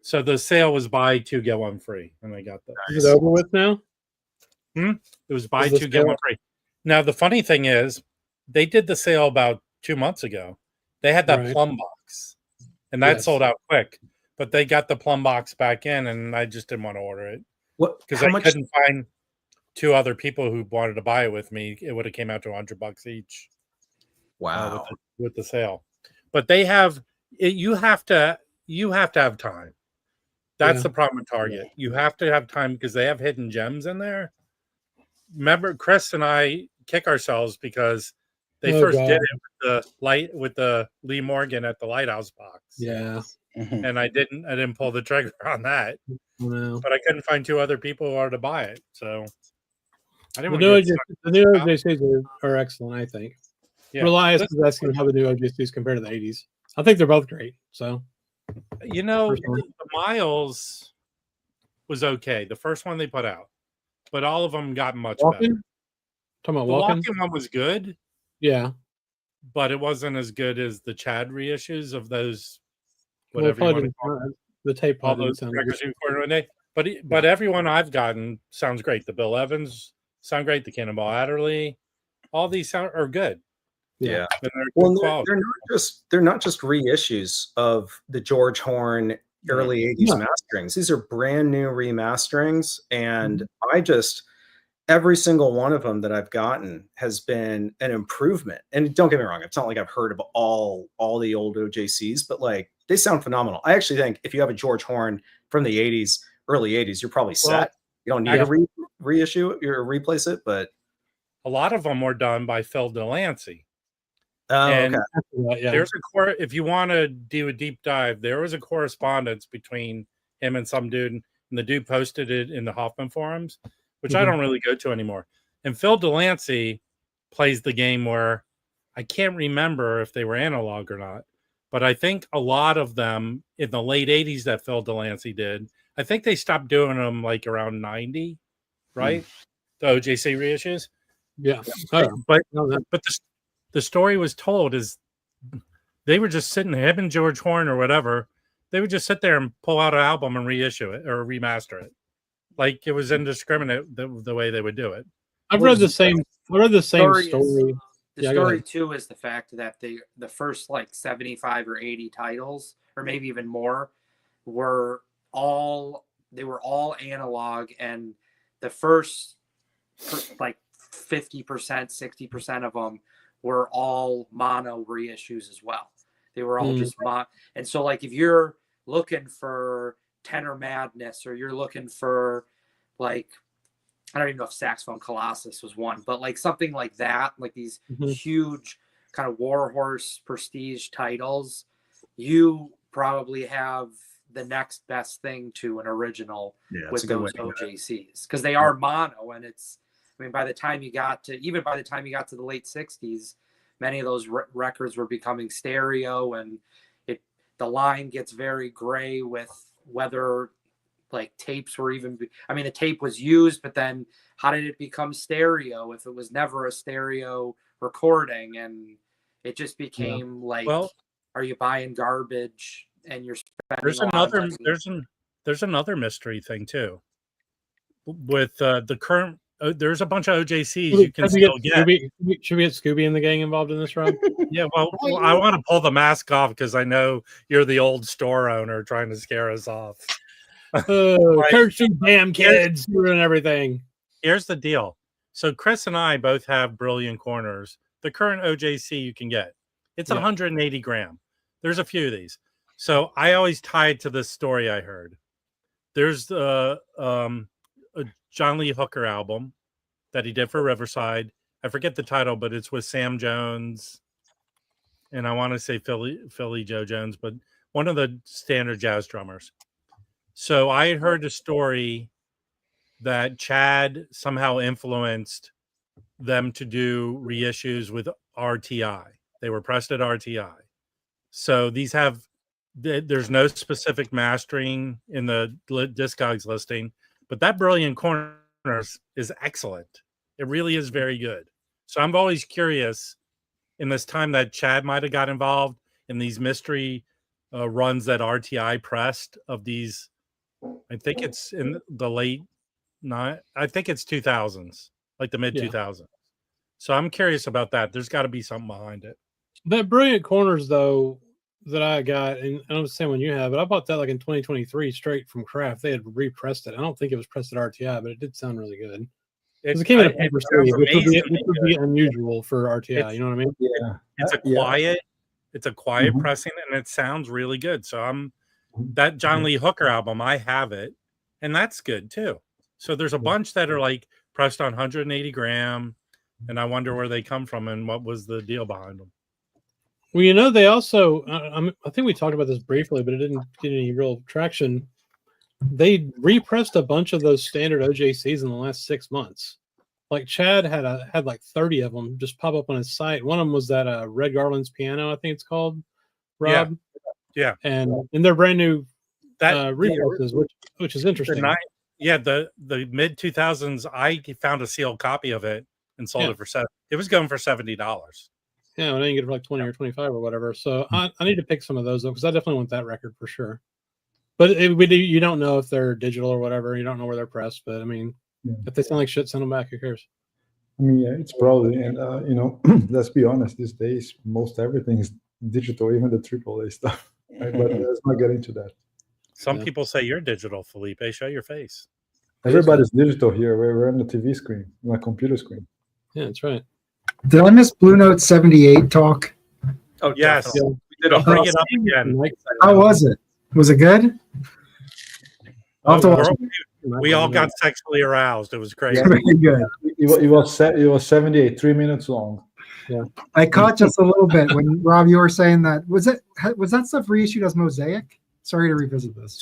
So the sale was buy 2 get 1 free, and I got that. Is it over with now? It was buy two, get one free. Now, the funny thing is, they did the sale about 2 months ago. They had that plum box, and that sold out quick. But they got the plum box back in, and I just didn't want to order it. Because I couldn't find 2 other people who wanted to buy it with me. It would have came out to $100 each. Wow. With the sale. But they have you have to have time. That's the problem with Target. You have to have time because they have hidden gems in there. Remember, Chris and I kick ourselves because they first did it with the Lee Morgan at the Lighthouse box. Yeah. And I didn't pull the trigger on that. No. But I couldn't find 2 other people who wanted to buy it. So I didn't the new OJCs are excellent, I think. Yeah. Relias is asking how the new OJCs compare to the 80s. I think they're both great. So, the Miles was okay. The first one they put out, but all of them got much better. Talking about the Walking one was good. Yeah, but it wasn't as good as the Chad reissues of those. Whatever the tape. All those records you recorded one day. But everyone I've gotten sounds great. The Bill Evans sound great. The Cannonball Adderley, all these are good. Yeah. Well, they're not just reissues of the George Horn early 80s masterings. These are brand new remasterings. And every single one of them that I've gotten has been an improvement. And don't get me wrong, it's not like I've heard of all the old OJCs, but like they sound phenomenal. I actually think if you have a George Horn from the 80s, early 80s, you're probably set. You don't need to reissue it or replace it, but a lot of them were done by Phil Delancey. Oh, and okay. There's if you want to do a deep dive, there was a correspondence between him and some dude, and the dude posted it in the Hoffman forums, which I don't really go to anymore. And Phil Delancey plays the game where I can't remember if they were analog or not, but I think a lot of them in the late 80s that Phil Delancey did, I think they stopped doing them like around 90, right? The OJC reissues. Yeah. But the story was told is they were just sitting, him and George Horn or whatever, they would just sit there and pull out an album and reissue it or remaster it. Like it was indiscriminate the way they would do it. I've read the same story. The story too is the fact that the first like 75 or 80 titles, or maybe even more, were all analog, and the first like 50%, 60% of them were all mono reissues as well. They were all just mono. And so like if you're looking for Tenor Madness, or you're looking for like, I don't even know if Saxophone Colossus was one, but like something like that, like these huge kind of Warhorse prestige titles, you probably have the next best thing to an original with those OJCs, because they are mono. And by the time you got to the late 60s, many of those records were becoming stereo, and the line gets very gray with whether like tapes were even, the tape was used, but then how did it become stereo if it was never a stereo recording? And it just became are you buying garbage and you're spending there's another mystery thing too with the current there's a bunch of OJCs you can still get. Should we get Scooby and the gang involved in this, Rob? Yeah, well, I want to pull the mask off because I know you're the old store owner trying to scare us off. Curse you damn kids, ruin everything. Here's the deal. So Chris and I both have Brilliant Corners. The current OJC you can get. It's 180 gram. There's a few of these. So I always tie it to this story I heard. There's a John Lee Hooker album that he did for Riverside. I forget the title, but it's with Sam Jones, and I want to say Philly Joe Jones, but one of the standard jazz drummers. So I had heard a story that Chad somehow influenced them to do reissues with RTI. They were pressed at RTI. So there's no specific mastering in the Discogs listing, but that Brilliant Corners is excellent. It really is very good. So I'm always curious in this time that Chad might have got involved in these mystery runs that RTI pressed of these. I think it's in the late not. I think it's 2000s, like the mid 2000s. So I'm curious about that. There's got to be something behind it. That Brilliant Corners though that I got, and I don't understand when you have it. I bought that like in 2023 straight from Kraft. They had repressed it. I don't think it was pressed at RTI, but it did sound really good. It came in a paper sleeve, which would be unusual for RTI. You know what I mean? Yeah, it's a quiet pressing, and it sounds really good. So that John Lee Hooker album, I have it, and that's good too. So there's a bunch that are like pressed on 180 gram, and I wonder where they come from and what was the deal behind them. Well, you know, they also, I think we talked about this briefly, but it didn't get any real traction. They repressed a bunch of those standard OJCs in the last 6 months. Like Chad had like 30 of them just pop up on his site. One of them was that Red Garland's Piano, I think it's called, Rob. Yeah. And they're brand new represses, which is interesting. The mid 2000s, I found a sealed copy of it and sold it for it was going for $70. Yeah, well, now you can get it for like 20 or 25 or whatever. So I need to pick some of those though, because I definitely want that record for sure. But you don't know if they're digital or whatever. You don't know where they're pressed. But I mean, if they sound like shit, send them back. Who cares? I mean, yeah, it's probably, and you know, let's be honest. These days, most everything is digital, even the AAA stuff. Right? But let's not get into that. Some people say you're digital, Felipe. Show your face. Everybody's digital here. We're on the TV screen, on a computer screen. Yeah, that's right. Did I miss Blue Note 78 talk? Oh, yes. Yeah. We did bring it up again. How was it? Was it good? I'll have to watch it. We all got sexually aroused. It was crazy. Yeah, very good. It was 78, 3 minutes long. Yeah, I caught just a little bit when Rob, you were saying that. Was that stuff reissued as Mosaic? Sorry to revisit this.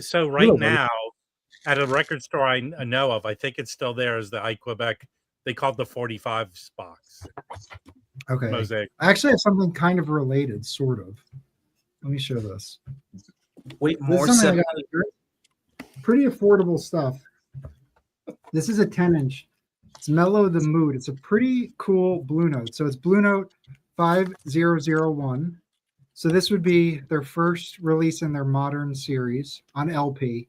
So right now, at a record store I know of, I think it's still there as the iQuebec. They called the 45 box. Okay. Mosaic. I actually have something kind of related, sort of. Let me show this. Wait, This more is something I 70. got, pretty affordable stuff. This is a 10-inch. It's Mellow the Mood. It's a pretty cool Blue Note. So it's Blue Note 5001. So this would be their first release in their modern series on LP.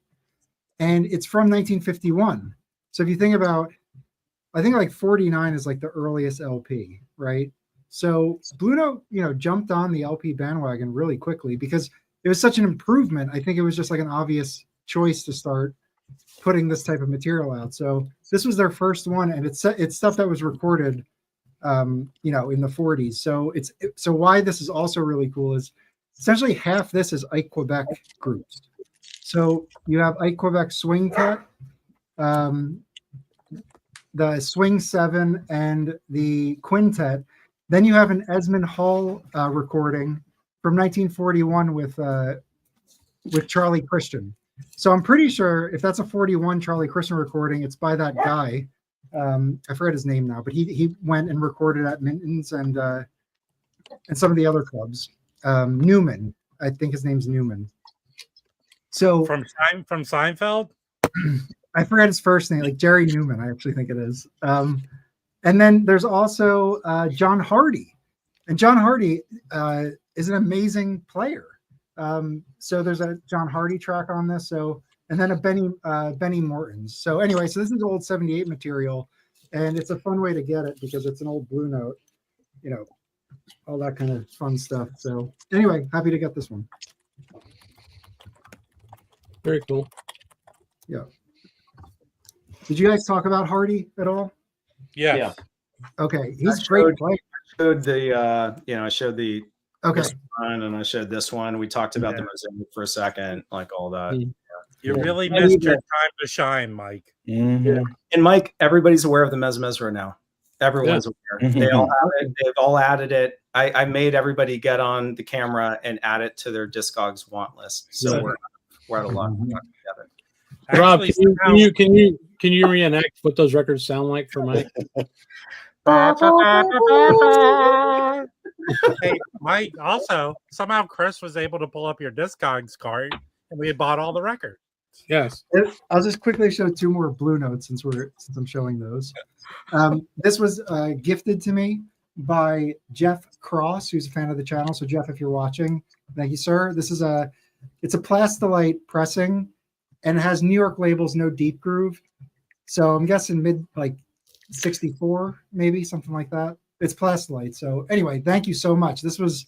And it's from 1951. So if you think about, I think like 49 is like the earliest LP, right? So Blue Note, jumped on the LP bandwagon really quickly because it was such an improvement. I think it was just like an obvious choice to start putting this type of material out. So this was their first one, and it's stuff that was recorded, in the 40s. So why this is also really cool is essentially half this is iQuebec groups. So you have iQuebec Swing Cat, the Swing 7, and the Quintet. Then you have an Esmond Hall recording from 1941 with Charlie Christian. So I'm pretty sure if that's a 41 Charlie Christian recording, it's by that guy. I forget his name now, but he went and recorded at Minton's and some of the other clubs. Newman, I think his name's Newman. So from Seinfeld, I forget his first name, like Jerry Newman, I actually think it is. And then there's also John Hardy, and John Hardy is an amazing player. So there's a John Hardy track on this. So, and then a Benny Morton's. So anyway, so this is old 78 material, and it's a fun way to get it because it's an old Blue Note, all that kind of fun stuff. So anyway, happy to get this one. Very cool. Yeah. Did you guys talk about Hardy at all? Yeah. Okay, he's a great player. I showed the Okay. this one, and I showed this one. We talked about the Mosaic for a second, like all that. You really missed your time to shine, Mike. Yeah. And Mike, everybody's aware of the Mesmezra now. Everyone's aware. They all have it. They've all added it. I made everybody get on the camera and add it to their Discogs want list. So we're at a lot together. Rob, can you reenact what those records sound like for Mike? Hey, Mike, also, somehow Chris was able to pull up your Discogs card and we had bought all the records. Yes. I'll just quickly show two more Blue Notes since I'm showing those. This was gifted to me by Jeff Cross, who's a fan of the channel. So Jeff, if you're watching, thank you, sir. This is it's a Plastilite pressing, and it has New York labels, no deep groove. So I'm guessing mid like 64, maybe something like that. It's Plastilite. So anyway, thank you so much. This was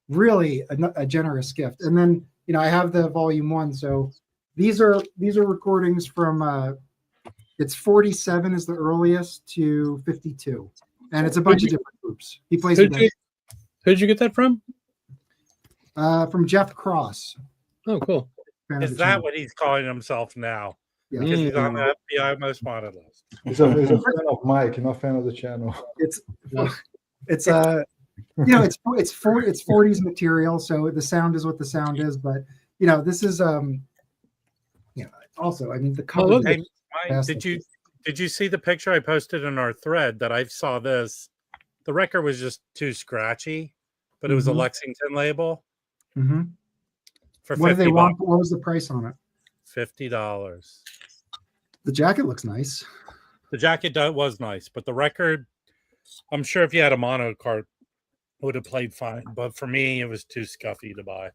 really a generous gift. And then, I have the volume 1. So these are recordings from it's 47 is the earliest to 52. And it's a bunch of different groups. He plays with them. Who'd you get that from? From Jeff Cross. Oh, cool. Is that what he's calling himself now? Yeah. Because he's on the FBI most wanted list. He's a fan of Mike, not a fan of the channel. It's 40s material, so the sound is what the sound is. But this is also, I mean, the cover. Hey, Mike, did you see the picture I posted in our thread that I saw this? The record was just too scratchy, but it was a Lexington label. Mm-hmm. For what $50. do they want? What was the price on it? $50. The jacket looks nice. The jacket was nice, but the record, I'm sure if you had a mono cart, it would have played fine. But for me, it was too scuffy to buy.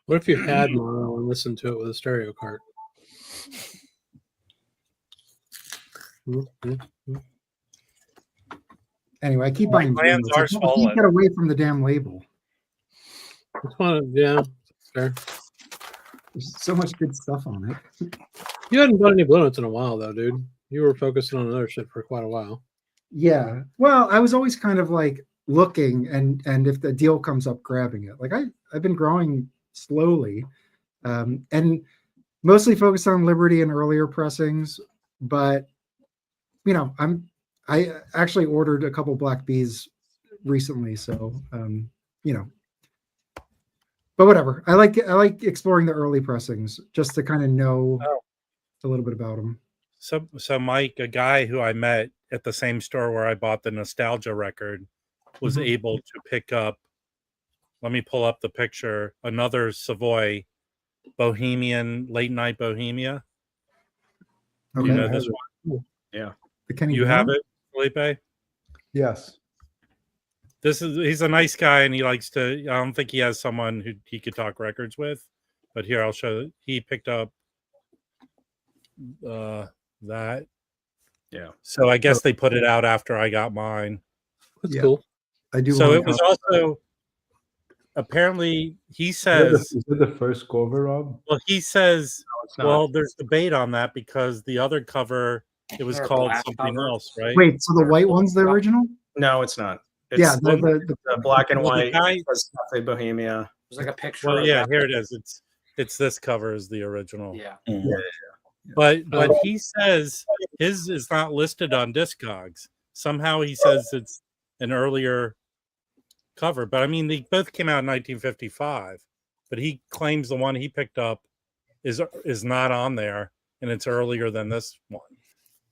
What if you had mono and listened to it with a stereo cart? Anyway, I keep buying. Plans are swollen. Keep get away from the damn label. It's fun. Yeah, fair. There's so much good stuff on it. You hadn't bought any Blue Notes in a while, though, dude. You were focusing on another shit for quite a while. Yeah. Well, I was always kind of like looking, and if the deal comes up, grabbing it. Like I've been growing slowly, and mostly focused on Liberty and earlier pressings. But I actually ordered a couple Black Bees recently, so but whatever. I like exploring the early pressings just to kind of know a little bit about them. So Mike, a guy who I met at the same store where I bought the Nostalgia record, was able to pick up. Let me pull up the picture. Another Savoy, Bohemian, Late Night Bohemia. Okay. Do you know this one? Yeah. You have it, Felipe? Yes. He's a nice guy, and he likes to. I don't think he has someone who he could talk records with, but here I'll show. He picked up that. Yeah. So I guess they put it out after I got mine. That's cool. I do. So it was also apparently he says. Is it the first cover, Rob? Well, he says. No, it's not. Well, there's debate on that because the other cover it was called something else, right? Wait, so the white one's the original? No, it's not. It's Yeah, the black and Well, the white. guy- Cafe Bohemia. There's like a picture. Well, of yeah, that. here it is. It's this cover is the original. Yeah. But he says his is not listed on Discogs. Somehow he says it's an earlier cover. But I mean, they both came out in 1955. But he claims the one he picked up is not on there, and it's earlier than this one.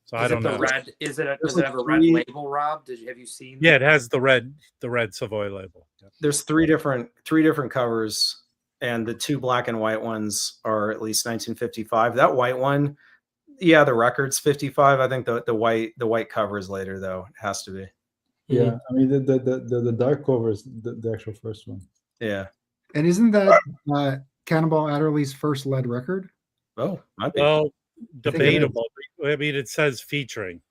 So I don't know. Red? Does it have a red label, Rob? Have you seen? Yeah, it has the red Savoy label. Yep. There's three different covers, and the two black and white ones are at least 1955. That white one, yeah, the record's 55. I think the white cover is later though. It has to be. Yeah, I mean the dark cover is the actual first one. Yeah. And isn't that Cannonball Adderley's first lead record? Oh, might be. Well, debatable. I mean, it says featuring.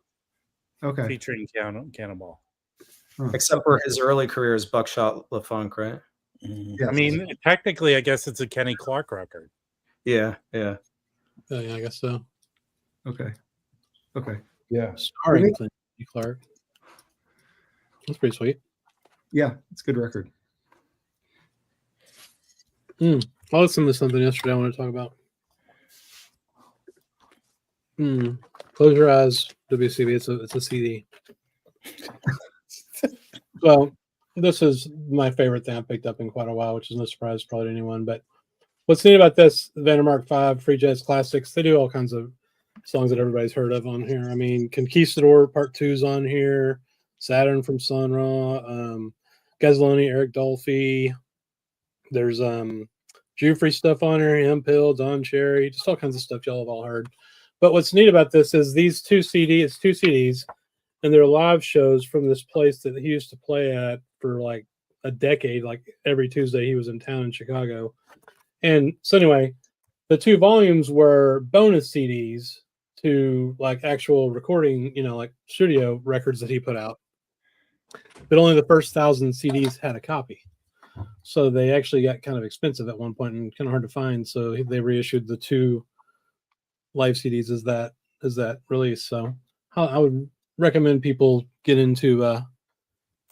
Okay. Featuring Cannonball. Except for his early career as Buckshot LaFunk, right? Yes. I mean, technically, I guess it's a Kenny Clark record. Yeah. Yeah, I guess so. Okay. Yeah. Starring Kenny Clark. That's pretty sweet. Yeah, it's a good record. I listened to something yesterday I want to talk about. Close Your Eyes, WCB. It's a CD. Well, this is my favorite thing I picked up in quite a while, which is no surprise probably to anyone. But what's neat about this, Vandermark 5, Free Jazz Classics, they do all kinds of songs that everybody's heard of on here. I mean, Conquistador Part 2's on here, Saturn from Sun Ra, Gazzaloni, Eric Dolphy. There's Jufrey stuff on here, Hempill, Don Cherry, just all kinds of stuff y'all have all heard. But what's neat about this is these two CDs, and they're live shows from this place that he used to play at for like a decade, like every Tuesday he was in town in Chicago. And so anyway, the two volumes were bonus CDs to like actual recording, like studio records that he put out. But only the first 1,000 CDs had a copy. So they actually got kind of expensive at one point and kind of hard to find. So they reissued the 2 live CDs as that release. So I would recommend people get into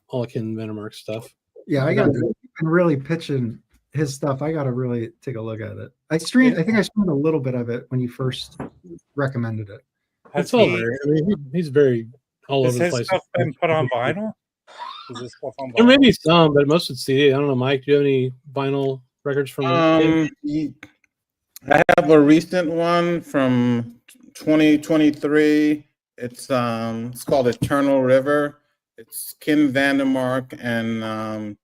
all Ken Vandermark stuff. Yeah, I've been really pitching his stuff. I got to really take a look at it. I think I streamed a little bit of it when you first recommended it. Has he's very all over the place. Has his stuff been put on vinyl? Is this stuff on vinyl? There may be some, but most of it's CD. I don't know, Mike. Do you have any vinyl records from? I have a recent one from 2023. It's called Eternal River. It's Ken Vandermark and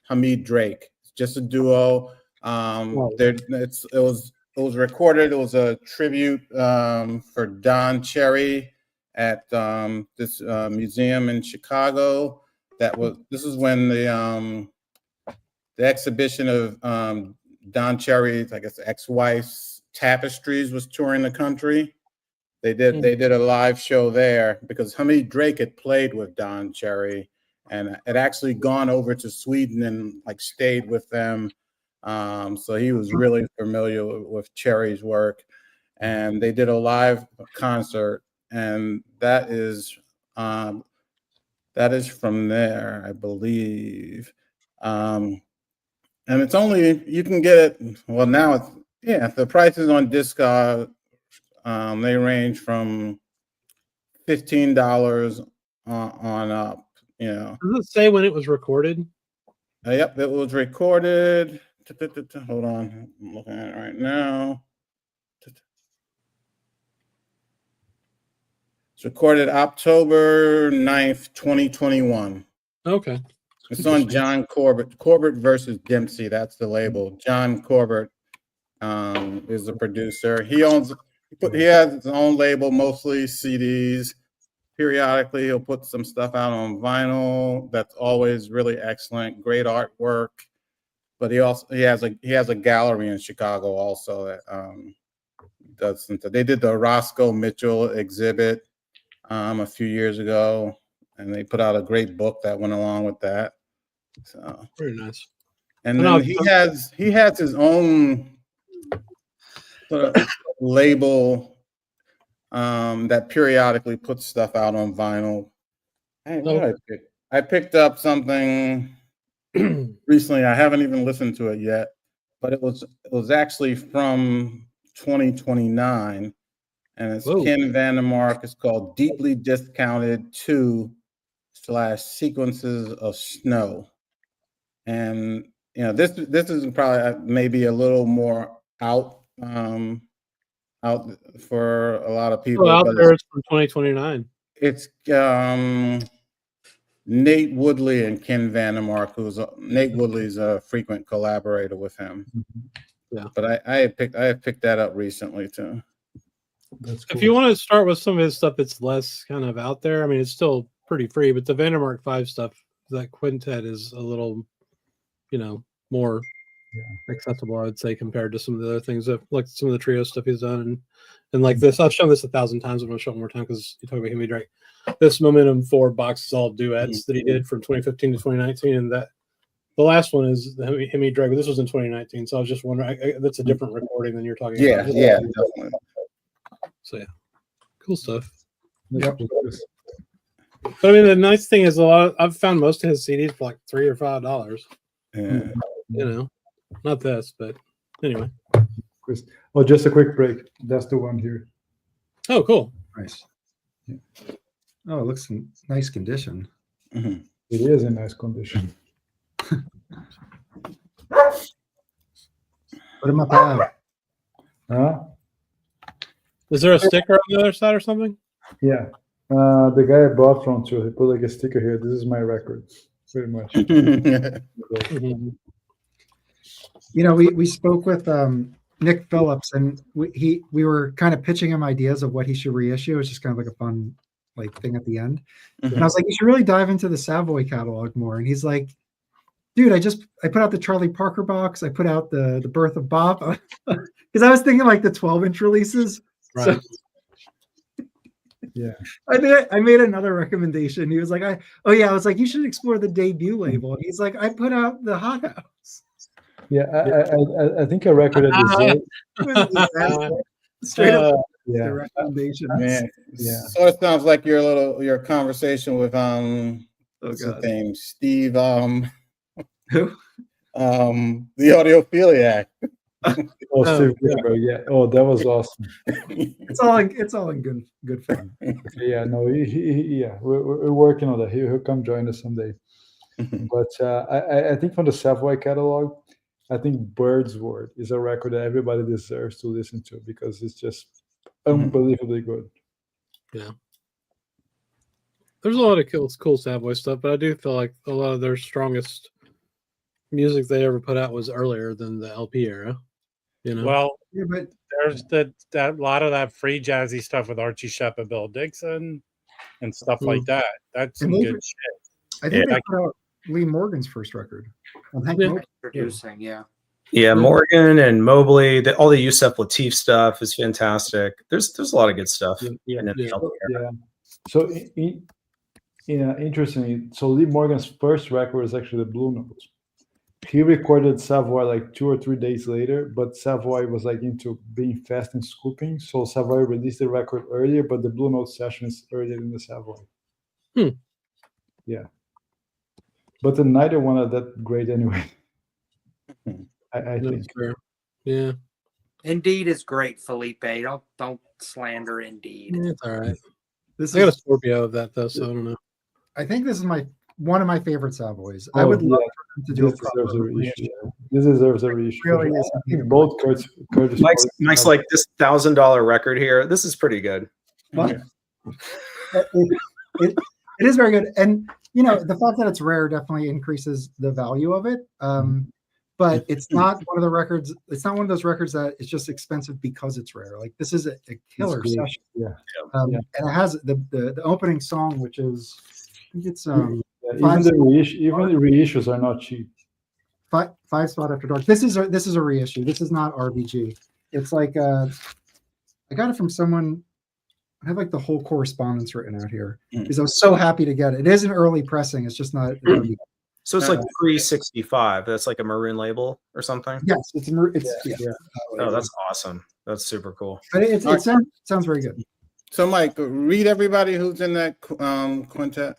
Hamid Drake. It's just a duo. It was recorded. It was a tribute for Don Cherry at this museum in Chicago. This is when the exhibition of Don Cherry's, I guess, ex-wife's tapestries was touring the country. They did a live show there because Hamid Drake had played with Don Cherry and had actually gone over to Sweden and like stayed with them. So he was really familiar with Cherry's work, and they did a live concert, and that is from there, I believe. And it's only, you can get it, well, now the prices on Discog, they range from $15 on up, Does it say when it was recorded? Yep, it was recorded. Hold on, I'm looking at it right now. It's recorded October 9th, 2021. Okay. It's on John Corbett versus Dempsey. That's the label. John Corbett is the producer. He has his own label, mostly CDs. Periodically, he'll put some stuff out on vinyl. That's always really excellent, great artwork. But he has a gallery in Chicago also that does something. They did the Roscoe Mitchell exhibit a few years ago, and they put out a great book that went along with that. So very nice. And then he has his own sort of label that periodically puts stuff out on vinyl. I picked up something recently. I haven't even listened to it yet, but it was actually from 2029, and it's Ken Vandermark. It's called Deeply Discounted 2 / Sequences of Snow. And this is probably maybe a little more out for a lot of people. Out there, it's from 2029. It's Nate Woodley and Ken Vandermark, Nate Woodley's a frequent collaborator with him. Yeah, but I picked that up recently too. That's cool. If you want to start with some of his stuff that's less kind of out there, I mean, it's still pretty free, but the Vandermark 5 stuff, that quintet is a little, more accessible, I would say, compared to some of the other things that, like some of the trio stuff he's done, and like this. I've shown this 1,000 times. I'm going to show it one more time because you talk about Hemi Drake. This Momentum 4 box is all duets that he did from 2015 to 2019, and that the last one is the Hemi Drake. But this was in 2019, so I was just wondering. That's a different recording than you're talking about. Yeah, definitely. So cool stuff. Yep. But I mean, the nice thing is I've found most of his CDs for like $3 or $5. Yeah. Not this, but anyway. Oh, just a quick break. That's the one here. Oh, cool. Nice. Yeah. Oh, it looks in nice condition. Mm-hmm. It is in nice condition. Put him up out. Huh? Is there a sticker on the other side or something? Yeah. The guy I bought from too, he put like a sticker here. This is my record. Pretty much. We spoke with Nick Phillips, and we were kind of pitching him ideas of what he should reissue. It's just kind of like a fun thing at the end. And I was like, you should really dive into the Savoy catalog more. And he's like, dude, I put out the Charlie Parker box. I put out the Birth of Bob because I was thinking like the 12-inch releases. Right. Yeah. I made another recommendation. He was like, I was like, you should explore the debut label. And he's like, I put out the Hot House. Yeah, I think a record that deserves straight up yeah. the recommendations. Man, Yeah. So it sounds like your conversation with what's his name? Steve who? The audiophiliac. Steve Greenberg, yeah. Oh, that was awesome. It's all in good fun. Yeah, no, we're working on that. He'll come join us someday. But I think from the Savoy catalog, I think Bird's Word is a record that everybody deserves to listen to because it's just unbelievably good. Yeah. There's a lot of cool Savoy stuff, but I do feel like a lot of their strongest music they ever put out was earlier than the LP era. Well, yeah, but there's that lot of that free jazzy stuff with Archie Shepp and Bill Dixon and stuff like that. That's some good shit. I think they put out Lee Morgan's first record. Producing, yeah. Yeah, Morgan and Mobley, all the Yusef Lateef stuff is fantastic. There's a lot of good stuff. So interestingly, so Lee Morgan's first record was actually the Blue Notes. He recorded Savoy like 2 or 3 days later, but Savoy was like into being fast and scooping. So Savoy released the record earlier, but the Blue Note session is earlier than the Savoy. Yeah. But neither one are that great anyway. I think. Fair. Yeah. Indeed is great, Felipe. Don't slander Indeed. Yeah, it's all right. This I got a Scorpio of that though, so I don't know. I think this is one of my favorite Savoys. I would love for them to do a reissue. This deserves a reissue. Really is. I think both Curtis Mike's like this $1,000 record here. This is pretty good. It is very good, and the fact that it's rare definitely increases the value of it. But it's not one of the records. It's not one of those records that is just expensive because it's rare. Like this is a killer session. Yeah. And it has the opening song, which is I think it's even the reissues are not cheap. Five Spot After Dark. This is a reissue. This is not RBG. It's like I got it from someone. I have like the whole correspondence written out here because I was so happy to get it. It is an early pressing. It's just not. So it's like pre-65. That's like a maroon label or something. Yes, it's Oh, that's awesome. That's super cool. But it sounds very good. So, Mike, read everybody who's in that quintet.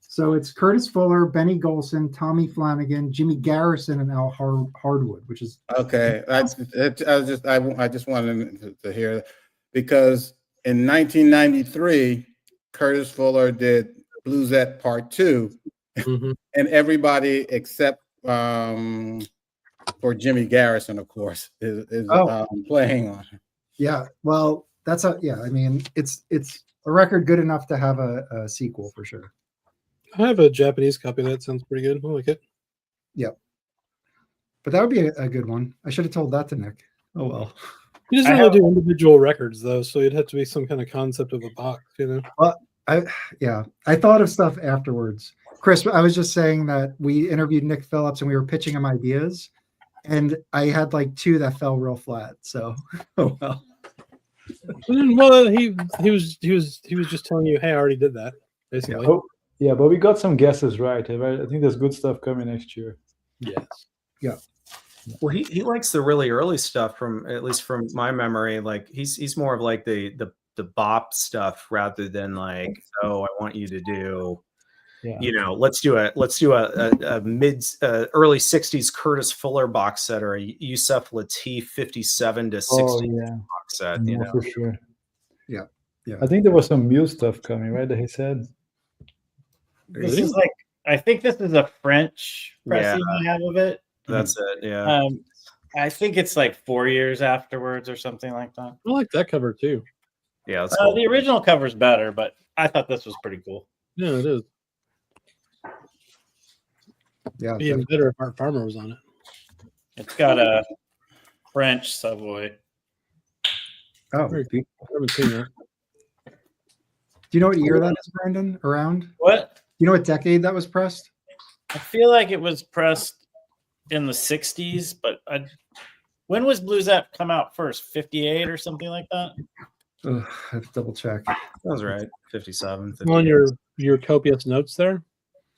So it's Curtis Fuller, Benny Golson, Tommy Flanagan, Jimmy Garrison, and Al Hardwood, which is okay. I just wanted to hear that because in 1993, Curtis Fuller did Bluesette Part 2. And everybody except for Jimmy Garrison, of course, is playing on it. Yeah, well, that's I mean, it's a record good enough to have a sequel for sure. I have a Japanese copy that sounds pretty good. I like it. Yep. But that would be a good one. I should have told that to Nick. Oh well. He doesn't really do individual records though, so it'd have to be some kind of concept of a box, Well, I thought of stuff afterwards. Chris, I was just saying that we interviewed Nick Phillips and we were pitching him ideas, and I had like 2 that fell real flat. So, oh well. Well, he was just telling you, hey, I already did that, basically. Yeah, but we got some guesses right. I think there's good stuff coming next year. Yes. Yeah. Well, he likes the really early stuff at least from my memory. Like he's more of like the bop stuff rather than like, oh, I want you to do. Yeah. Let's do a mid early 60s Curtis Fuller box set or a Yusef Lateef 57 to 60 box set. For sure. Yeah. I think there was some Muse stuff coming, right? That he said. This is like I think this is a French pressing I have of it. That's it. Yeah. I think it's like 4 years afterwards or something like that. I like that cover too. Yeah. That's cool. The original cover's better, but I thought this was pretty cool. Yeah, it is. Yeah, it'd be even better if Art Farmer was on it. It's got a French Savoy. Oh, I haven't seen that. Do you know what year that is, Brandon? Around what? You know what decade that was pressed? I feel like it was pressed in the 60s, but when was Bluesette come out first? 58 or something like that? Ugh, I have to double check. That was right. 57. On your copious notes there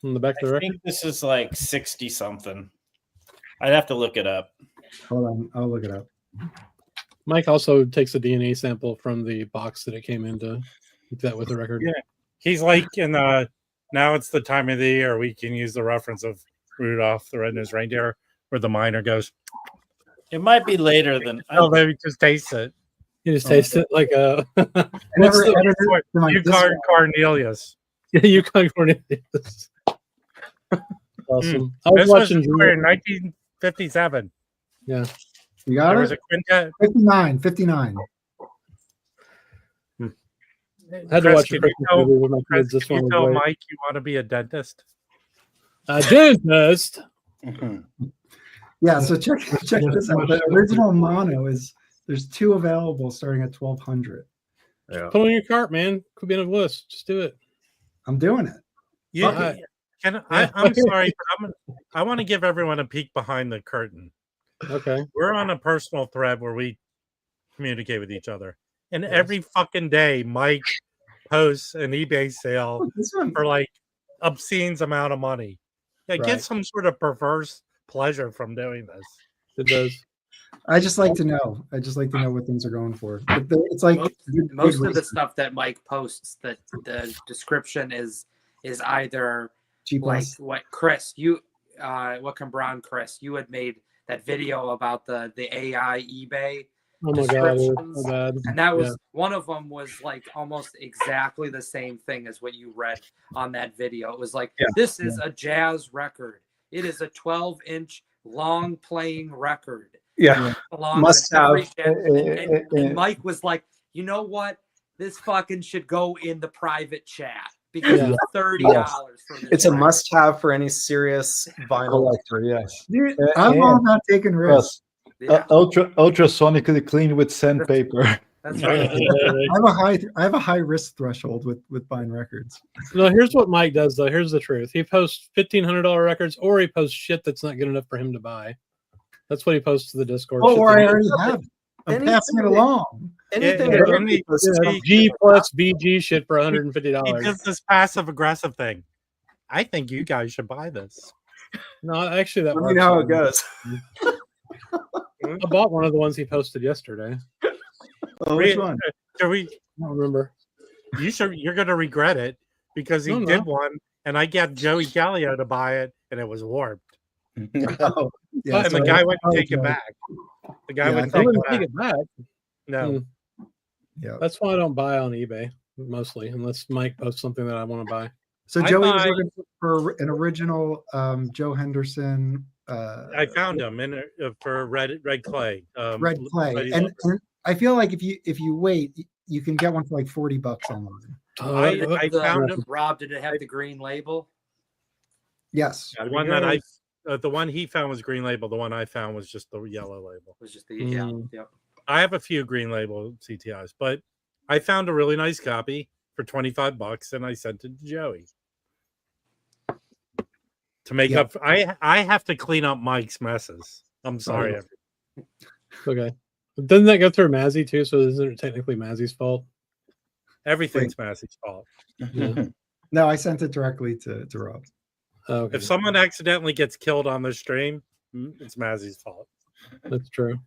on the back of the I record. think this is like 60 something. I'd have to look it up. Hold on, I'll look it up. Mike also takes a DNA sample from the box that it came in to keep that with the record. Yeah, he's like in now it's the time of the year we can use the reference of Rudolph the Red-Nosed Reindeer, where the miner goes. It might be later than. Oh, maybe just taste it. You just taste it like a. I never edited it to my Yukon Cornelius. Yeah, Yukon Cornelius. Awesome. I was This watching. was in 1957. Yeah. You got There it? was a quintet. 59. I had to watch a Can you Christmas tell, movie with my Chris, kids. This can one you was tell great. Mike you want to be a dentist? A dentist. Yeah, so check this out. The original mono is there's 2 available starting at $1,200. Yeah. Put it on your cart, man. Could be on a list. Just do it. I'm doing it. You, Fuck it. I'm sorry, but I want to give everyone a peek behind the curtain. Okay. We're on a personal thread where we communicate with each other. And every fucking day, Mike posts an eBay sale for like obscene amount of money. Yeah, Right. get some sort of perverse pleasure from doing this. It does. I just like to know. I just like to know what things are going for. It's like most of the stuff that Mike posts, that the description is either like what Chris, what Cambron Chris, you had made that video about the AI eBay. Oh my god, it was so bad. And that was one of them was like almost exactly the same thing as what you read on that video. It was like, this is a jazz record. It is a 12-inch long playing record. Yeah. Must have. And Mike was like, you know what? This fucking should go in the private chat because it's $30 for this. It's a must-have for any serious vinyl collector. Yes. Dude, I'm all about taking risks. Ultrasonically clean with sandpaper. That's right. I have a high risk threshold with buying records. No, here's what Mike does though. Here's the truth. He posts $1,500 records, or he posts shit that's not good enough for him to buy. That's what he posts to the Discord. Oh, or I already have it. I'm passing it along. Anything G plus BG shit for $150. He does this passive aggressive thing. I think you guys should buy this. No, actually, that Let me know how it goes. I bought one of the ones he posted yesterday. Oh, which one? I don't remember. You're going to regret it because he did one, and I got Joey Gallio to buy it, and it was warped. And the guy wouldn't take it back. The guy wouldn't take it back. No. Yeah, that's why I don't buy on eBay mostly, unless Mike posts something that I want to buy. So Joey was looking for an original Joe Henderson. I found him for Red Clay. Red Clay, and I feel like if you wait, you can get one for like $40 online. I found him. Rob, did it have the green label? Yes. The one he found was green label. The one I found was just the yellow label. It was just the yep. I have a few green label CTIs, but I found a really nice copy for $25, and I sent it to Joey to make up. I have to clean up Mike's messes. I'm sorry. Okay. Doesn't that go through Mazzy too? So isn't it technically Mazzy's fault? Everything's Mazzy's fault. Yeah. No, I sent it directly to Rob. Oh, okay. If someone accidentally gets killed on the stream, it's Mazzy's fault. That's true.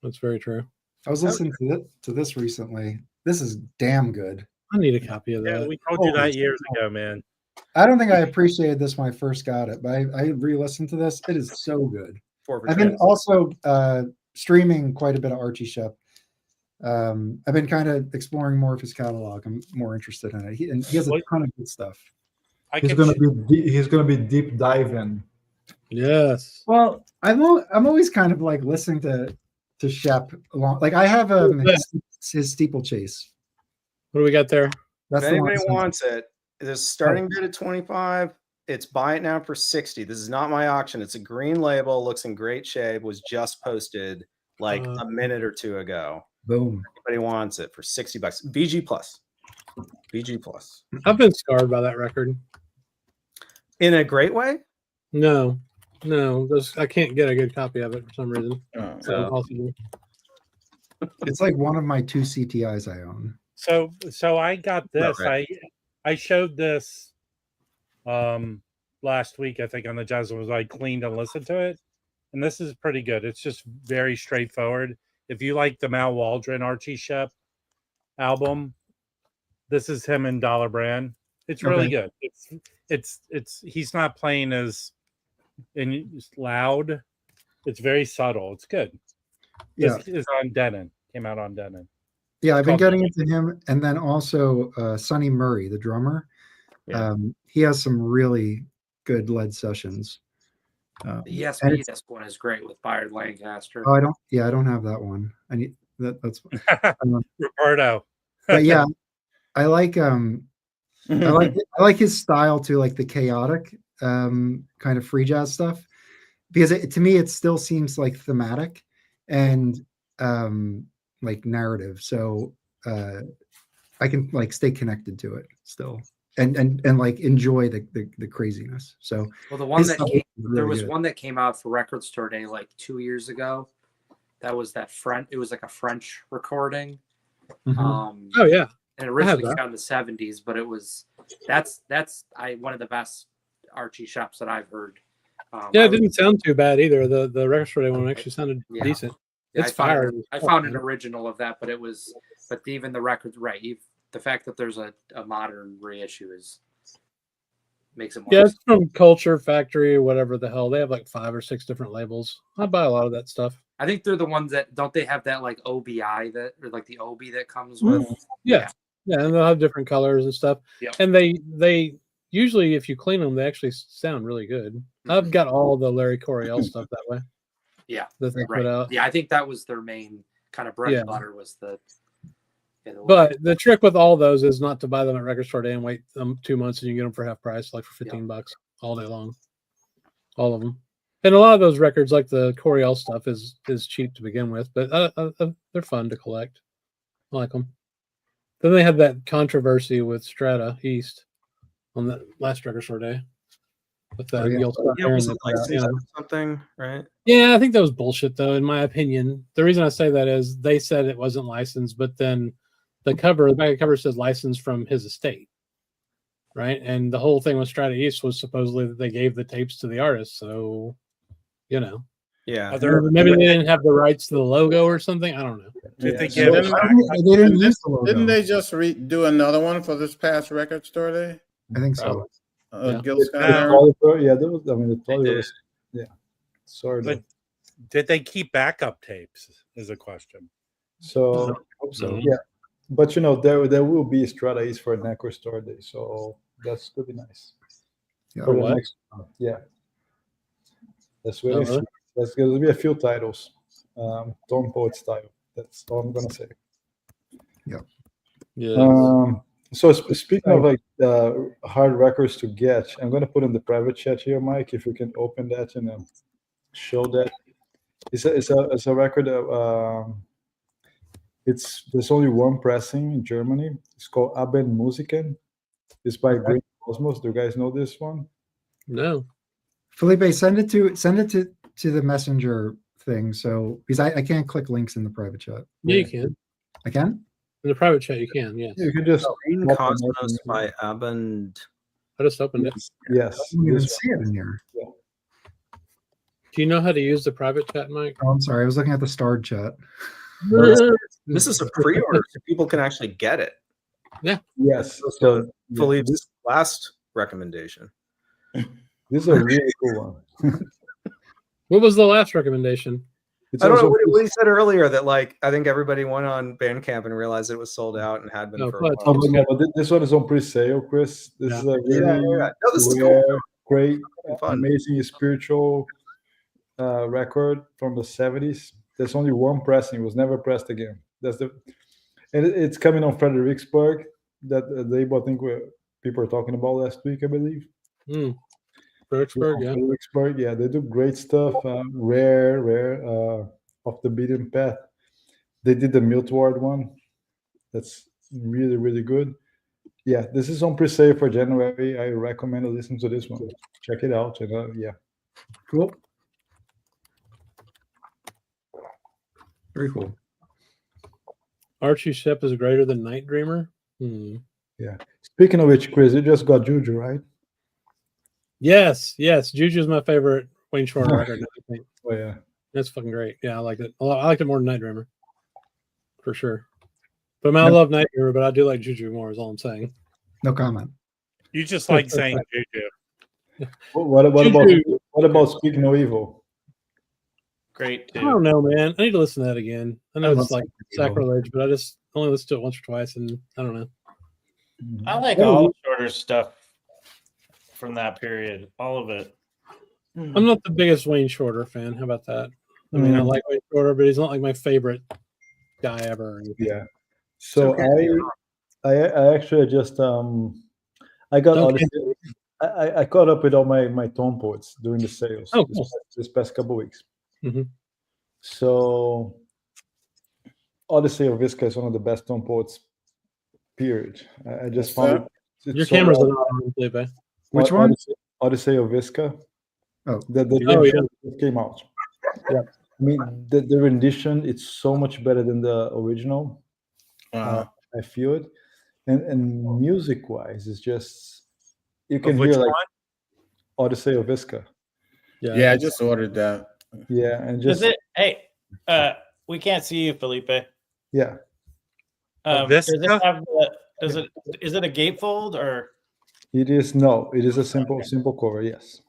That's very true. I was listening to this recently. This is damn good. I need a copy of that. Yeah, we told you that years ago, man. I don't think I appreciated this when I first got it, but I re-listened to this. It is so good. I've been also streaming quite a bit of Archie Shep. I've been kind of exploring more of his catalog. I'm more interested in it. He has a ton of good stuff. He's going to be deep diving. Yes. Well, I'm always kind of like listening to Shep along. Like I have his steeplechase. What do we got there? That's if the one anybody wants it, there's a starting bid at 25. It's buy it now for 60. This is not my auction. It's a green label, looks in great shape, was just posted like a minute or two ago. Boom. Anybody wants it for $60. BG plus. BG plus. I've been scarred by that record. In a great way? No. I can't get a good copy of it for some reason. It's like one of my 2 CTIs I own. So I got this. Right. I showed this last week, I think, on the Jazz. Was I cleaned and listened to it, and this is pretty good. It's just very straightforward. If you like the Mal Waldron Archie Shep album, this is him and Dollar Brand. It's really good. It's he's not playing as loud. It's very subtle. It's good. Yeah, this is on Denon. Came out on Denon. Yeah, I've been getting into him, and then also Sonny Murray, the drummer. Yeah. He has some really good lead sessions. The ESP disc one is great with Byard Lancaster. Oh, I don't have that one. I need that. That's Roberto. But yeah, I like I like his style too, like the chaotic kind of free jazz stuff, because to me it still seems like thematic and like narrative, so I can like stay connected to it still and like enjoy the craziness. So well, the one that there was good. one that came out for Record Store Day like 2 years ago. That was that French. It was like a French recording. Mm-hmm. Oh yeah, and originally came out in the 70s, but it was that's one of the best Archie Sheps that I've heard. It didn't sound too bad either. The Record Store Day one actually sounded decent. It's fire. I found an original of that, but even the records, right? The fact that there's a modern reissue makes it more. Yeah, it's from Culture Factory or whatever the hell. They have like 5 or 6 different labels. I buy a lot of that stuff. I think they're the ones that don't they have that like OBI that or like the OB that comes with. Yeah, and they'll have different colors and stuff. Yep. And they usually, if you clean them, they actually sound really good. I've got all the Larry Coryell stuff that way. Yeah, that they put out. Yeah, I think that was their main kind of bread and butter was the. But the trick with all those is not to buy them at Record Store Day and wait 2 months and you get them for half price, like for $15 all day long. All of them. And a lot of those records, like the Coryell stuff, is cheap to begin with, but they're fun to collect. I like them. Then they had that controversy with Strata East on the last Record Store Day. With that something, right? Yeah, I think that was bullshit, though, in my opinion. The reason I say that is they said it wasn't licensed, but then the back of the cover says licensed from his estate, right? And the whole thing with Strata East was supposedly that they gave the tapes to the artist, so yeah. Maybe they didn't have the rights to the logo or something. I don't know. Did they get it? They didn't use the logo. Didn't they just do another one for this past Record Store Day? I think so. Gil Scott there was. I mean, the probably was. Yeah, sorry. But did they keep backup tapes? Is a question. So I hope so. Yeah, but there will be Strata East for Record Store Day, so that's gonna be nice. Yeah. For the next month. Yeah. That's really there's going to be a few titles, Tom Poet style. That's all I'm gonna say. Yeah. Yeah. So speaking of like hard records to get, I'm gonna put in the private chat here, Mike. If you can open that and show that. It's a record. There's only one pressing in Germany. It's called Abend Musiken. It's by Green Cosmos. Do you guys know this one? No. Felipe, send it to the messenger thing. So because I can't click links in the private chat. Yeah, you can. I can? In the private chat, you can. Yes. You can just Green Cosmos by Abend. I just opened it. Yes. I didn't even see it in here. Yeah. Do you know how to use the private chat, Mike? Oh, I'm sorry. I was looking at the starred chat. This is a pre-order, so people can actually get it. Yeah. Yes. So Felipe's last recommendation. This is a really cool one. What was the last recommendation? I don't know what he said earlier that like I think everybody went on Bandcamp and realized it was sold out and had been for a while. Oh, yeah, but this one is on pre-sale, Chris. This is a really No, this is cool. great, amazing spiritual record from the 70s. There's only one pressing. It was never pressed again. It's coming on Fredericksburg. That label I think people were talking about last week, I believe. Fredericksburg, yeah, they do great stuff. Rare, off the beaten path. They did the Miltward one. That's really, really good. Yeah, this is on pre-sale for January. I recommend listening to this one. Check it out. Yeah. Cool. Very cool. Archie Shepp is greater than Night Dreamer. Yeah. Speaking of which, Chris, you just got Juju, right? Yes. Juju is my favorite Wayne Shorter record. I think. Oh yeah, that's fucking great. Yeah, I liked it. I liked it more than Night Dreamer, for sure. But I love Night Dreamer, but I do like Juju more. Is all I'm saying. No comment. You just like saying Juju. What about Speak No Evil? Great. I don't know, man. I need to listen to that again. I know it's like sacrilege, but I just only listened to it once or twice, and I don't know. I like all Shorter stuff from that period, all of it. I'm not the biggest Wayne Shorter fan. How about that? I mean, I like Wayne Shorter, but he's not like my favorite guy ever. Yeah. So I actually just I got I caught up with all my tone poets during the sales this past couple weeks. So Odyssey of Visca is one of the best tone poets. Period. I just found it. Your camera's not on, Felipe. Which one? Odyssey of Visca. Oh, the came out. Yeah, I mean the rendition. It's so much better than the original. I feel it, and music wise, it's just you can hear like Odyssey of Visca. Yeah, I just ordered that. Yeah, and just we can't see you, Felipe. Yeah. Does it have is it a gatefold or? It is it is a simple cover. Yes,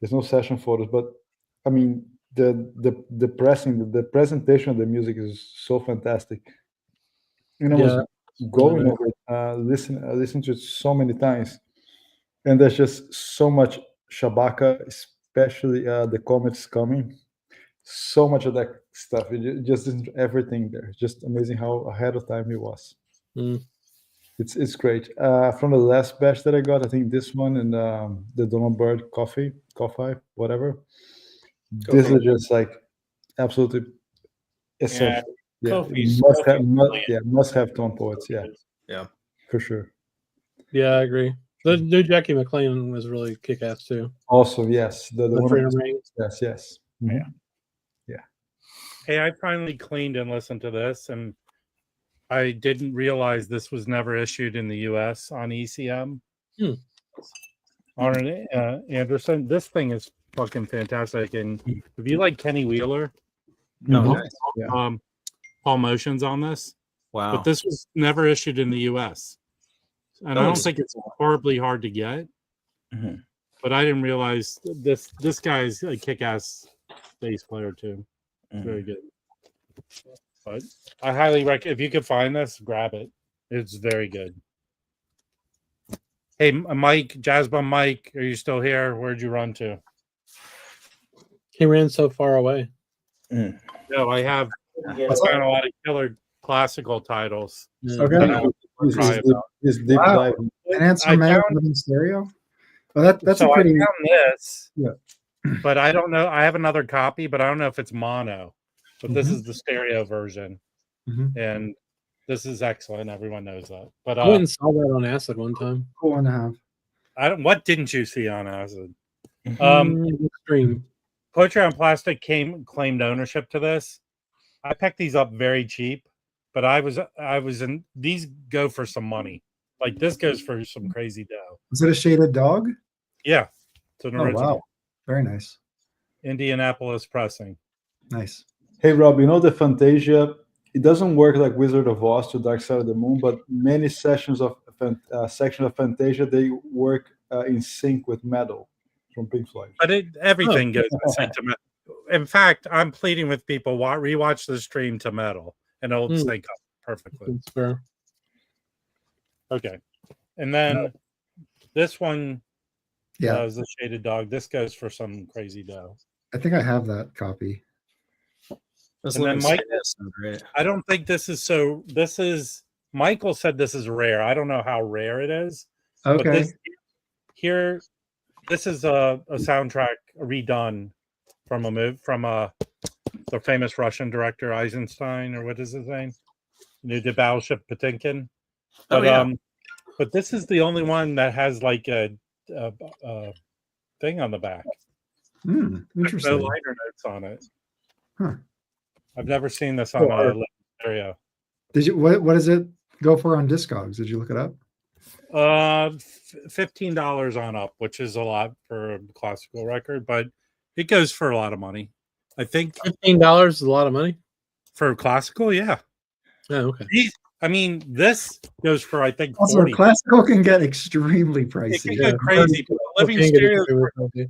there's no session photos, but I mean the presentation of the music is so fantastic. You know, I was going over it, listen to it so many times, and there's just so much Shabaka, especially the Comet's Coming. So much of that stuff. It just isn't everything there. It's just amazing how ahead of time he was. It's great. From the last batch that I got, I think this one and the Donald Byrd coffee, whatever. This is just like absolutely essential. Yeah, must have tone poets. Yeah, for sure. Yeah, I agree. The new Jackie McLean was really kick-ass too. Also, yes, the Freedom Rings. Yes. Mm-hmm. Yeah. Hey, I finally cleaned and listened to this, and I didn't realize this was never issued in the U.S. on ECM. Arn Anderson, this thing is fucking fantastic. And if you like Kenny Wheeler, Paul Motion's on this. Wow! But this was never issued in the U.S. And I don't think it's horribly hard to get. But I didn't realize this guy's a kick-ass bass player too. Very good. But I highly recommend, if you can find this, grab it. It's very good. Hey, Mike, Jazzbum Mike, are you still here? Where'd you run to? He ran so far away. No, I found a lot of killer classical titles. Okay. This deep dive. An Answer Man in stereo. Well, that's so a pretty. I found this. Yeah. But I don't know. I have another copy, but I don't know if it's mono. But this is the stereo version, and this is excellent. Everyone knows that. But I went and saw that on Acid one time. Cool one to have. What didn't you see on Acid? Stream. Poetry on Plastic claimed ownership to this. I picked these up very cheap, but I was in. These go for some money. Like this goes for some crazy dough. Is it a shaded dog? Yeah, it's an original. Wow, very nice. Indianapolis pressing. Nice. Hey Rob, you know the Fantasia, it doesn't work like Wizard of Oz to Dark Side of the Moon, but many sections of Fantasia, they work in sync with Metal from Pink Floyd. But everything goes in sync to Metal. In fact, I'm pleading with people, rewatch the stream to Metal, and it'll sync up perfectly. That's fair. Okay. And then this one is the Shaded Dog. This goes for some crazy dough. I think I have that copy. And then Mike, I don't think this is Michael said this is rare. I don't know how rare it is. Okay. But this is a soundtrack redone from the famous Russian director Eisenstein, or what is his name? Who did Battleship Potemkin. But but this is the only one that has like a thing on the back. Interesting. There's no liner notes on it. Huh. I've never seen this on a stereo. Did you what does it go for on Discogs? Did you look it up? $15 on up, which is a lot for a classical record, but it goes for a lot of money. I think $15 is a lot of money for classical. Yeah. Oh, okay. This goes for I think also 40. Classical can get extremely pricey. It can get crazy. Living Stereo,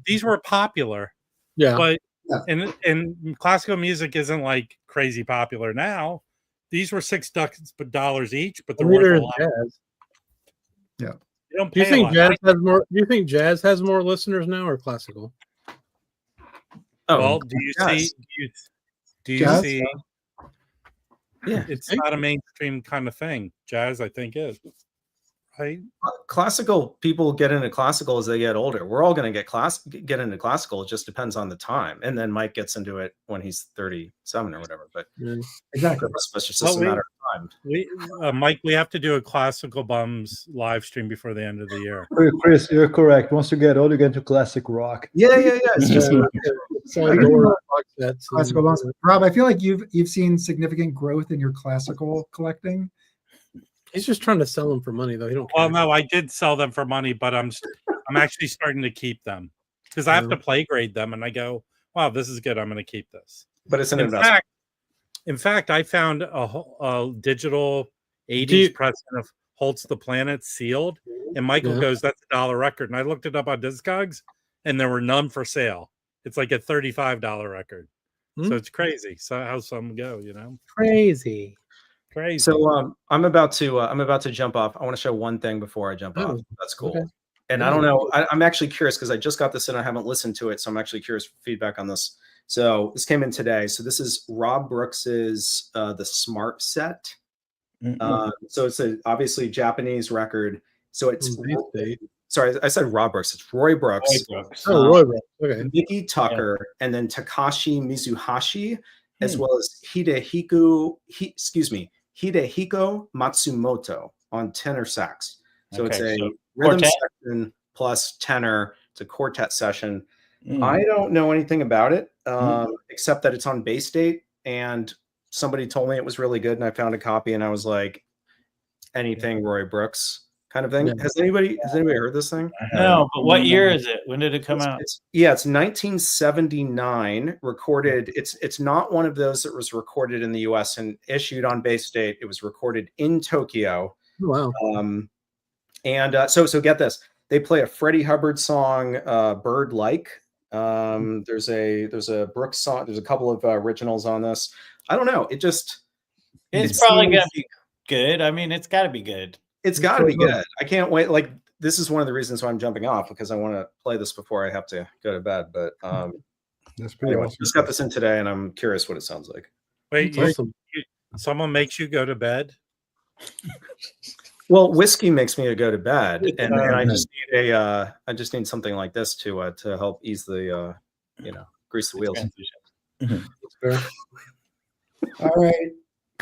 these were popular. Yeah. But and classical music isn't like crazy popular now. These were $6 each, but they're worth a lot. Jazz. Yeah. You do you think jazz has more? Do you think jazz has more listeners now or classical? Oh, well, do you see? Do you jazz? see? Yeah, it's not a mainstream kind of thing. Jazz, I think, is right. Classical people get into classical as they get older. We're all going to get into classical. It just depends on the time. And then Mike gets into it when he's 37 or whatever. But exactly, it's just a matter of time. Mike, we have to do a Classical Bums live stream before the end of the year. Chris, you're correct. Once you get old, you get into classic rock. Yeah. It's just classical bums. Rob, I feel like you've seen significant growth in your classical collecting. He's just trying to sell them for money, though. He don't care. Well, no, I did sell them for money, but I'm actually starting to keep them because I have to play grade them, and I go, "Wow, this is good. I'm going to keep this." But it's an investment. In fact, I found a digital 80s pressing of Holtz the Planet sealed, and Michael goes, "That's $1 record." And I looked it up on Discogs, and there were none for sale. It's like a $35 record, so it's crazy. So how some go, Crazy. So I'm about to jump off. I want to show one thing before I jump off. That's cool. Okay. And I don't know. I'm actually curious because I just got this in. I haven't listened to it, so I'm actually curious for feedback on this. So this came in today. So this is Rob Brooks's The Smart Set. So it's obviously Japanese record. So it's sorry, I said Rob Brooks. It's Roy Brooks. Roy Brooks. Okay. Miki Tucker and then Takashi Mizuhashi, as well as Hidehiko Matsumoto on tenor sax. So it's a rhythm section plus tenor. It's a quartet session. I don't know anything about it except that it's on Bass Date, and somebody told me it was really good, and I found a copy, and I was like, anything Roy Brooks kind of thing. Yeah. Has anybody heard this thing? No, but what year is it? When did it come out? It's 1979, recorded. It's not one of those that was recorded in the US and issued on Bass Date. It was recorded in Tokyo. Wow. So get this. They play a Freddie Hubbard song, Bird Like. There's a Brooks song. There's a couple of originals on this. I don't know. It's probably going to be good. I mean, it's got to be good. It's got to be good. I can't wait. Like, this is one of the reasons why I'm jumping off, because I want to play this before I have to go to bed. But that's pretty awesome. Just got this in today, and I'm curious what it sounds like. Wait, someone makes you go to bed? Well, whiskey makes me go to bed, and I just need something like this to help ease the grease the wheels. All right,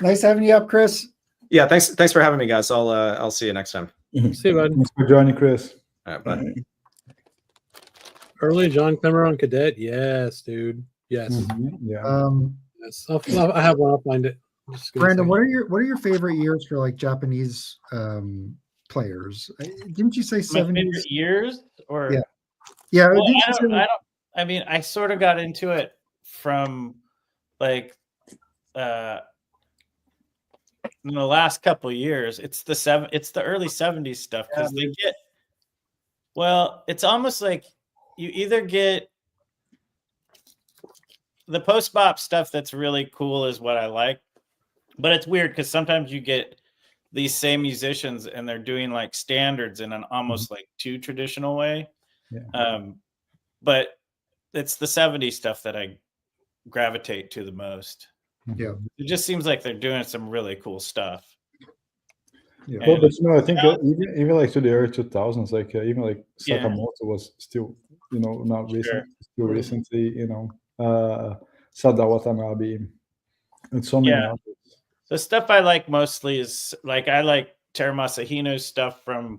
nice having you up, Chris. Yeah, thanks for having me, guys. I'll see you next time. See you, bud. Thanks for joining, Chris. All right, bye. Early John Cameron Cadet, yes, dude, yes. Yeah. Yes. I have one. I'll find it. Brandon, what are your favorite years for like Japanese players? Didn't you say 70s years? Or yeah? Well, I mean, I sort of got into it from like in the last couple of years. It's the early 70s stuff, because they get, well, it's almost like you either get the post bop stuff that's really cool is what I like. But it's weird because sometimes you get these same musicians and they're doing like standards in an almost like too traditional way. Yeah. But it's the 70s stuff that I gravitate to the most. Yeah. It just seems like they're doing some really cool stuff. Yeah. Well, but I think even like to the early 2000s, like even like Sakamoto was still, not recent, still recently, Sada Watanabe, and so many others. The stuff I like mostly is like, I like Teru Masahino's stuff from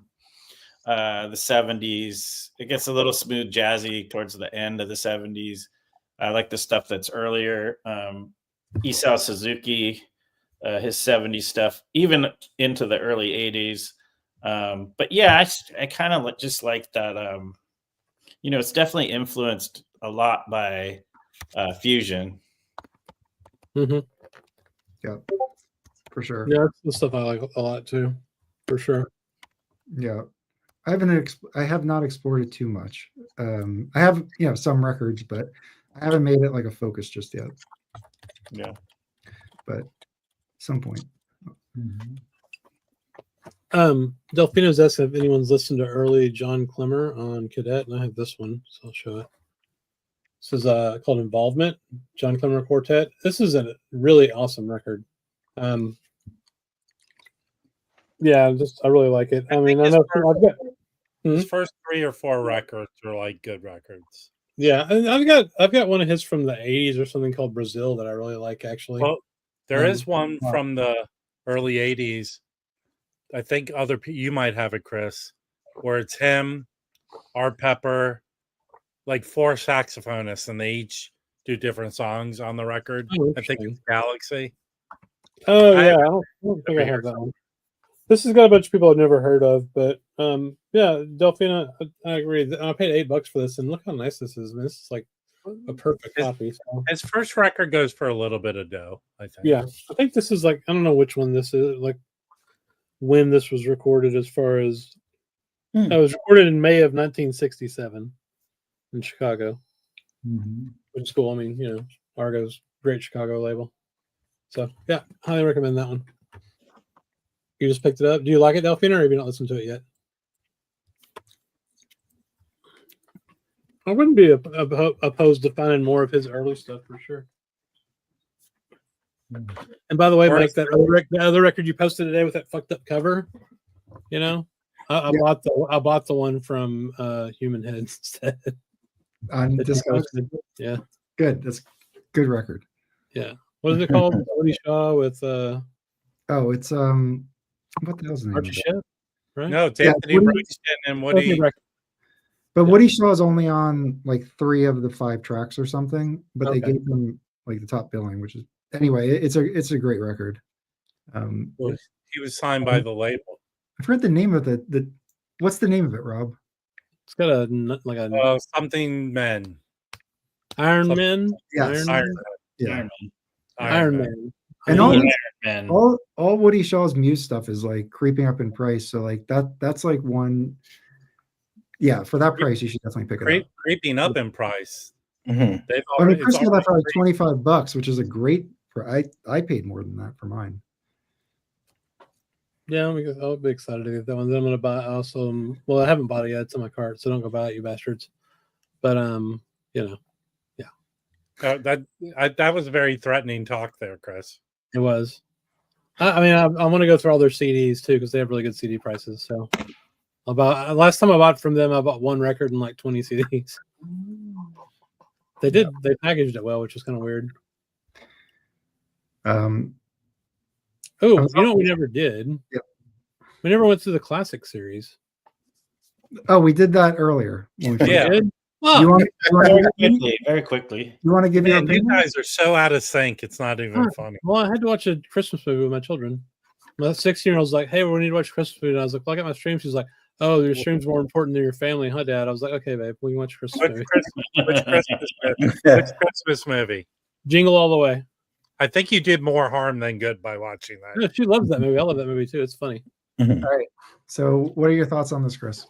the 70s. It gets a little smooth jazzy towards the end of the 70s. I like the stuff that's earlier. Isao Suzuki, his 70s stuff, even into the early 80s. But yeah, I kind of just like that. It's definitely influenced a lot by fusion. Yeah, for sure. Yeah, that's the stuff I like a lot too, for sure. Yeah, I have not explored it too much. I have some records, but I haven't made it like a focus just yet. Yeah, but at some point. Delphino's asked if anyone's listened to early John Clemmer on Cadet, and I have this one, so I'll show it. This is called Involvement, John Clemmer Quartet. This is a really awesome record. Yeah, I really like it. I mean, I know his first 3 or 4 records are like good records. Yeah, and I've got one of his from the 80s or something called Brazil that I really like, actually. Well, there is one from the early 80s. I think you might have it, Chris, where it's him, Art Pepper, like 4 saxophonists, and they each do different songs on the record. I think it's Galaxy. Oh, yeah. I don't think I have that one. This has got a bunch of people I've never heard of, but yeah, Delphina, I agree. I paid $8 for this, and look how nice this is. I mean, this is like a perfect copy. So. His first record goes for a little bit of dough, I think. Yeah, I think this is like, I don't know which one this is, like when this was recorded as far as, it was recorded in May of 1967 in Chicago, which is cool. I mean, Argo's great Chicago label. So yeah, highly recommend that one. You just picked it up. Do you like it, Delphina, or have you not listened to it yet? I wouldn't be opposed to finding more of his early stuff for sure. And by the way, Mike, the other record you posted today with that fucked up cover, I bought the one from Human Head instead. On Discord? Yeah. Good. That's good record. Yeah. What is it called? Woody Shaw with it's what the hell's the name? Archie Shep, right? No, it's Anthony Braxton and Woody. But Woody Shaw is only on like 3 of the 5 tracks or something, but they gave him like the top billing, which is anyway, it's a great record. He was signed by the label. I forgot the name of it. What's the name of it, Rob? It's got a something Men. Iron Men. Yes. Iron Man. Iron Man. And all Woody Shaw's Muse stuff is like creeping up in price. So like that's like one. Yeah, for that price, you should definitely pick it up. Creeping up in price. Chris got that for like $25, which is a great. I paid more than that for mine. Yeah, I'll be excited to get that one. Then I'm gonna buy also. Well, I haven't bought it yet. It's in my cart, so don't go buy it, you bastards. But yeah. That was a very threatening talk there, Chris. It was. I mean, I want to go through all their CDs too because they have really good CD prices. So, last time I bought from them, I bought 1 record and like 20 CDs. They did. They packaged it well, which was kind of weird. We never did. Yep. We never went through the classic series. Oh, we did that earlier. Yeah. Oh, very quickly. You want to give your opinion? You guys are so out of sync. It's not even funny. Well, I had to watch a Christmas movie with my children. My 16-year-old was like, "Hey, we need to watch a Christmas movie." And I was like, "Well, I got my stream." She's like, "Oh, your stream's more important than your family, huh, Dad?" I was like, "Okay, babe, we can watch a Christmas movie." Which Christmas movie? Jingle All the Way. I think you did more harm than good by watching that. Yeah, she loves that movie. I love that movie too. It's funny. All right. So, what are your thoughts on this, Chris?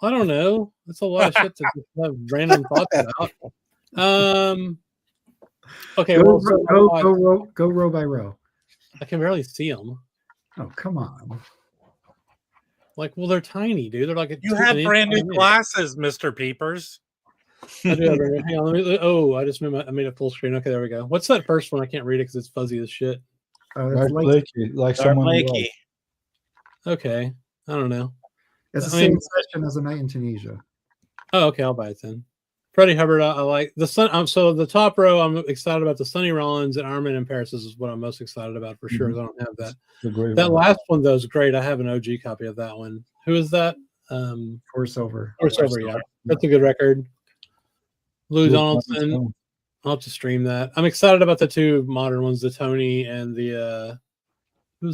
I don't know. It's a lot of shit to have random thoughts about. Okay, go row by row. I can barely see them. Oh, come on. Like, well, they're tiny, dude. They're like you have brand new glasses, Mr. Peepers. I do have hang on. I just made a full screen. Okay, there we go. What's that first one? I can't read it because it's fuzzy as shit. Like someone. Okay, I don't know. It's the same session as A Night in Tunisia. Oh, okay, I'll buy it then. Freddie Hubbard, I like the sun. So the top row, I'm excited about the Sonny Rollins and Armin in Paris. This is what I'm most excited about for sure. I don't have that. That last one though is great. I have an OG copy of that one. Who is that? Force Over. Yeah, that's a good record. Lou Donaldson. I'll have to stream that. I'm excited about the 2 modern ones, the Tony and the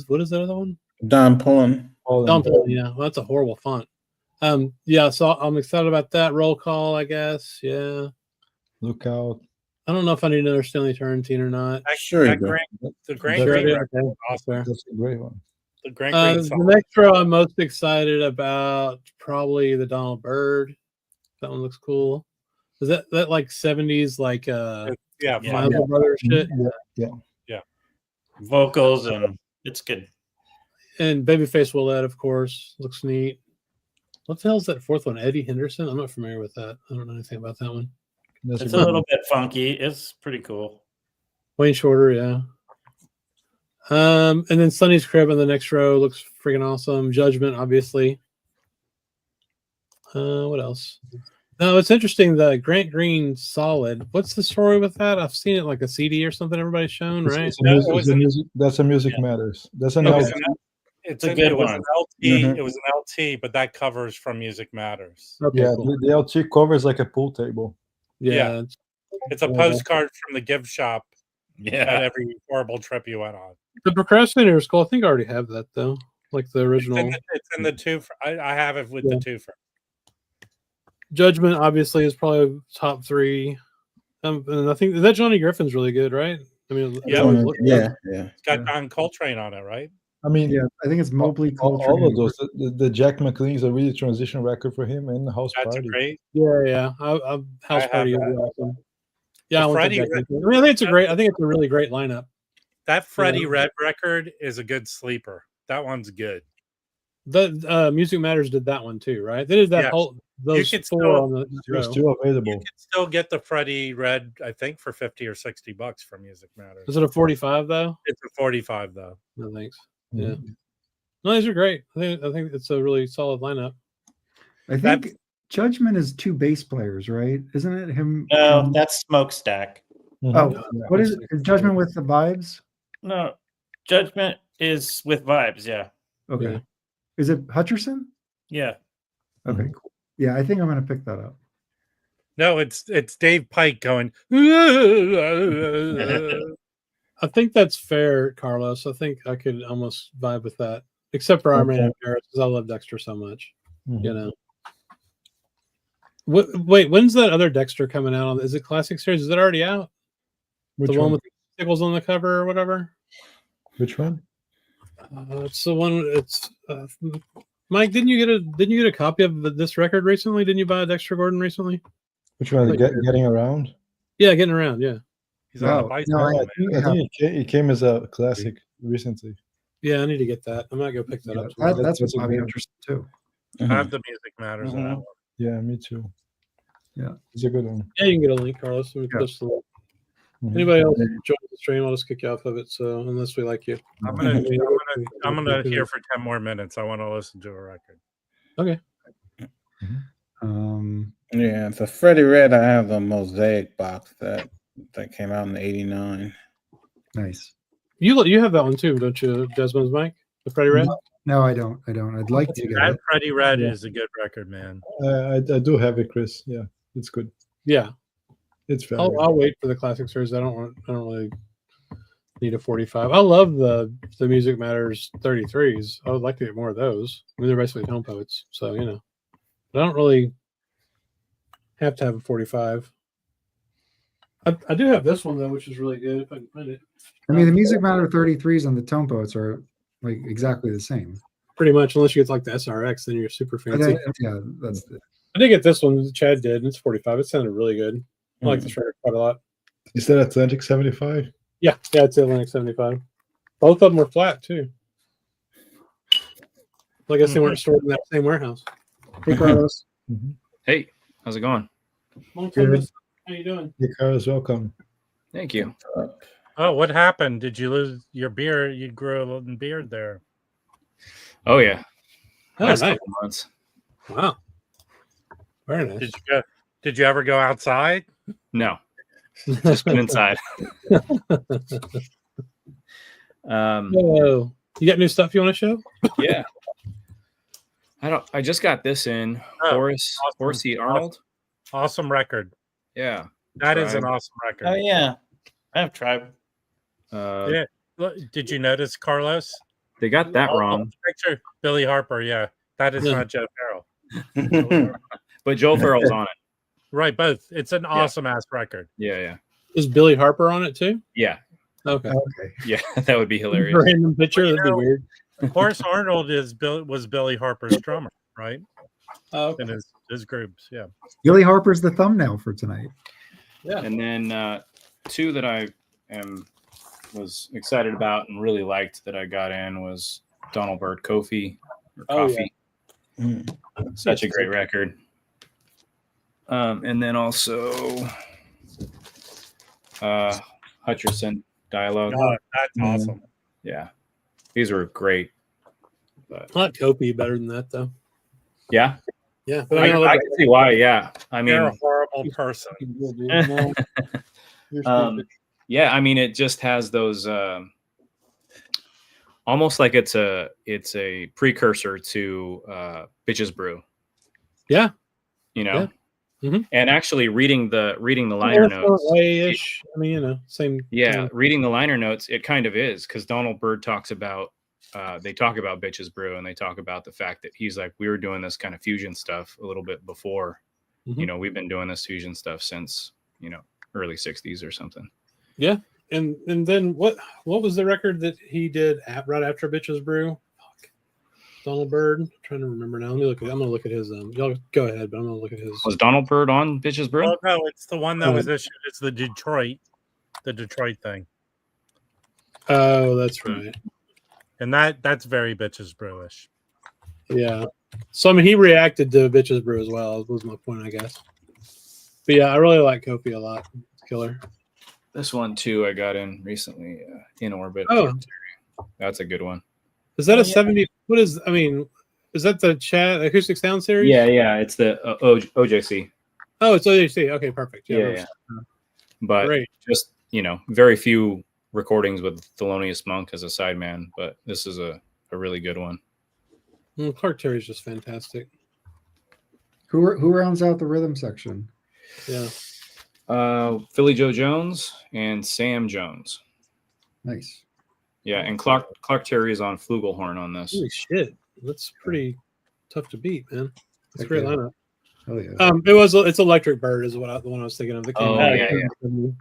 What is that other one? Don Pullen. Don Pullen. Yeah, well, that's a horrible font. Yeah, so I'm excited about that. Roll call, I guess. Yeah. Look out. I don't know if I need another Stanley Turrentine or not. Sure, the Grant Green record was awesome. That's a great one. The Grant Green song. The next row I'm most excited about probably the Donald Byrd. That one looks cool. Is that like 70s like Michael Brothers shit? Yeah. Vocals and it's good. And Babyface Willette, of course, looks neat. What the hell is that fourth one? Eddie Henderson? I'm not familiar with that. I don't know anything about that one. It's a little bit funky. It's pretty cool. Wayne Shorter, yeah. And then Sonny's Crib in the next row looks freaking awesome. Judgment, obviously. What else? No, it's interesting. The Grant Green Solid. What's the story with that? I've seen it like a CD or something. Everybody's shown, right? That's a Music Matters. That's an LT. It's a good one. It was an LT, but that covers from Music Matters. Okay, yeah, cool. The LT covers like a pool table. Yeah. It's a postcard from the gift shop. Yeah, at every horrible trip you went on. The Procrastinator Skull, I think I already have that though, like the original. It's in the two. I have it with the two. Judgment obviously is probably top 3. And I think that Johnny Griffin's really good, right? I mean, yeah. It's got John Coltrane on it, right? I mean, yeah, I think it's Mobley Coltrane. All of those. The Jack McLean is a really transition record for him and the House Party. Great. Yeah. House Party would be awesome. Yeah, I think it's a really great lineup. That Freddie Red record is a good sleeper. That one's good. The Music Matters did that one too, right? They did that whole those four on the row. Still available. You can still get the Freddie Red, I think, for $50 or $60 from Music Matters. Is it a 45 though? It's a 45 though. No thanks. Yeah. No, these are great. I think it's a really solid lineup. I think Judgment is 2 bass players, right? Isn't it him? No, that's Smokestack. Oh, what is it? Is Judgment with the Vibes? No, Judgment is with Vibes. Yeah. Okay. Yeah. Is it Hutcherson? Yeah. Okay, cool. Yeah, I think I'm going to pick that up. No, it's Dave Pike going. I think that's fair, Carlos. I think I could almost vibe with that, except for Our Man in Paris, because I love Dexter so much. You know. Wait, when's that other Dexter coming out? Is it Classic Series? Is it already out? Which one with the stickles on the cover or whatever? Which one? It's the one. It's Mike. Didn't you get a copy of this record recently? Didn't you buy a Dexter Gordon recently? Which one? Getting Around? Yeah, Getting Around. Yeah. He's on a bicycle. I think it came as a classic recently. Yeah, I need to get that. I might go pick that up. That's what's probably interesting too. I have the Music Matters on that one. Yeah, me too. Yeah, it's a good one. Yeah, you can get a link, Carlos. Let me post the link. Anybody else join the stream? I'll just kick you off of it. So unless we like you, I'm gonna hear for 10 more minutes. I want to listen to a record. Okay. Yeah, for Freddie Red, I have the Mosaic box that came out in '89. Nice. You have that one too, don't you, Desmond's Mike? The Freddie Red? No, I don't. I'd like to get that. it. Freddie Red is a good record, man. I do have it, Chris. Yeah, it's good. Yeah, it's fair. I'll wait for the Classic Series. I don't really need a 45. I love the Music Matters 33s. I would like to get more of those. I mean, they're basically tone poets, so you know. But I don't really have to have a 45. I do have this one though, which is really good if I can find it. I mean, the Music Matter 33s and the tone poets are like exactly the same. Pretty much, unless you get like the SRX, then you're super fancy. Yeah, that's it. I did get this one. Chad did. And it's 45. It sounded really good. I like this record quite a lot. Is that Atlantic 75? Yeah, it's Atlantic 75. Both of them were flat too. I guess they weren't stored in that same warehouse. Hey, Carlos. Hey, how's it going? Long time. How you doing? Hey, Carlos, welcome. Thank you. Oh, what happened? Did you lose your beard? You grew a little beard there. Oh yeah. Last couple months. Wow. Very nice. Did you ever go outside? No. Just been inside. You got new stuff you want to show? Yeah. I just got this in. Horace Arnold. Awesome record. Yeah. That is an awesome record. Oh yeah. I have Tribe. Yeah. Did you notice, Carlos? They got that wrong. Picture Billy Harper. Yeah, that is not Joe Farrell. But Joe Farrell's on it. Right, both. It's an awesome ass record. Yeah. Is Billy Harper on it too? Yeah. Okay. Yeah, that would be hilarious. Random picture. That'd be weird. Horace Arnold was Billy Harper's drummer, right? Oh, okay. In his groups, yeah. Billy Harper's the thumbnail for tonight. Yeah. And then two that I was excited about and really liked that I got in was Donald Byrd Coffee. Such a great record. And then also Hutcherson Dialogue. Oh, that's awesome. Yeah. These were great. But I like Kopi better than that though. Yeah. Yeah. But I can see why, yeah. I mean, you're a horrible person. Yeah, I mean it just has those almost like it's a precursor to Bitches Brew. Yeah. You know. Yeah. Mm-hmm. And actually reading the liner notes. I mean, same. Yeah, reading the liner notes, it kind of is because Donald Byrd talks about they talk about Bitches Brew and they talk about the fact that he's like, we were doing this kind of fusion stuff a little bit before. Mm-hmm. You know, we've been doing this fusion stuff since, early 60s or something. Yeah. And then what was the record that he did right after Bitches Brew? Donald Byrd. I'm trying to remember now. I'm gonna look at his y'all go ahead, but I'm gonna look at his. Was Donald Byrd on Bitches Brew? Oh no, it's the one that was issued. It's the Detroit thing. Oh, that's right. And that's very Bitches Brewish. Yeah. So I mean he reacted to Bitches Brew as well, was my point, I guess. But yeah, I really like Kofi a lot. It's killer. This one too I got in recently, In Orbit. Oh. That's a good one. Is that a 70? What is that the Chat Acoustic Sound Series? Yeah, it's the OJC. Oh, it's OJC. Okay, perfect. Yeah. But great. Just, very few recordings with Thelonious Monk as a sideman, but this is a really good one. Well, Clark Terry's just fantastic. Who rounds out the rhythm section? Yeah. Philly Joe Jones and Sam Jones. Nice. Yeah, and Clark Terry is on flugelhorn on this. Holy shit, that's pretty tough to beat, man. That's a great lineup. Oh yeah. It's Electric Bird is the one I was thinking of. That came out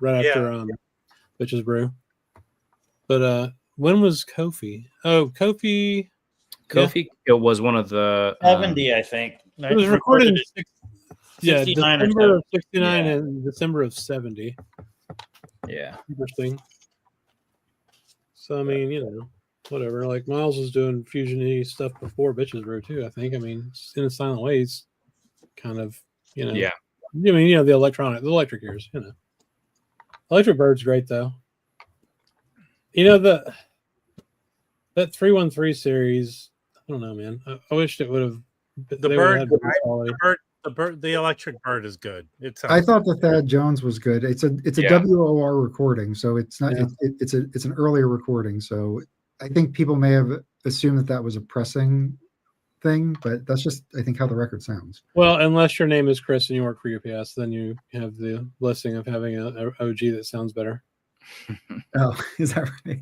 right after Bitches Brew. But when was Kofi? Oh, Kofi. It was one of the 70, I think. It was recorded in December of 69 and December of 70. Yeah. Interesting. So I mean, whatever. Like Miles was doing fusion-y stuff before Bitches Brew too. I think. I mean, in a silent way, it's kind of Yeah. I mean, the electric ears. Electric Bird's great though. That 313 series. I don't know, man. I wished it would have. The Electric Bird is good. I thought the Thad Jones was good. It's a WOR recording, so it's not. It's an earlier recording, so I think people may have assumed that was a pressing thing, but that's just I think how the record sounds. Well, unless your name is Chris and you work for UPS, then you have the blessing of having an OG that sounds better. Oh, is that right?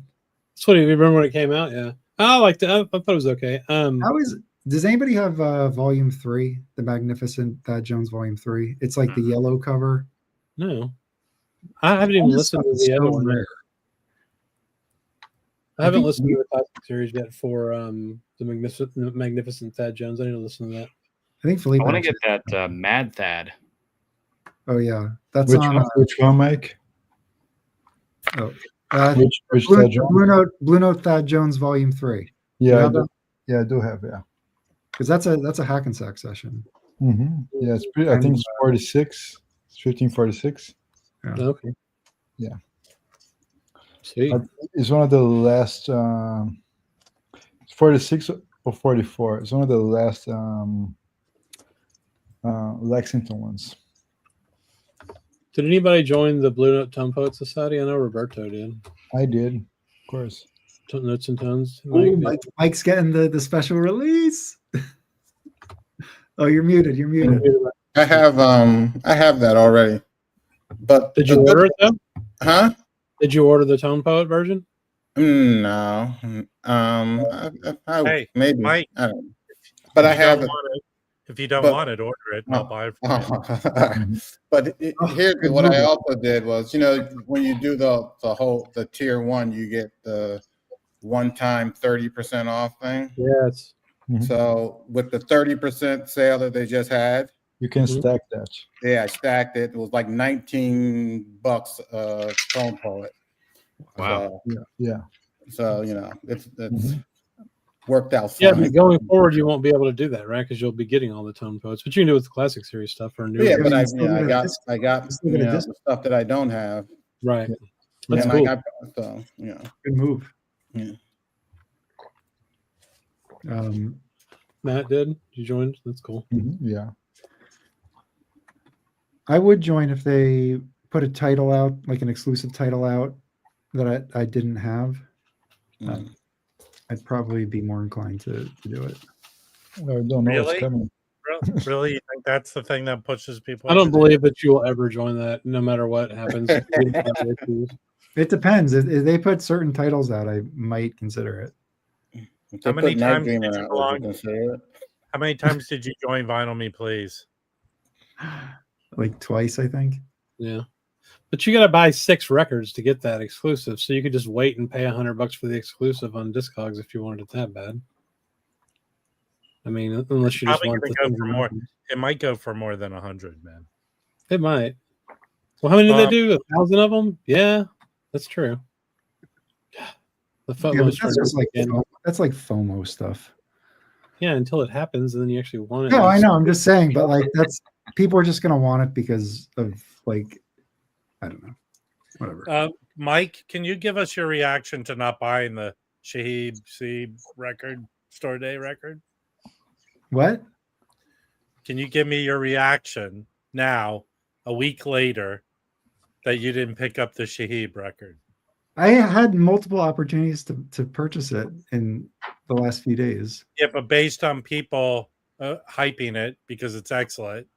That's what you remember when it came out. Yeah, I liked it. I thought it was okay. Does anybody have Volume 3, the Magnificent Thad Jones Volume 3? It's like the yellow cover. No, I haven't even listened to the other one. Rare. I haven't listened to the classic series yet for the Magnificent Thad Jones. I need to listen to that. I think Felipe. I want to get that Mad Thad. Oh yeah, that's which one, Mike? Oh, which Blue Note Thad Jones Volume 3. Yeah, I do have because that's a Hackensack session. Mm-hmm. Yeah, it's pretty. I think it's 46. It's 1546. Yeah. Okay. Yeah. See, it's one of the last. 46 or 44. It's one of the last Lexington ones. Did anybody join the Blue Note Tone Poet Society? I know Roberto did. I did, of course. Notes and Tones. Mike's getting the special release. Oh, you're muted. I have that already. But did you order it though? Huh? Did you order the Tone Poet version? No. Hey, maybe. Mike, I don't know. But I have it. If you don't want it, order it and I'll buy it for you. But here's what I also did was, when you do the tier 1, you get the one-time 30% off thing. Yes. So with the 30% sale that they just had, you can stack that. Yeah, I stacked it. It was like $19 Tone Poet. Wow. So, yeah. So it's worked out fine. Yeah, but going forward, you won't be able to do that, right? Because you'll be getting all the Tone Poets, but you can do it with the Classic Series stuff or new. Yeah, but I got the stuff that I don't have. Right. That's cool. Good move. Yeah. Matt did. You joined. That's cool. Yeah. I would join if they put a title out, like an exclusive title out that I didn't have. I'd probably be more inclined to do it. I don't know what's coming. Really? You think that's the thing that pushes people? I don't believe that you will ever join that, no matter what happens. It depends. If they put certain titles out, I might consider it. How many times did you belong? How many times did you join Vinyl Me Please? Like twice, I think. Yeah, but you got to buy 6 records to get that exclusive. So you could just wait and pay $100 for the exclusive on Discogs if you wanted it that bad. I mean, unless you just want to go for more. It might go for more than 100, man. It might. Well, how many do they do? 1,000 of them? Yeah, that's true. The FOMO that's like FOMO stuff. Yeah, until it happens, and then you actually want it. No, I know. I'm just saying, but like that's people are just gonna want it because of like I don't know, whatever. Mike, can you give us your reaction to not buying the Shaheed C record, Store Day record? What? Can you give me your reaction now, a week later, that you didn't pick up the Shaheed record? I had multiple opportunities to purchase it in the last few days. Yeah, but based on people hyping it because it's excellent,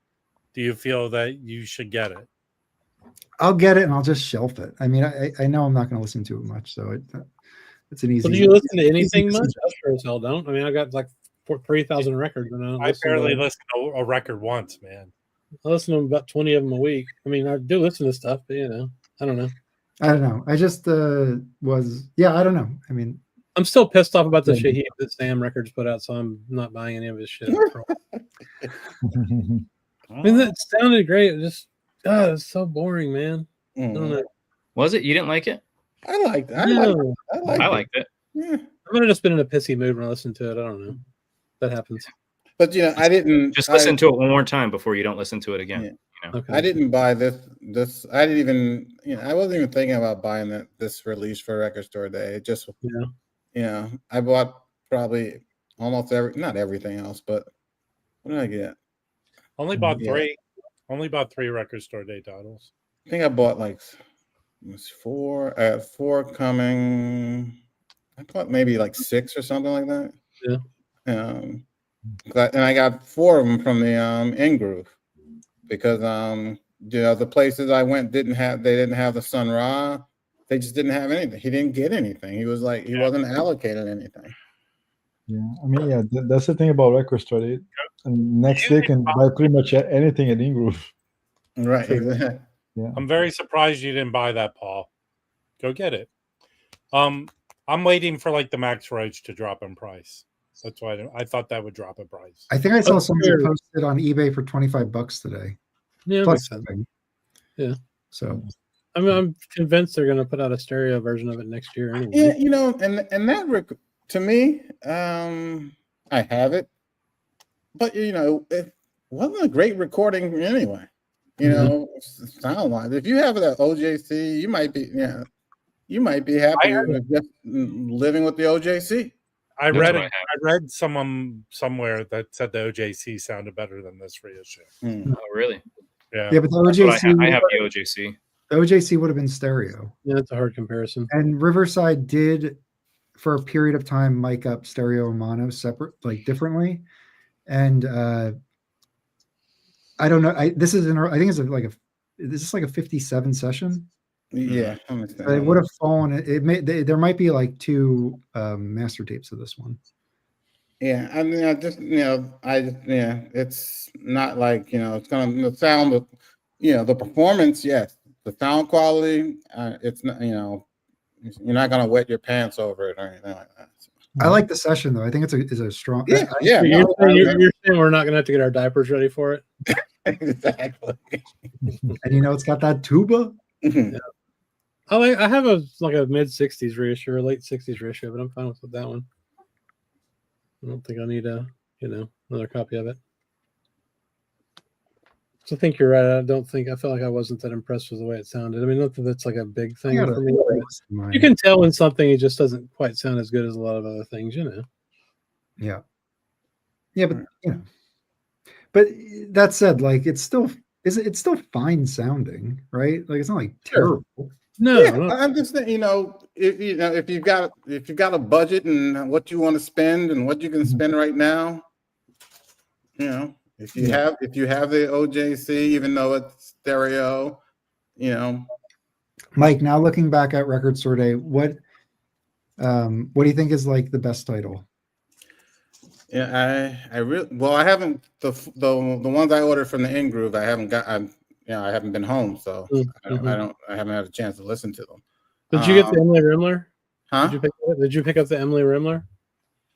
do you feel that you should get it? I'll get it and I'll just shelf it. I mean, I know I'm not going to listen to it much, so it's an easy. So do you listen to anything much? I sure as hell don't. I mean, I got like 3,000 records. And I barely listen to a record once, man. I listen to about 20 of them a week. I mean, I do listen to stuff, but I don't know. I don't know. I just I don't know. I mean, I'm still pissed off about the Shaheed that Sam Records put out, so I'm not buying any of his shit. I mean, that sounded great. It just, God, it's so boring, man. I don't know. Was it? You didn't like it? I liked it. I liked it. Yeah. I might have just been in a pissy mood when I listened to it. I don't know. That happens. But I didn't just listen to it one more time before you don't listen to it again. Yeah. Okay. I didn't buy this. I didn't even. I wasn't even thinking about buying this release for Record Store Day. It just. I bought probably almost not everything else, but what did I get? Only bought 3. Only bought 3 Record Store Day titles. I think I bought like 4. I had 4 coming. I bought maybe like 6 or something like that. Yeah. And I got 4 of them from the In-Groove because the places I went didn't have the Sun Ra. They just didn't have anything. He didn't get anything. He was like he wasn't allocated anything. Yeah, I mean, that's the thing about Record Store Day. And next day can buy pretty much anything at In-Groove. Right. Exactly. Yeah. I'm very surprised you didn't buy that, Paul. Go get it. I'm waiting for like the Max Roach to drop in price. That's why I thought that would drop in price. I think I saw somebody posted on eBay for $25 today. Yeah, plus something. Yeah. So I'm convinced they're going to put out a stereo version of it next year anyway. Yeah, and that to me, I have it, but it wasn't a great recording anyway. Sound wise, if you have it at OJC, you might be happy with just living with the OJC. I read someone somewhere that said the OJC sounded better than this reissue. Oh, really? Yeah. Yeah, but the OJC, I have the OJC. The OJC would have been stereo. Yeah, that's a hard comparison. And Riverside did, for a period of time, mic up stereo and mono separate, like differently. And I don't know. I think it's like a 57 session. Yeah, It would have fallen. There might be like 2 master tapes of this one. Yeah, I mean, it's not like it's gonna the sound of the performance. Yes, the sound quality. It's not you're not gonna wet your pants over it or anything like that. I like the session though. I think it's a strong. Yeah. You're saying we're not gonna have to get our diapers ready for it. Exactly. And it's got that tuba. Yeah. I have a mid-60s reissue or late 60s reissue, but I'm fine with that one. I don't think I need another copy of it. So I think you're right. I felt like I wasn't that impressed with the way it sounded. I mean, not that that's like a big thing for me. You can tell when something just doesn't quite sound as good as a lot of other things, Yeah. Yeah, but but that said, like it's still fine sounding, right? Like it's not like terrible. No, yeah, I'm just saying, if you've got a budget and what you want to spend and what you can spend right now, if you have the OJC, even though it's stereo, Mike, now looking back at Record Store Day, what do you think is like the best title? Yeah, I haven't the ones I ordered from the In Groove. I haven't been home, so I haven't had a chance to listen to them. Did you get the Emily Rimler? Huh? Did you pick up the Emily Rimler?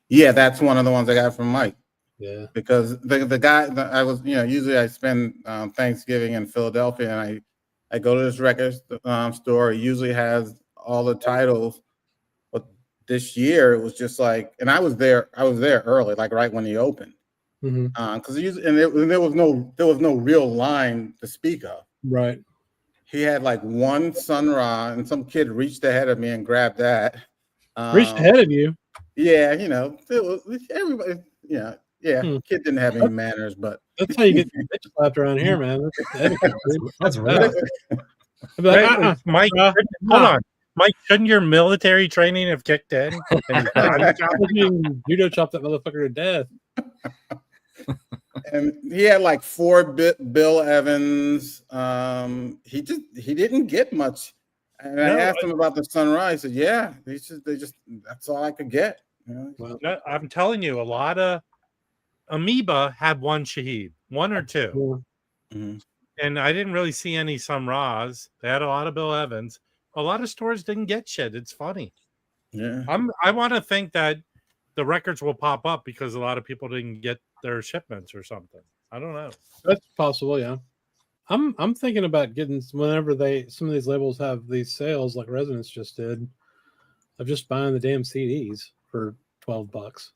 Yeah, that's one of the ones I got from Mike. Yeah, because the guy I was, usually I spend Thanksgiving in Philadelphia, and I go to this record store. It usually has all the titles, but this year it was just like, and I was there early, like right when he opened, because there was no real line to speak of. Right. He had like one Sun Ra, and some kid reached ahead of me and grabbed that. Reached ahead of you? Yeah, it was everybody. Yeah. Kid didn't have any manners, but that's how you get bitch slapped around here, man. That's right. Mike, hold on. Mike, shouldn't your military training have kicked in? Judo chopped that motherfucker to death. And he had like 4 Bill Evans. He didn't get much. And I asked him about the Sunrise. He said, "Yeah, they just that's all I could get." Well, I'm telling you, a lot of Amoeba had one Shaheed, 1 or 2. Mm-hmm. And I didn't really see any Sun Ra's. They had a lot of Bill Evans. A lot of stores didn't get shit. It's funny. Yeah. I want to think that the records will pop up because a lot of people didn't get their shipments or something. I don't know. That's possible, yeah. I'm thinking about getting, whenever some of these labels have these sales like Resonance just did, of just buying the damn CDs for $12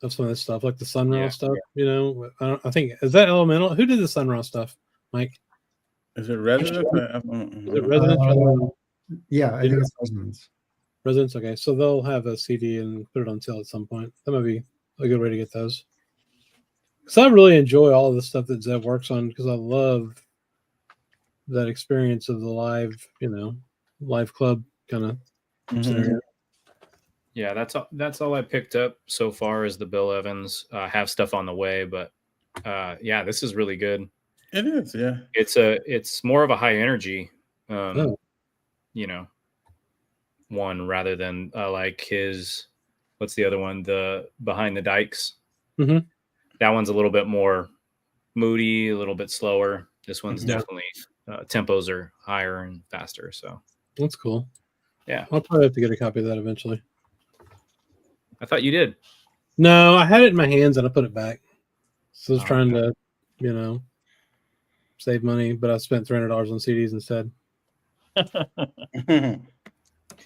of some of this stuff, like the Sun Ra stuff. I think, is that Elemental? Who did the Sun Ra stuff, Mike? Is it Resonance? Is it Resonance? Yeah, I think it's Resonance. Resonance, okay. So they'll have a CD and put it on sale at some point. That might be a good way to get those. Because I really enjoy all of the stuff that Zev works on, because I love that experience of the live club kind of scenario. Yeah, that's all I picked up so far is the Bill Evans. Have stuff on the way, but this is really good. It is, yeah. It's more of a high energy, one rather than like his. What's the other one? The Behind the Dikes. Mm-hmm. That one's a little bit more moody, a little bit slower. This one's definitely tempos are higher and faster. So that's cool. Yeah, I'll probably have to get a copy of that eventually. I thought you did. No, I had it in my hands and I put it back. So I was trying to, save money, but I spent $300 on CDs instead.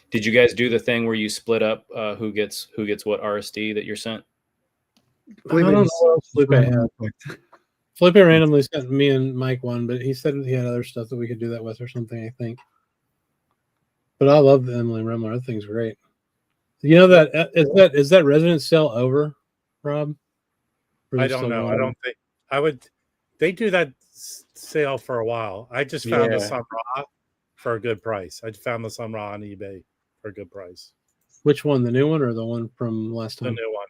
Did you guys do the thing where you split up who gets what RSD that you're sent? I don't know what Felipe had. Felipe randomly sent me and Mike one, but he said he had other stuff that we could do that with or something, I think. But I love the Emily Rimler. That thing's great. You know is that Resonance sale over, Rob? I don't know. I don't think I would. They do that sale for a while. I just found the Sun Ra for a good price. I found the Sun Ra on eBay for a good price. Which one? The new one or the one from last time? The new one.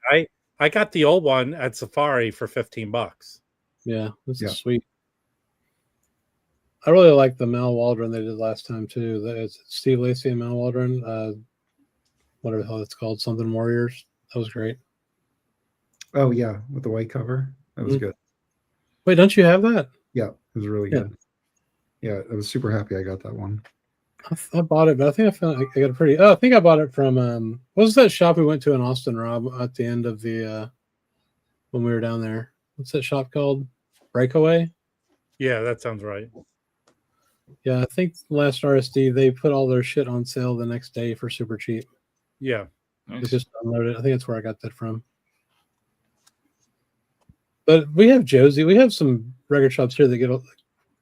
I got the old one at Safari for $15. Yeah, this is sweet. I really like the Mal Waldron they did last time too. It's Steve Lacy and Mal Waldron. Whatever the hell it's called, something Warriors. That was great. Oh yeah, with the white cover. That was good. Wait, don't you have that? Yeah, it was really good. Yeah, I was super happy I got that one. I bought it, but I think I got a pretty. Oh, I think I bought it from what was that shop we went to in Austin, Rob, at the end of the when we were down there? What's that shop called? Breakaway? Yeah, that sounds right. Yeah, I think last RSD they put all their shit on sale the next day for super cheap. Yeah. Nice. Just downloaded. I think that's where I got that from. But we have Josie. We have some record shops here that get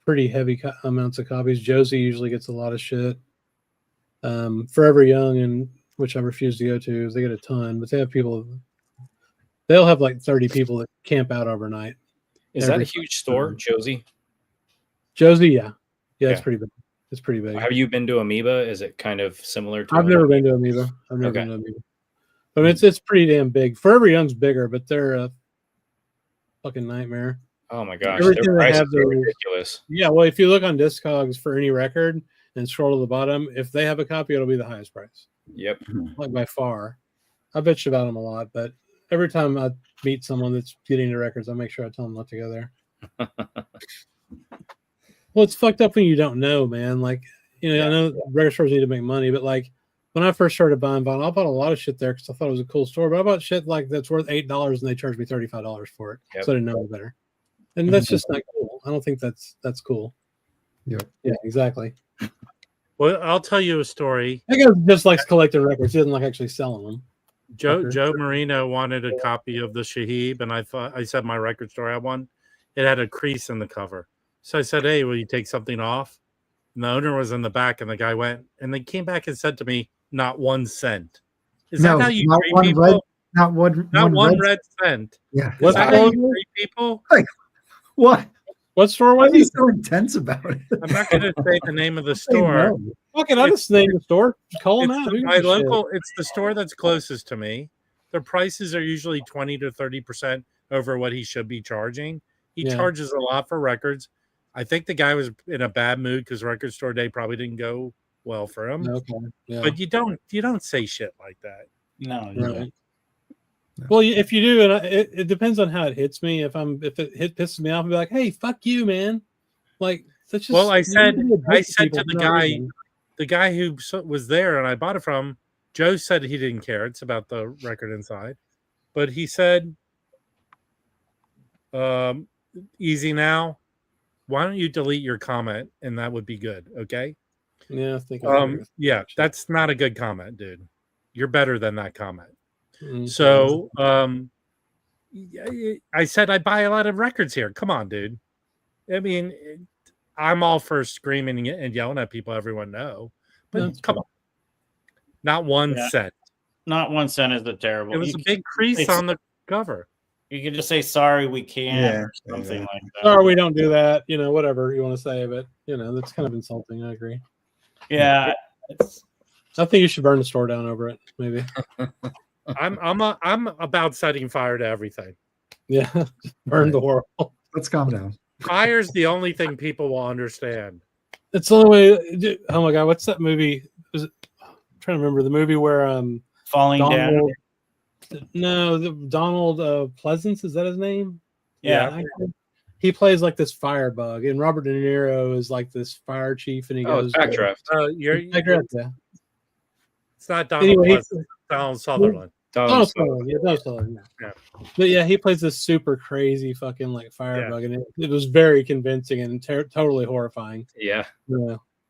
pretty heavy amounts of copies. Josie usually gets a lot of shit. Forever Young, and which I refuse to go to, they get a ton, but they have people. They'll have like 30 people that camp out overnight. Is that a huge store, Josie? Josie, yeah, it's pretty big. It's pretty big. Have you been to Amoeba? Is it kind of similar to? I've never been to Amoeba. I've never been to Amoeba. But it's pretty damn big. Forever Young's bigger, but they're a fucking nightmare. Oh my gosh, everything their they prices have are ridiculous. Yeah, well, if you look on Discogs for any record and scroll to the bottom, if they have a copy, it'll be the highest price. Yep, like by far. I bitch about them a lot, but every time I meet someone that's getting the records, I make sure I tell them not to go there. Well, it's fucked up when you don't know, man. Like, I know record stores need to make money, but like when I first started buying vinyl, I bought a lot of shit there because I thought it was a cool store. But I bought shit like that's worth $8 and they charged me $35 for it. So I didn't know better. And that's just not cool. I don't think that's cool. Yeah. Yeah, exactly. Well, I'll tell you a story. I guess just likes collecting records. He doesn't like actually selling them. Joe Marino wanted a copy of the Shahib, and I said my record store had one. It had a crease in the cover. So I said, "Hey, will you take something off?" And the owner was in the back, and the guy went, and they came back and said to me, "Not 1 cent." Is that how you treat people? Not one red cent. Yeah. Is that how you treat people? Like, what? What store Why was are you it? so intense about it? I'm not going to say the name of the store. Fuck it, I just name the store. Call them out. My local, it's the store that's closest to me. Their prices are usually 20 to 30% over what he should be charging. He charges a lot for records. I think the guy was in a bad mood because record store day probably didn't go well for him. Okay. Yeah. But you don't say shit like that. No. Right. Well, if you do, and it depends on how it hits me. If it pisses me off, I'll be like, "Hey, fuck you, man!" Like that's just. Well, I said to the guy who was there, and I bought it from. Joe said he didn't care. It's about the record inside, but he said, "Easy now. Why don't you delete your comment, and that would be good." Okay. Yeah, I think. Yeah, that's not a good comment, dude. You're better than that comment. So I said I buy a lot of records here. Come on, dude. I mean, I'm all for screaming and yelling at people everyone know, but come on. Not 1 cent. Not 1 cent is the terrible. It was a big crease on the cover. You could just say sorry, we can't, or something like that. Sorry, we don't do that. Whatever you want to say, but that's kind of insulting. I agree. Yeah. I think you should burn the store down over it. Maybe. I'm about setting fire to everything. Yeah, burn the world. Let's calm down. Fire's the only thing people will understand. It's the only way. Oh my god, what's that movie? I'm trying to remember the movie where Falling Donald, Down. No, Donald Pleasance, is that his name? Yeah. He plays like this firebug, and Robert De Niro is like this fire chief, and he goes Backdraft. Backdraft, yeah. It's not Donald Pleasance. Donald Sutherland. Donald Sutherland. Yeah. But yeah, he plays this super crazy fucking like firebug, and it was very convincing and totally horrifying. Yeah.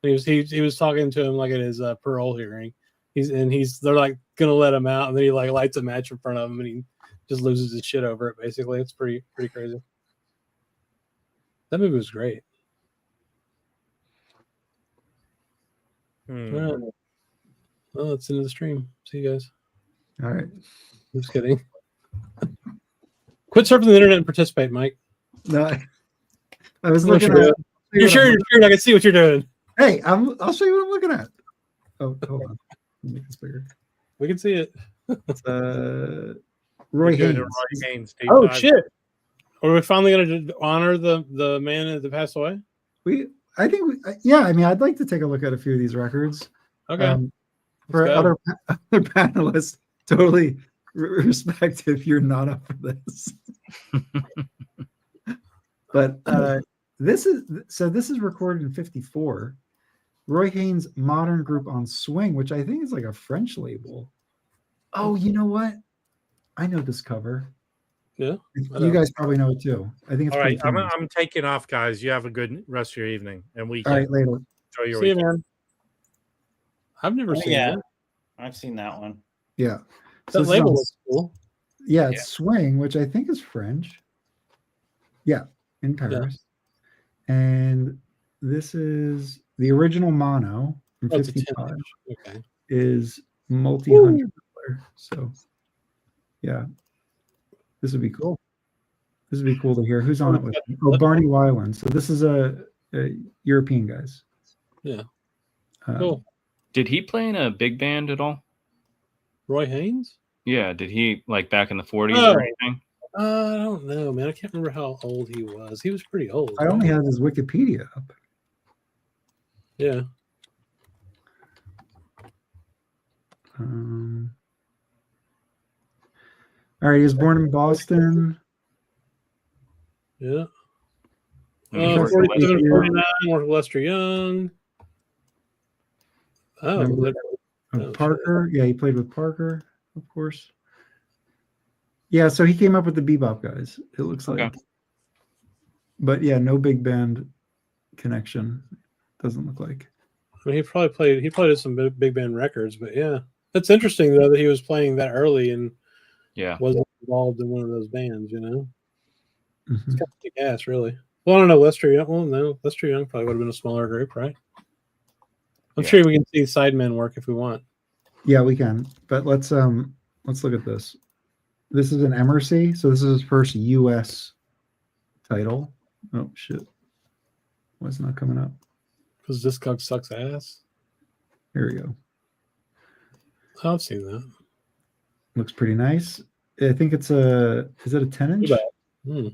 He was talking to him like at his parole hearing. They're like gonna let him out, and then he like lights a match in front of him, and he just loses his shit over it. Basically, it's pretty crazy. That movie was great. Well, it's into the stream. See you guys. All right. I'm just kidding. Quit surfing the internet and participate, Mike. No, I was looking at. You're sure? I can see what you're doing. Hey, I'll show you what I'm looking at. Oh, hold on. Let me make this bigger. We can see it. Roy Haynes. Oh shit! Are we finally going to honor the man that passed away? I think, yeah, I mean, I'd like to take a look at a few of these records. Okay. For other panelists, totally respect if you're not up for this. But this is recorded in 54. Roy Haynes' Modern Group on Swing, which I think is like a French label. Oh, you know what? I know this cover. Yeah, you guys probably know it too. I think it's all right. famous. I'm taking off, guys. You have a good rest of your evening and weekend. All right, later. Enjoy your See you, weekend. man. I've never seen it. I've seen that one. Yeah. That label looks cool. Yeah, it's Swing, which I think is French. Yeah, in Paris. Yeah. And this is the original mono from 55. Okay. Is multi-$100. So yeah. This would be cool. This would be cool to hear. Who's on it with me? Oh, Barney Weiland. So this is a European guys. Yeah. Cool. Did he play in a big band at all? Roy Haynes? Yeah. Did he like back in the 40s or anything? I don't know, man. I can't remember how old he was. He was pretty old. I only have his Wikipedia up. Yeah. All right, he was born in Boston. Yeah. 47, 49, worked Lester Young. Oh, Parker. Yeah, he played with Parker, of course. Yeah, so he came up with the bebop guys, it looks like. Okay. But yeah, no big band connection. Doesn't look like. I mean, he played some big band records, but yeah. It's interesting though that he was playing that early and wasn't involved in one of those bands, you know. Mm-hmm. It's kind of kick ass, really. Well, I don't know, Lester Young. Well, no, Lester Young probably would have been a smaller group, right? I'm sure we can see Sideman work if we want. Yeah, we can. But let's look at this. This is an MRC, so this is his first US title. Oh shit. Why is it not coming up? Because Discog sucks ass. Here we go. I've seen that. Looks pretty nice. I think is it a 10-inch? Yeah,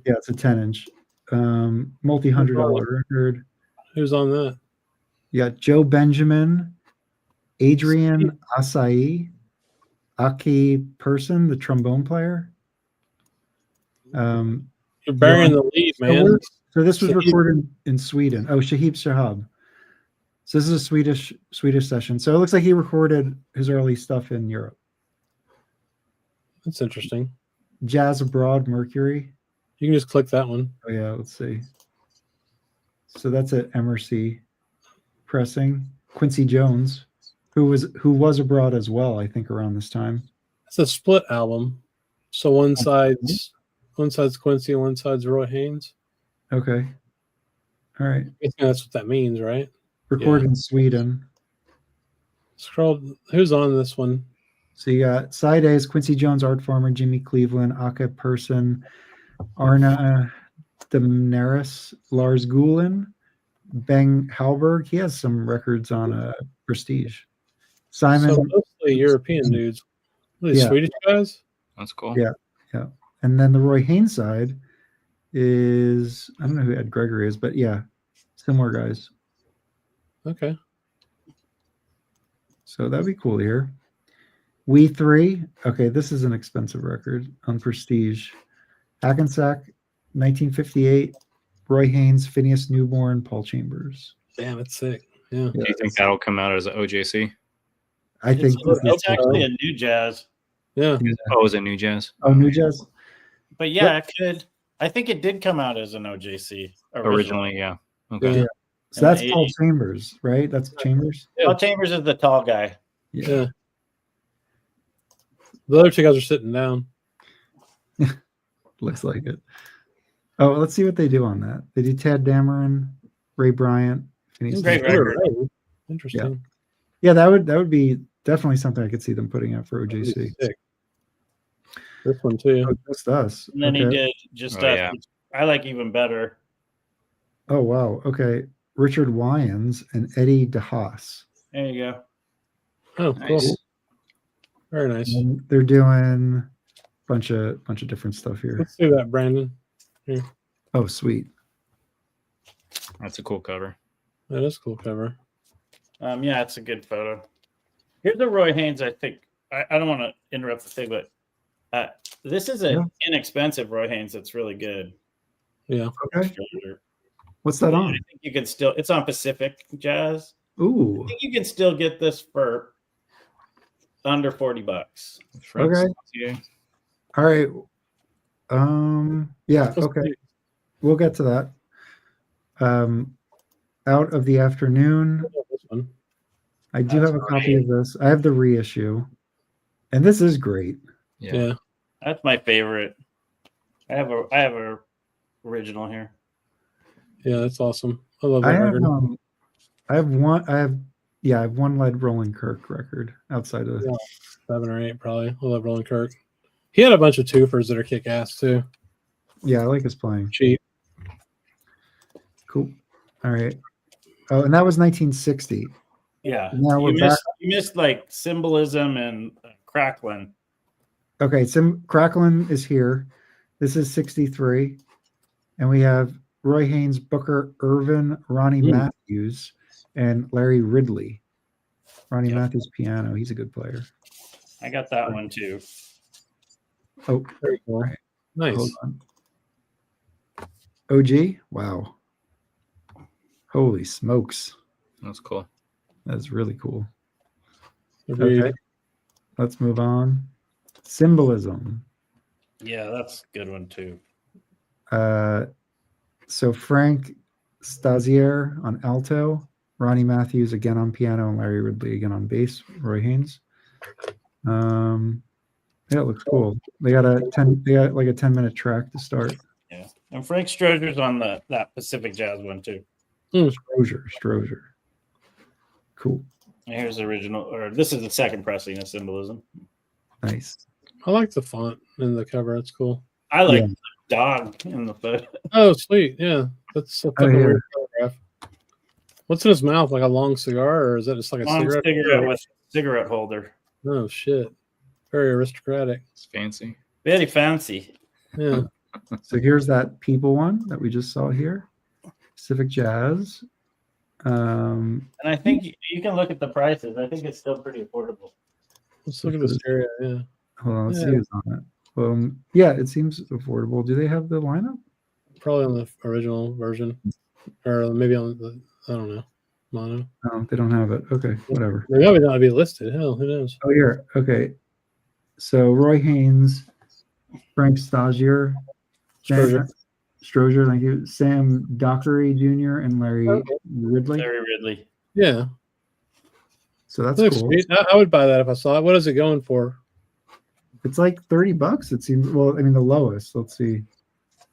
it's a 10-inch. Multi-$100 record. Who's on that? You got Joe Benjamin, Adrian Asai, Aki Person, the trombone player. You're burying the lead, man. So this was recorded in Sweden. Oh, Shahib Shahab. So this is a Swedish session. So it looks like he recorded his early stuff in Europe. That's interesting. Jazz Abroad, Mercury. You can just click that one. Oh yeah, let's see. So that's an MRC pressing. Quincy Jones, who was abroad as well, I think around this time. It's a split album. So one side's Quincy and one side's Roy Haynes. Okay. All right. I think that's what that means, right? Recorded in Sweden. Who's on this one? So you got side A is Quincy Jones, Art Farmer, Jimmy Cleveland, Aka Person, Arna Demnaris, Lars Gulen, Beng Halberg. He has some records on Prestige. Simon. So mostly European dudes. Really Swedish guys? That's cool. Yeah. And then the Roy Haynes side is, I don't know who Ed Gregory is, but yeah, similar guys. Okay. So that'd be cool to hear. We Three. Okay, this is an expensive record on Prestige. Hackensack, 1958. Roy Haynes, Phineas Newborn, Paul Chambers. Damn, it's sick. Yeah. Do you think that'll come out as an OJC? I think it's actually a new jazz. Yeah. Oh, is it new jazz? Oh, new jazz. But yeah, it could. I think it did come out as an OJC originally. Yeah. Okay. Yeah. So that's Paul Chambers, right? That's Chambers. Yeah. Paul Chambers is the tall guy. Yeah. The other two guys are sitting down. Looks like it. Oh, let's see what they do on that. They do Tad Dameron, Ray Bryant. Great record. Interesting. Yeah, that would be definitely something I could see them putting out for OJC. This one too. Oh, just us. And then he did Just Us. Yeah. I like even better. Oh wow. Okay. Richard Wyans and Eddie DeHaas. There you go. Oh, nice. Cool. Very nice. And they're doing a bunch of different stuff here. Let's do that, Brandon. Here. Oh, sweet. That's a cool cover. That is a cool cover. Yeah, it's a good photo. Here's the Roy Haynes. I think I don't want to interrupt the thing, but this is an inexpensive Roy Haynes that's really good. Yeah. Okay. What's that on? I think you can still. It's on Pacific Jazz. Ooh. I think you can still get this for under $40. Okay. All right. Yeah. Okay. We'll get to that. Out of the Afternoon. I do have a copy of this. I have the reissue, and this is great. Yeah. That's my favorite. I have a original here. Yeah, that's awesome. I love I that have record. I have one Lead Roland Kirk record outside of 7 or 8 probably. I love Roland Kirk. He had a bunch of twofers that are kick ass too. Yeah, I like his playing. Cheap. Cool. All right. Oh, and that was 1960. Yeah. Now we're back. You missed like Symbolism and Cracklin. Okay, Cracklin is here. This is 63. And we have Roy Haynes, Booker Irvin, Ronnie Matthews, and Larry Ridley. Ronnie Matthews piano. He's a good player. I got that one too. Oh, very cool. Right. Nice. Hold on. OG? Wow. Holy smokes. That's cool. That's really cool. Agreed. Okay. Let's move on. Symbolism. Yeah, that's a good one too. So Frank Stasier on alto, Ronnie Matthews again on piano, and Larry Ridley again on bass. Roy Haynes. Yeah, it looks cool. They got like a 10-minute track to start. Yeah, and Frank Stroger's on that Pacific Jazz one too. Stroger. Cool. And here's the original, or this is the second pressing of Symbolism. Nice. I like the font in the cover. It's cool. I like the dog in the photo. Oh, sweet. Yeah. That's a weird photograph. What's in his mouth? Like a long cigar, or is that just like a cigarette? Cigarette with cigarette holder. Oh, shit. Very aristocratic. It's fancy. Very fancy. Yeah. So here's that People one that we just saw here. Pacific Jazz. And I think you can look at the prices. I think it's still pretty affordable. Let's look at this area. Yeah. Hold on, let's see who's on it. Yeah, it seems affordable. Do they have the lineup? Probably on the original version, or maybe on the I don't know, mono. No, they don't have it. Okay, whatever. Maybe that would not be listed. Hell, who knows? Oh, here. Okay. So Roy Haynes, Frank Stasier, Stroger, thank you. Sam Dockery Jr. and Larry Ridley. Larry Ridley. Yeah. So that's Looks cool. sweet. I would buy that if I saw it. What is it going for? It's like $30. It seems. Well, I mean, the lowest. Let's see.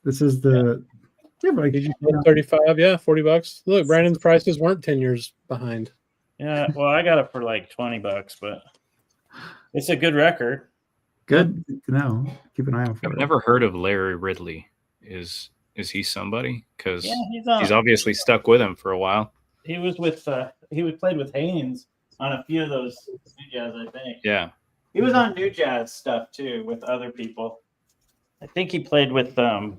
This is the. Yeah, but 35. Yeah, $40. Look, Brandon's prices weren't 10 years behind. Yeah. Well, I got it for like $20, but it's a good record. Good to know. Keep an eye out for it. I've never heard of Larry Ridley. Is he somebody? Because he's he's obviously stuck with him for a while. He was with he played with Haynes on a few of those new jazz, I think. Yeah. He was on new jazz stuff too with other people. I think he played with I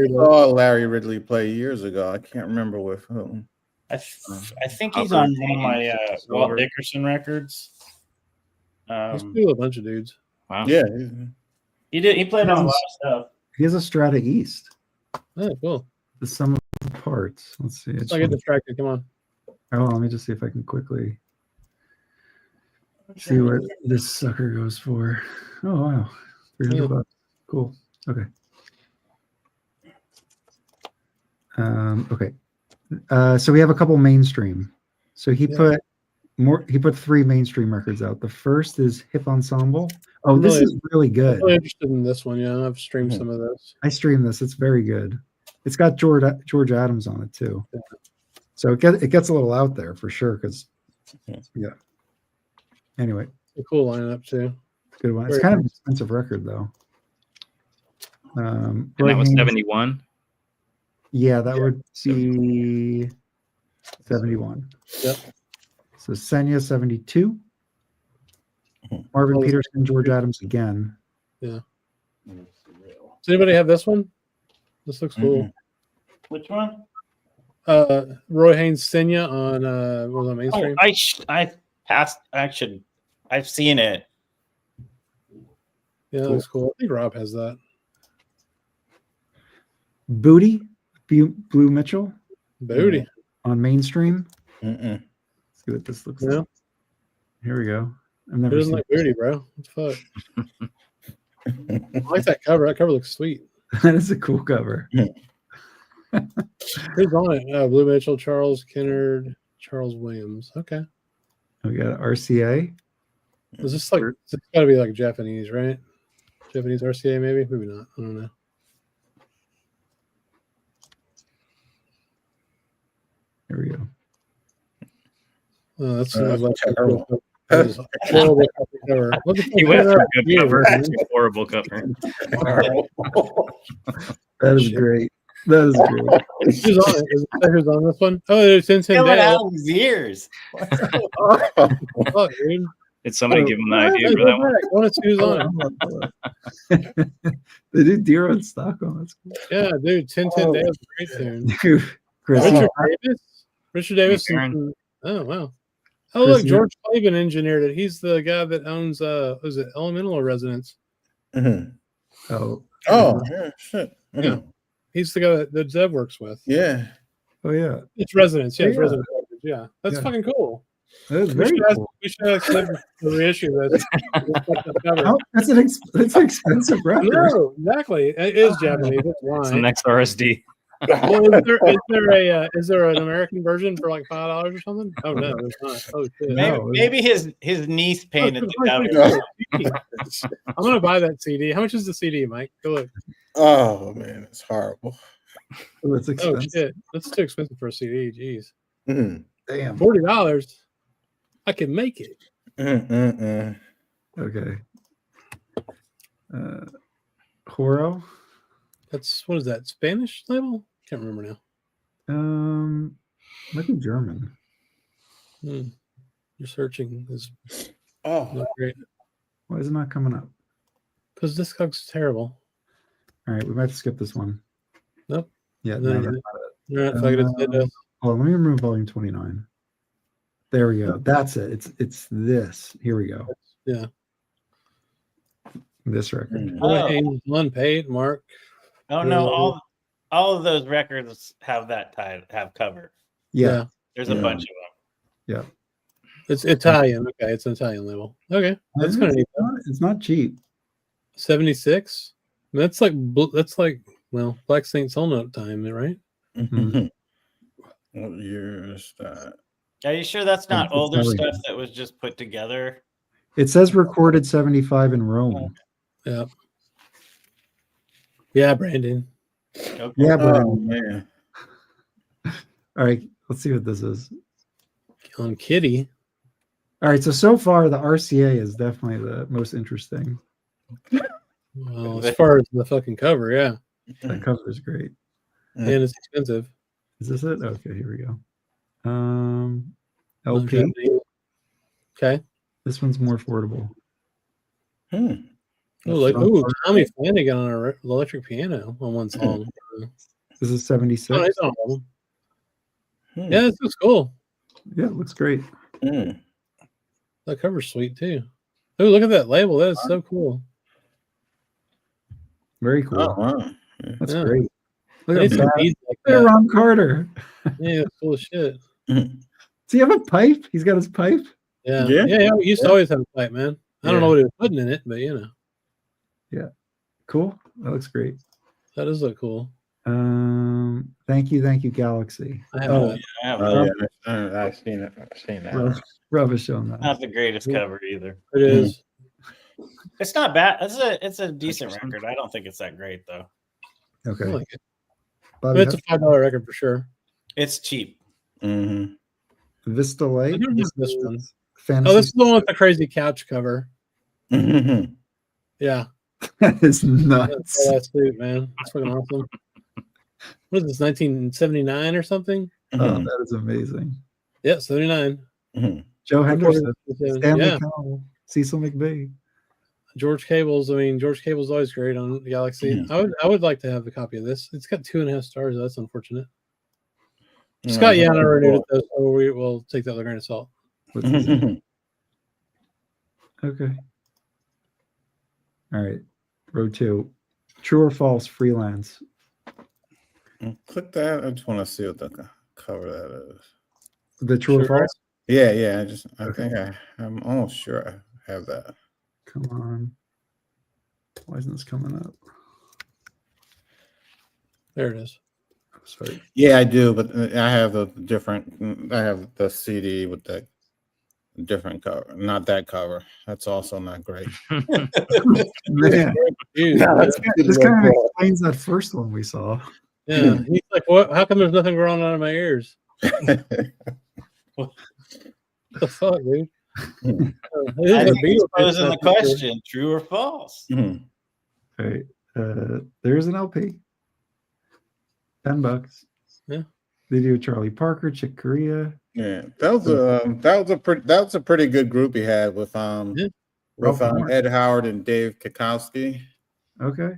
saw Larry Ridley play years ago. I can't remember with whom. I think he's on one of my Walt Dickerson records. He's still a bunch of dudes. Wow. Yeah. He played on a lot of stuff. He has a Strata East. Oh, cool. The sum of the parts. Let's see. I get distracted. Come on. Oh, let me just see if I can quickly see what this sucker goes for. Oh, wow. $300. Cool. Okay. Okay. So we have a couple mainstream. So he put 3 mainstream records out. The first is Hip Ensemble. Oh, this is really good. I'm really interested in this one. Yeah, I've streamed some of this. I streamed this. It's very good. It's got George Adams on it too. Yeah. So it gets a little out there for sure. Because Anyway, a cool lineup too. Good one. It's kind of an expensive record though. And that was 71. Yeah, that would be 71. Yep. So Senya 72. Marvin Peterson, George Adams again. Yeah. Does anybody have this one? This looks cool. Which one? Roy Haynes Senya on was on mainstream. I've seen it. Yeah, that's cool. I think Rob has that. Booty, Blue Mitchell. Booty on mainstream. Mm-mm. Let's see what this looks like. Here we go. I've never Who seen doesn't like Booty, bro? What the fuck? I like that cover. That cover looks sweet. That is a cool cover. Who's on it? Blue Mitchell, Charles Kennard, Charles Williams. Okay. We got RCA. Is this like, it's got to be like Japanese, right? Japanese RCA, maybe? Maybe not. I don't know. Here we go. Oh, that's terrible. horrible cover. Look at He went for a good the cover. man. It's a horrible cover. That is great. That is great. Who's on it? Is it who's on this one? Oh, it's Tintin Killing Dale. out his ears. Fuck, dude. Did somebody give him the idea for that one? I want to see who's on it. They do Deer on Stockholm. That's cool. Yeah, dude. Tintin Dale's a great tune. Dude, Chris, Richard Davis. Aaron. Oh, wow. Oh, look, George Clavin engineered it. He's the guy that owns, was it Elemental or Resonance? Mm-hmm. Oh, yeah, shit. Mm-hmm. Yeah. He's the guy that Zev works with. Yeah. Oh, yeah. It's Resonance. Yeah, it's Yeah. Resonance. Yeah. That's fucking cool. That is We very should ask, cool. we should ask Zev to reissue this. How, that's an expensive record. No, exactly. It is Japanese. That's why. It's the next RSD. Well, is there an American version for like $5 or something? Oh no, there's not. Oh shit. Maybe his niece painted the cover. I'm gonna buy that CD. How much is the CD, Mike? Go look. Oh man, it's horrible. Oh, it's Oh expensive. shit, that's too expensive for a CD. Jeez, Mm. Damn. $40. I can make it. Okay. Horo. That's what is that? Spanish label? Can't remember now. Might be German. Your searching is Oh, not great Why is it not coming up? because this cog's terrible. All right, we might have to skip this one. Nope. Yeah, No, no, that's All right, not fuck it. it. Hold on, let me remove volume 29. There we go. That's it. It's this. Here we go. Yeah. This record. Haynes, unpaid, Mark. Oh no, all of those records have that have cover. Yeah. There's a bunch of Yeah. It's Italian. Okay, it's an Italian label. Okay, that's kind of neat. It's not cheap. 76. That's like well, Black Saint Soul Note time, right? Mm-hmm. what year is that? them. Are you sure that's not It's older Italian. stuff that was just put together? It says recorded 75 in Rome. Yeah. Yeah, Brandon. Okay. Yeah, but Oh man. all right, let's see what this is. On Kitty. All right, so far the RCA is definitely the most interesting. Well, as far as the fucking cover, yeah. That cover is great. And it's expensive. Is this it? Okay, here we go. LP. Okay. This one's more affordable. Oh, Tommy Flanagan on an electric piano on one song. This is 76. Oh, it's on album. Yeah, this looks cool. Yeah, it looks great. That cover's sweet too. Oh, look at that label. That is so cool. Very cool. Oh, wow. That's Yeah. great. Look I at need some that. beads like Look at that. Ron Carter. Yeah, that's cool as shit. Does he have a pipe? He's got his pipe? Yeah. Yeah. Yeah, he used to always have a pipe, man. I don't Yeah. know what he was putting in it, but you know. Cool. That looks great. That does look cool. Thank you, Galaxy. I have Oh, that. Oh, yeah. I've seen it. I've seen that. rubbish on that. Not the greatest cover either. It is. It's not bad. It's a decent record. I don't think it's that great though. I Okay. like it. Bobby, It's a $5 record for sure. It's cheap. Mm-hmm. Vista I Light. don't know this one. Fantasy. Oh, this is the one with the crazy couch cover. Mm-hmm. Yeah. That is That's nuts. that suit, man. That's fucking awesome. What is this, 1979 or something? Oh, that is amazing. Yeah, 79. Joe Henderson, Yeah. Stanley Cowell, Cecil McVeigh. George Cable's. I mean, George Cable's always great on Galaxy. I would like to have a copy of this. It's got 2.5 stars. That's unfortunate. Scott Yana renewed it, though, so we will take that with a grain of salt. Okay. All right. Row 2. True or false, freelance. Click that. I just want to see what the cover that is. The true or false? Yeah. I think I'm almost sure I have that. Come on. Why isn't this coming up? There it is. Oh, sorry. Yeah, I do, but I have a different. I have the CD with the different cover, not that cover. That's also not great. Man. Yeah, this kind of explains that first one we saw. Yeah, he's like, "What? How come there's nothing growing out of my ears?" What the fuck, dude? I think he's posing the question: true or false? Okay, there's an LP. $10. Yeah, they do Charlie Parker, Chick Corea. Yeah, that was a pretty good group he had with Ed Howard and Dave Kikowski. Okay,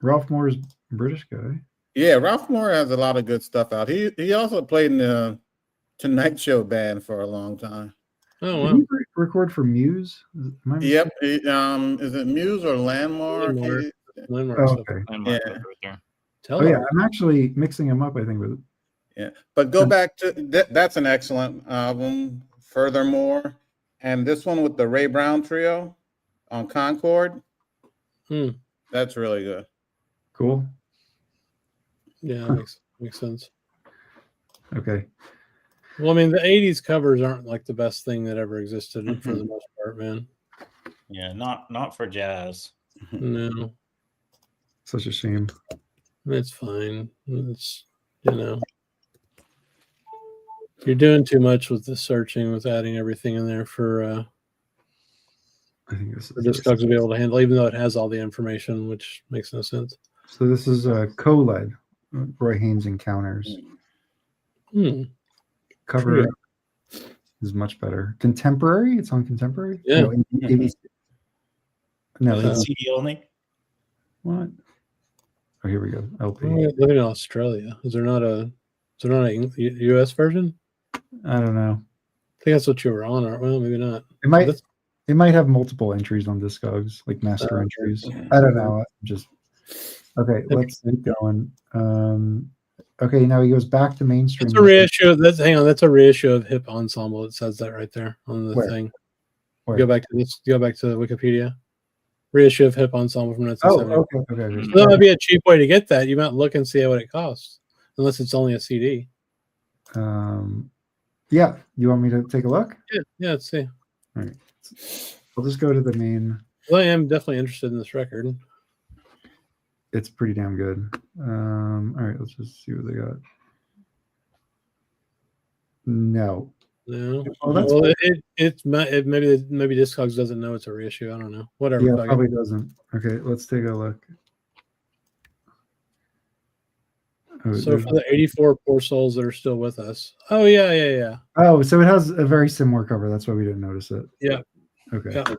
Ralph Moore's a British guy. Yeah, Ralph Moore has a lot of good stuff out. He also played in the Tonight Show band for a long time. Oh wow! Did he record for Muse? Yep. Is it Muse or Landmark? Landmark. Oh, okay. Yeah. Oh yeah, I'm actually mixing them up. I think with. Yeah, but go back to that's an excellent album. Furthermore, and this one with the Ray Brown Trio on Concord. That's really good. Cool. Yeah, makes sense. Okay. Well, I mean, the '80s covers aren't like the best thing that ever existed for the most part, man. Yeah, not for jazz. No. Such a shame. It's fine. It's you're doing too much with the searching, with adding everything in there for I think this is Discogs to be able to handle, even though it has all the information, which makes no sense. So this is co-led Roy Haynes Encounters. Cover is much better. Contemporary? It's on Contemporary? Yeah. No, ABC. No, CD only. What? Oh, here we go. LP. Living in Australia. Is there not a US version? I don't know. I think that's what you were on, or well, maybe not. It might have multiple entries on Discogs, like master entries. I don't know. Okay, let's keep going. Okay, now he goes back to mainstream. That's a reissue. That's a reissue of Hip Ensemble. It says that right there on the thing. Where? Go back to this. Go back to Wikipedia. Reissue of Hip Ensemble from 1970. Oh, okay. So that might be a cheap way to get that. You might look and see what it costs, unless it's only a CD. Yeah. You want me to take a look? Yeah. Let's see. All right. I'll just go to the main. Well, I am definitely interested in this record. It's pretty damn good. All right, let's just see what they got. No. Oh, that's well, maybe Discogs doesn't know it's a reissue. I don't know. Whatever. Yeah, probably doesn't. Okay, let's take a look. Oh, so for the 84 poor souls that are still with us. Oh yeah. Oh, so it has a very similar cover. That's why we didn't notice it. Yeah. Okay. Yeah.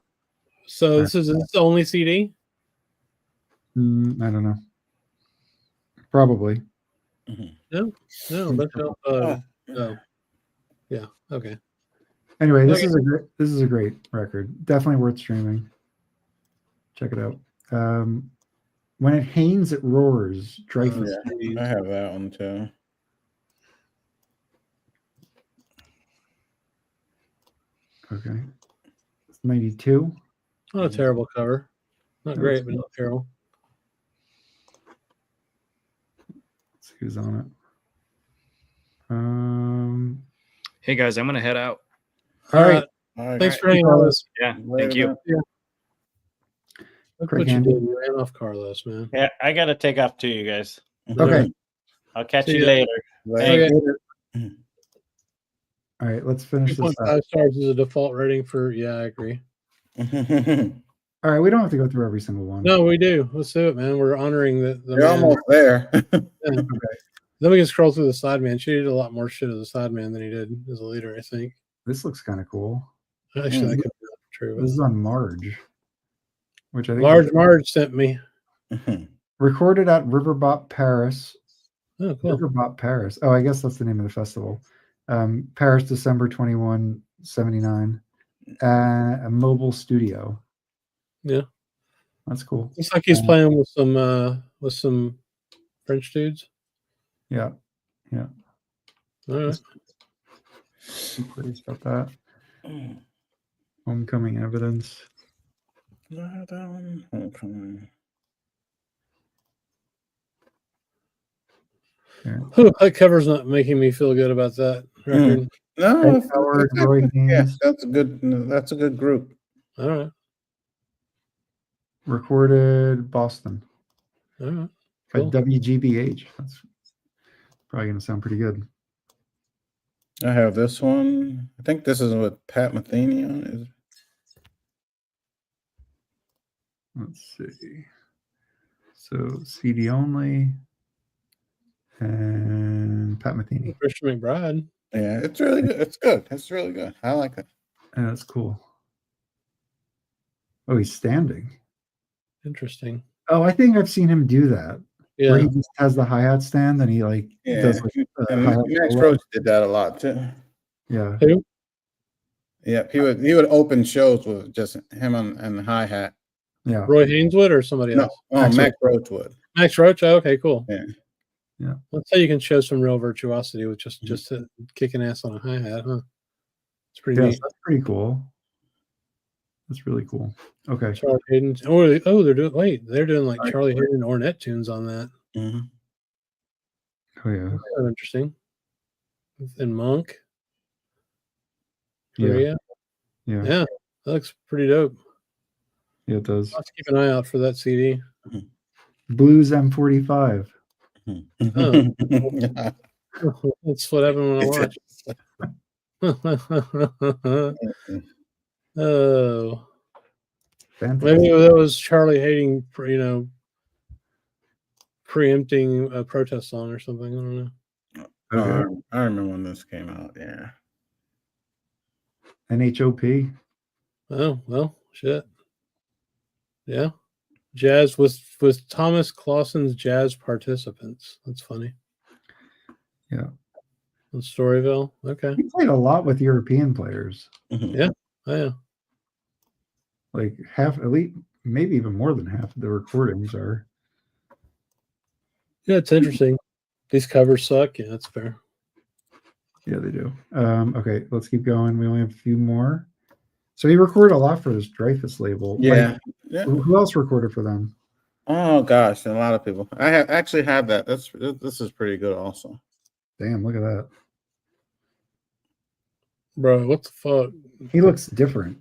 So this is the only CD? I don't know. Probably. No. That's no. Yeah. Okay. Anyway, this is a great record. Definitely worth streaming. Check it out. When it Haynes, it roars. Dreyfus. I have that one too. Okay. 92. Not a terrible cover. Not great, but not terrible. Let's see who's on it. Hey guys, I'm gonna head out. All right. Thanks for hanging out with us. Yeah, thank you. Yeah. Look what you did. You ran off Carlos, man. Yeah, I gotta take off too, you guys. Okay. I'll catch See you ya. later. All right, let's finish this up. 5 stars is a default rating for. Yeah, I agree. All right, we don't have to go through every single one. No, we do. Let's do it, man. We're honoring the You're man. almost there. Okay. Then we can scroll through the Sideman. She did a lot more shit as a Sideman than he did as a leader, I think. This looks kind of cool. Actually, that could be true. This is on Marge, which I think Marge sent me. recorded at Riverbot, Paris. Oh, cool. Riverbot Paris. Oh, I guess that's the name of the festival. Paris, December 21, 79. A mobile studio. Yeah. That's cool. Looks like he's playing with some French dudes. Yeah. Yeah. All right. I'm pleased about that. Homecoming Evidence. Homecoming. Yeah. That cover's not making me feel good about that record. No, Howard, Roy Haynes. that's a good. That's a good group. All right. Recorded Boston. All right. Cool. At WGBH. That's probably going to sound pretty good. I have this one. I think this is with Pat Metheny on it. Let's see. So CD only. And Pat Metheny. Christian McBride. Yeah, it's really good. It's good. It's really good. I like it. Yeah, that's cool. Oh, he's standing. Interesting. Oh, I think I've seen him do that. Yeah. Where he just has the hi-hat stand and he does and Max Roach did that a lot too. Yeah. Who? Yeah, he would open shows with just him and the hi-hat. Yeah. Roy Haynes would or somebody else? No, Max Roach would. Max Roach? Oh, okay, cool. Yeah. Yeah. Let's say you can show some real virtuosity with just kicking ass on a hi-hat, huh? It's pretty neat. That's pretty cool. That's really cool. Okay. Charlie Hayden. They're doing like Charlie Hayden Ornette tunes on that. Mm-hmm. Oh yeah. That's kind of interesting. And Monk. Yeah. Yeah. That looks pretty dope. Yeah, it does. Let's keep an eye out for that CD. Blues M45. Oh. That's what happened when I watched. Oh. Fantastic. Maybe that was Charlie Hayden, preempting a protest song or something. I don't know. Okay. I remember when this came out. Yeah. NHOP. Oh, well, shit. Yeah. Jazz with Thomas Clausen's jazz participants. That's funny. Yeah. In Storyville. Okay. He played a lot with European players. Mm-hmm. Yeah. Oh, yeah. Like half, at least, maybe even more than half of the recordings are. Yeah, it's interesting. These covers suck. Yeah, that's fair. Yeah, they do. Okay, let's keep going. We only have a few more. So he recorded a lot for this Dreyfus label. Yeah. Who else recorded for them? Oh gosh, a lot of people. I actually have that. This is pretty good also. Damn, look at that. Bro, what the fuck? He looks different.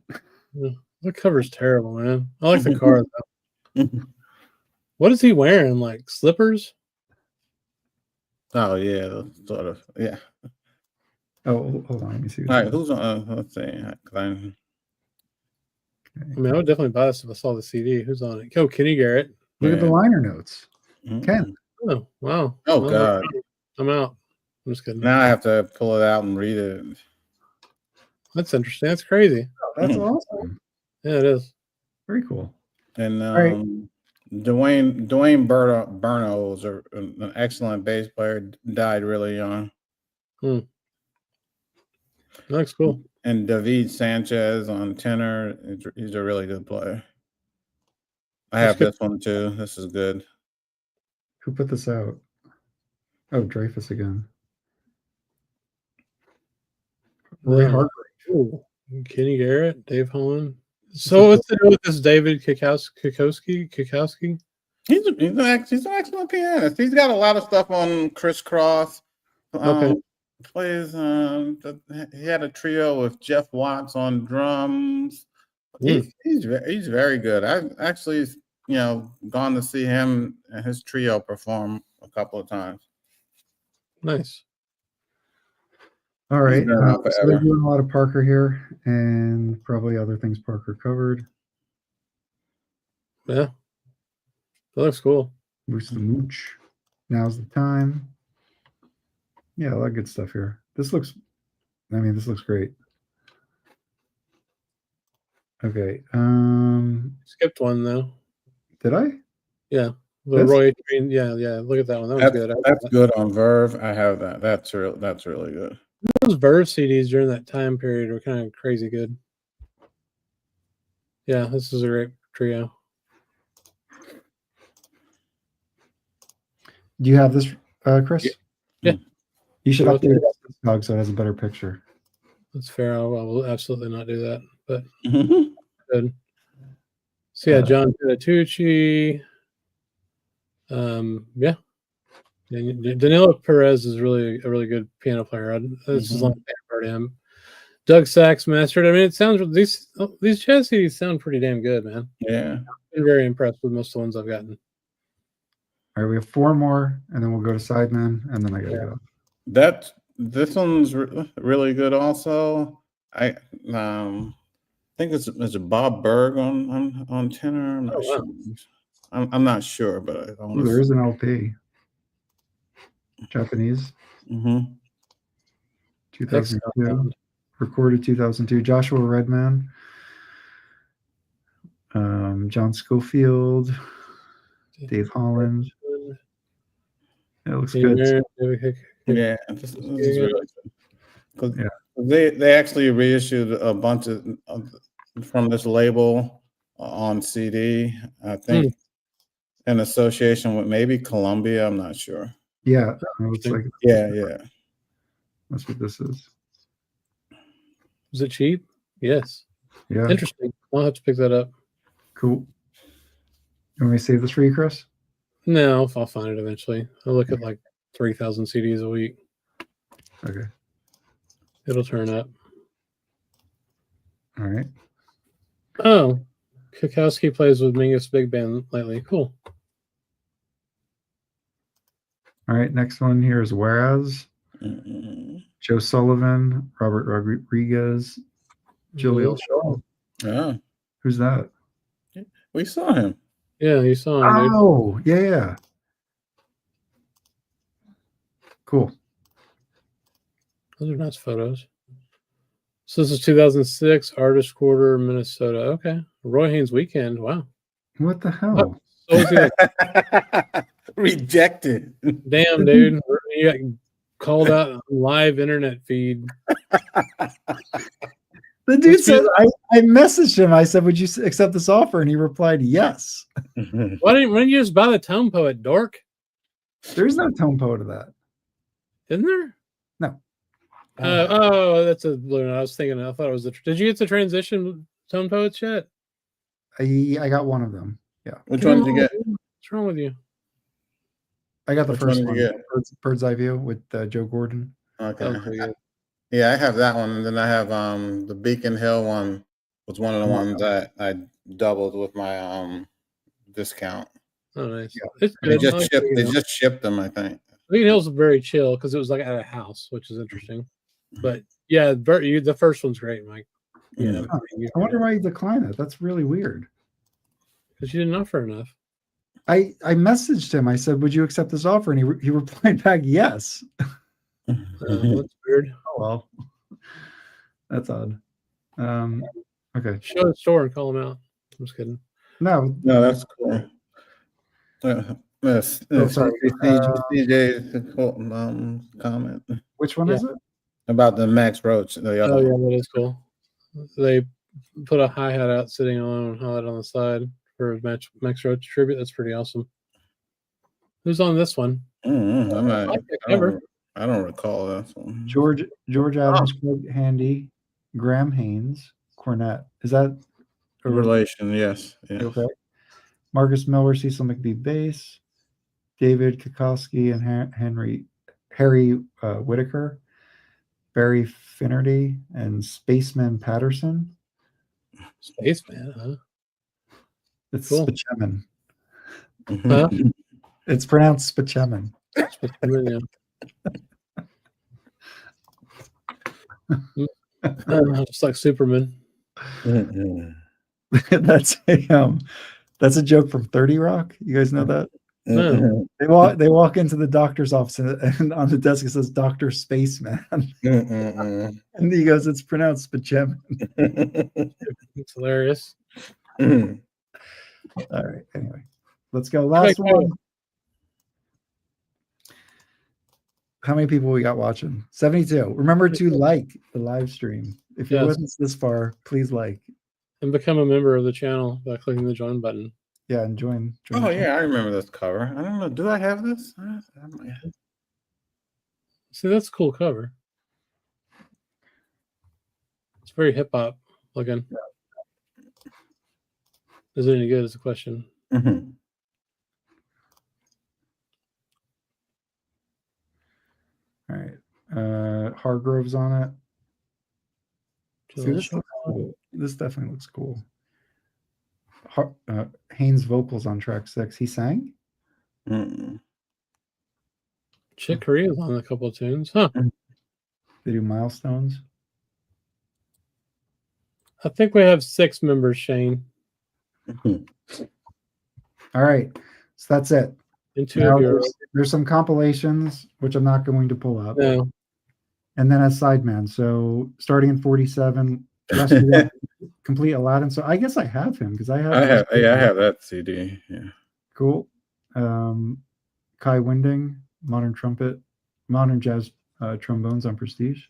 Yeah. The cover's terrible, man. I like the car though. What is he wearing? Like slippers? Oh yeah, sort of. Yeah. Oh, hold on. Let me see. All right, who's on? Let's see. I mean, I would definitely buy this if I saw the CD. Who's on it? Oh, Kenny Garrett. Look at the liner notes. Mm-hmm. Ken. Oh, wow. Oh, God. I'm out. I'm just kidding. Now I have to pull it out and read it. That's interesting. That's crazy. Oh, that's awesome. Yeah, it is. Very cool. And Dwayne Burno was an excellent bass player. Died really young. Looks cool. And David Sanchez on tenor. He's a really good player. I have this one too. This is good. Who put this out? Oh, Dreyfus again. Roy Hargrave. Oh, Kenny Garrett, Dave Holland. So what's the deal with this David Kikowski? He's an excellent pianist. He's got a lot of stuff on Crisscross. Okay. Plays. He had a trio with Jeff Watts on drums. He's very good. I've actually gone to see him and his trio perform a couple of times. Nice. All right. So they're doing a lot of Parker here, and probably other things Parker covered. Yeah. That looks cool. Moose the Mooch. Now's the time. Yeah, a lot of good stuff here. This looks great. Okay. Skipped one though. Did I? Yeah. The Roy, yeah. Look at that one. That was good. That's good on Verve. I have that. That's really good. Those Verve CDs during that time period were kind of crazy good. Yeah, this is a great trio. Do you have this, Chris? Yeah. You should update it dog so it has a better picture. That's fair. I will absolutely not do that. But good. So yeah, John Petitucci. Yeah. Danilo Perez is really a really good piano player. This is like for him. Doug Sachs mastered. I mean, it sounds these jazz CDs sound pretty damn good, man. Yeah. I've been very impressed with most of the ones I've gotten. All right, we have 4 more, and then we'll go to Sideman, and then I gotta go. This one's really good. Also, I think it's Bob Berg on tenor. I'm not sure. I'm not sure, but there is an LP. Japanese. 2002. Recorded 2002. Joshua Redman. John Schofield. Dave Holland. It looks good. Yeah, this is really good. Yeah. They actually reissued a bunch of from this label on CD. I think in association with maybe Columbia. I'm not sure. Yeah, it looks like yeah. That's what this is. Is it cheap? Yes. Yeah. Interesting. I'll have to pick that up. Cool. You want me to save this for you, Chris? No, I'll find it eventually. I'll look at like 3,000 CDs a week. Okay. It'll turn up. All right. Oh, Kukowski plays with Mingus Big Band lately. Cool. All right. Next one here is Whereas. Joe Sullivan, Robert Rodriguez, Jaleel Shaw. Yeah. Who's that? We saw him. Yeah, you saw him. Oh, dude. Yeah. Cool. Those are nice photos. So this is 2006, Artist Quarter, Minnesota. Okay. Roy Haynes Weekend. Wow. What the hell? Rejected. Damn, dude. You got called out on live internet feed. The dude said, I messaged him. I said, would you accept this offer? And he replied, yes. Why didn't you just buy the Tone Poet, dork? There's no Tone Poet of that. Isn't there? No. That's a blue note. I thought it was did you get the transition Tone Poets yet? I got one of them. Yeah. Which one did you get? What's wrong with you? I got the first one. Bird's Eye View with Joe Gordon. Okay. Yeah, I have that one, and then I have the Beacon Hill one. Was one of the ones that I doubled with my discount. Oh, nice. Yeah. They just shipped them, I think. Beacon Hill's very chill because it was like at a house, which is interesting. But yeah, the first one's great, Mike. Yeah. I wonder why you declined it. That's really weird. Because you didn't offer enough. I messaged him. I said, would you accept this offer? And he replied back, yes. That's weird. Oh, well. That's odd. Okay. Show the store and call him out. I'm just kidding. No, that's cool. Yes. Sorry. CJ's comment. Which one is it? About the Max Roach. Yeah, that is cool. They put a hi-hat out sitting on hi-hat on the side for Max Roach tribute. That's pretty awesome. Who's on this one? I don't recall that one. George Adams, Craig Handy, Graham Haynes, Cornett. Is that a relation? Yes. Okay. Marcus Miller, Cecil McBee bass, David Kukowski and Harry Whitaker, Barry Finnerty, and Spaceman Patterson. Spaceman, huh? It's cool. Spaceman. Huh? It's pronounced Spaceman. Just like Superman. That's a joke from 30 Rock. You guys know that? No. They walk into the doctor's office and on the desk it says Dr. Spaceman. And he goes, it's pronounced Spaceman. It's hilarious. All right. Anyway. Let's go. Last one. How many people we got watching? 72. Remember to like the live stream. If you're with us this far, please like. And become a member of the channel by clicking the join button. Yeah, and join Oh, yeah, I remember this cover. I don't know. Do I have this? See, that's a cool cover. It's very hip hop looking. Is it any good? Is the question. Mm-hmm. All right. Hargrove's on it. See, this looks cool. This definitely looks cool. Haynes vocals on track 6. He sang? Chick Corea's on a couple of tunes. Huh. They do Milestones. I think we have 6 members, Shane. All right. So that's it. And 2 now of your there's some compilations, which I'm not going to pull up. No. And then as Sideman. So starting in 47, complete Aladdin. So I guess I have him because I have that CD. Yeah. Cool. Kai Winding, modern trumpet, modern jazz trombones on Prestige.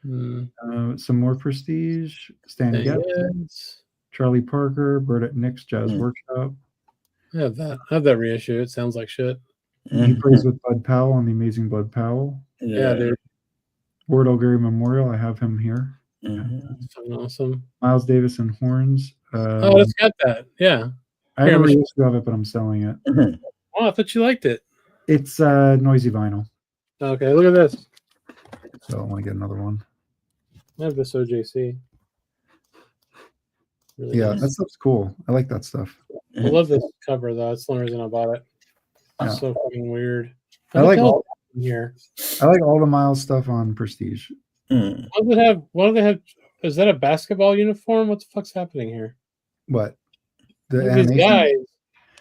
Some more Prestige. Stan Getz, Charlie Parker, Burdett Nick's Jazz Workshop. I have that. I have that reissue. It sounds like shit. He plays with Bud Powell on the Amazing Bud Powell. Yeah, dude. Ward O'Leary Memorial. I have him here. That's fucking awesome. Miles Davis and horns. Oh, it's got that. Yeah. I have a reissue of it, but I'm selling it. Oh, I thought you liked it. It's noisy vinyl. Okay, look at this. So I want to get another one. I have this OJC. Really Yeah, nice. that stuff's cool. I like that stuff. I love this cover though. That's the only reason I bought it. It's Yeah. so fucking weird. I like all here. I like all the Miles stuff on Prestige. What do they have? What do they have? Is that a basketball uniform? What the fuck's happening here? What? The These animation? guys.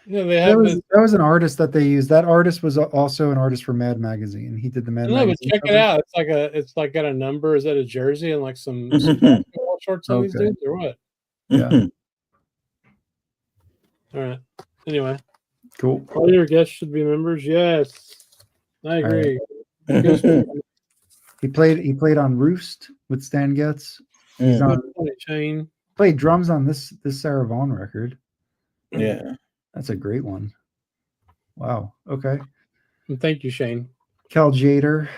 Yeah, they have that was an artist that they used. That artist was also an artist for Mad Magazine. He did the Mad No, but Magazine. check it cover. out. It's like got a number. Is that a jersey and like some basketball shorts on these Okay. dudes or what? Yeah. All right. Anyway. Cool. All your guests should be members. Yes, I agree. He played on Roost with Stan Getz. He's on Chain. played drums on this Sarah Vaughan record. Yeah. That's a great one. Wow. Okay. And thank you, Shane. Cal Jader,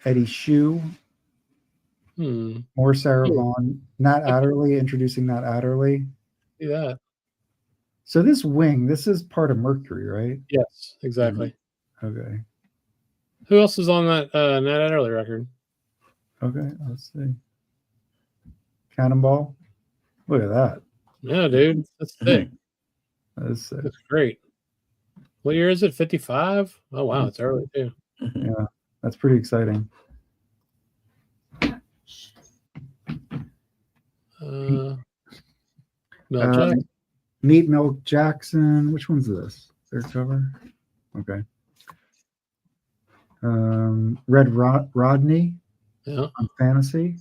Eddie Shue, more Sarah Vaughan, Nat Adderley, introducing Nat Adderley. See that? So this wing, this is part of Mercury, right? Yes, exactly. Okay. Who else is on that Nat Adderley record? Okay, let's see. Cannonball. Look at that. Yeah, dude, that's thick. That is sick. That's great. What year is it? 55? Oh wow, it's early too. Yeah, that's pretty exciting. Mel Jackson. Meet Mel Jackson. Which one's this? Their cover. Okay. Red Rodney. Yeah. On Fantasy.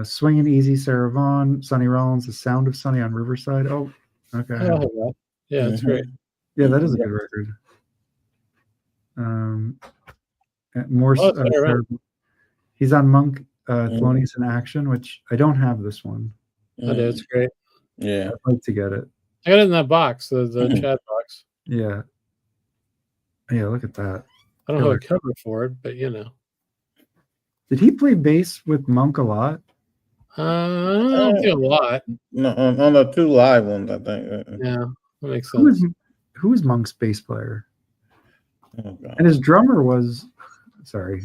Swinging Easy, Sarah Vaughan, Sonny Rollins, The Sound of Sonny on Riverside. Oh, okay. I have that. Yeah, it's great. Yeah, that is a good record. More. He's on Monk, Thelonious in Action, which I don't have this one. I do. It's great. Yeah, I'd like to get it. I got it in that box, the chat box. Yeah. Yeah, look at that. I don't have a cover for it, but you know. Did he play bass with Monk a lot? I don't think a lot. No, on the two live ones, I think. Yeah, that makes sense. Who was Monk's bass player? Oh, and his drummer was, sorry.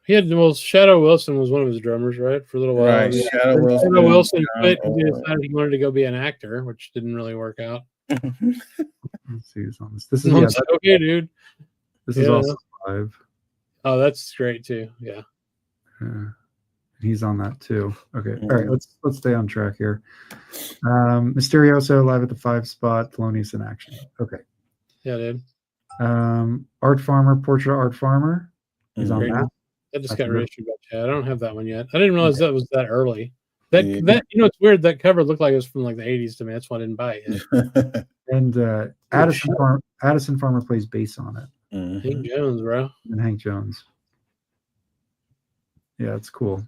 He had Shadow Wilson was one of his drummers, right? For a little while. Right, Yeah. Shadow Wilson quit and decided he wanted to go be an actor, which didn't really work out. Let's see who's on this. This is Monk's like, okay, dude. This is also live. Oh, that's great too. Yeah. He's on that too. Okay. All right. Let's stay on track here. Mysterioso live at the 5 spot. Thelonious in Action. Okay. Yeah, dude. Art Farmer, Portrait of Art Farmer. He's on that. That just got reissued by Chad. I don't have that one yet. I didn't realize that was that early. That it's weird. That cover looked like it was from like the 80s to me. That's why I didn't buy it. And Addison Farmer plays bass on it. Hank Jones, bro. And Hank Jones. Yeah, it's cool.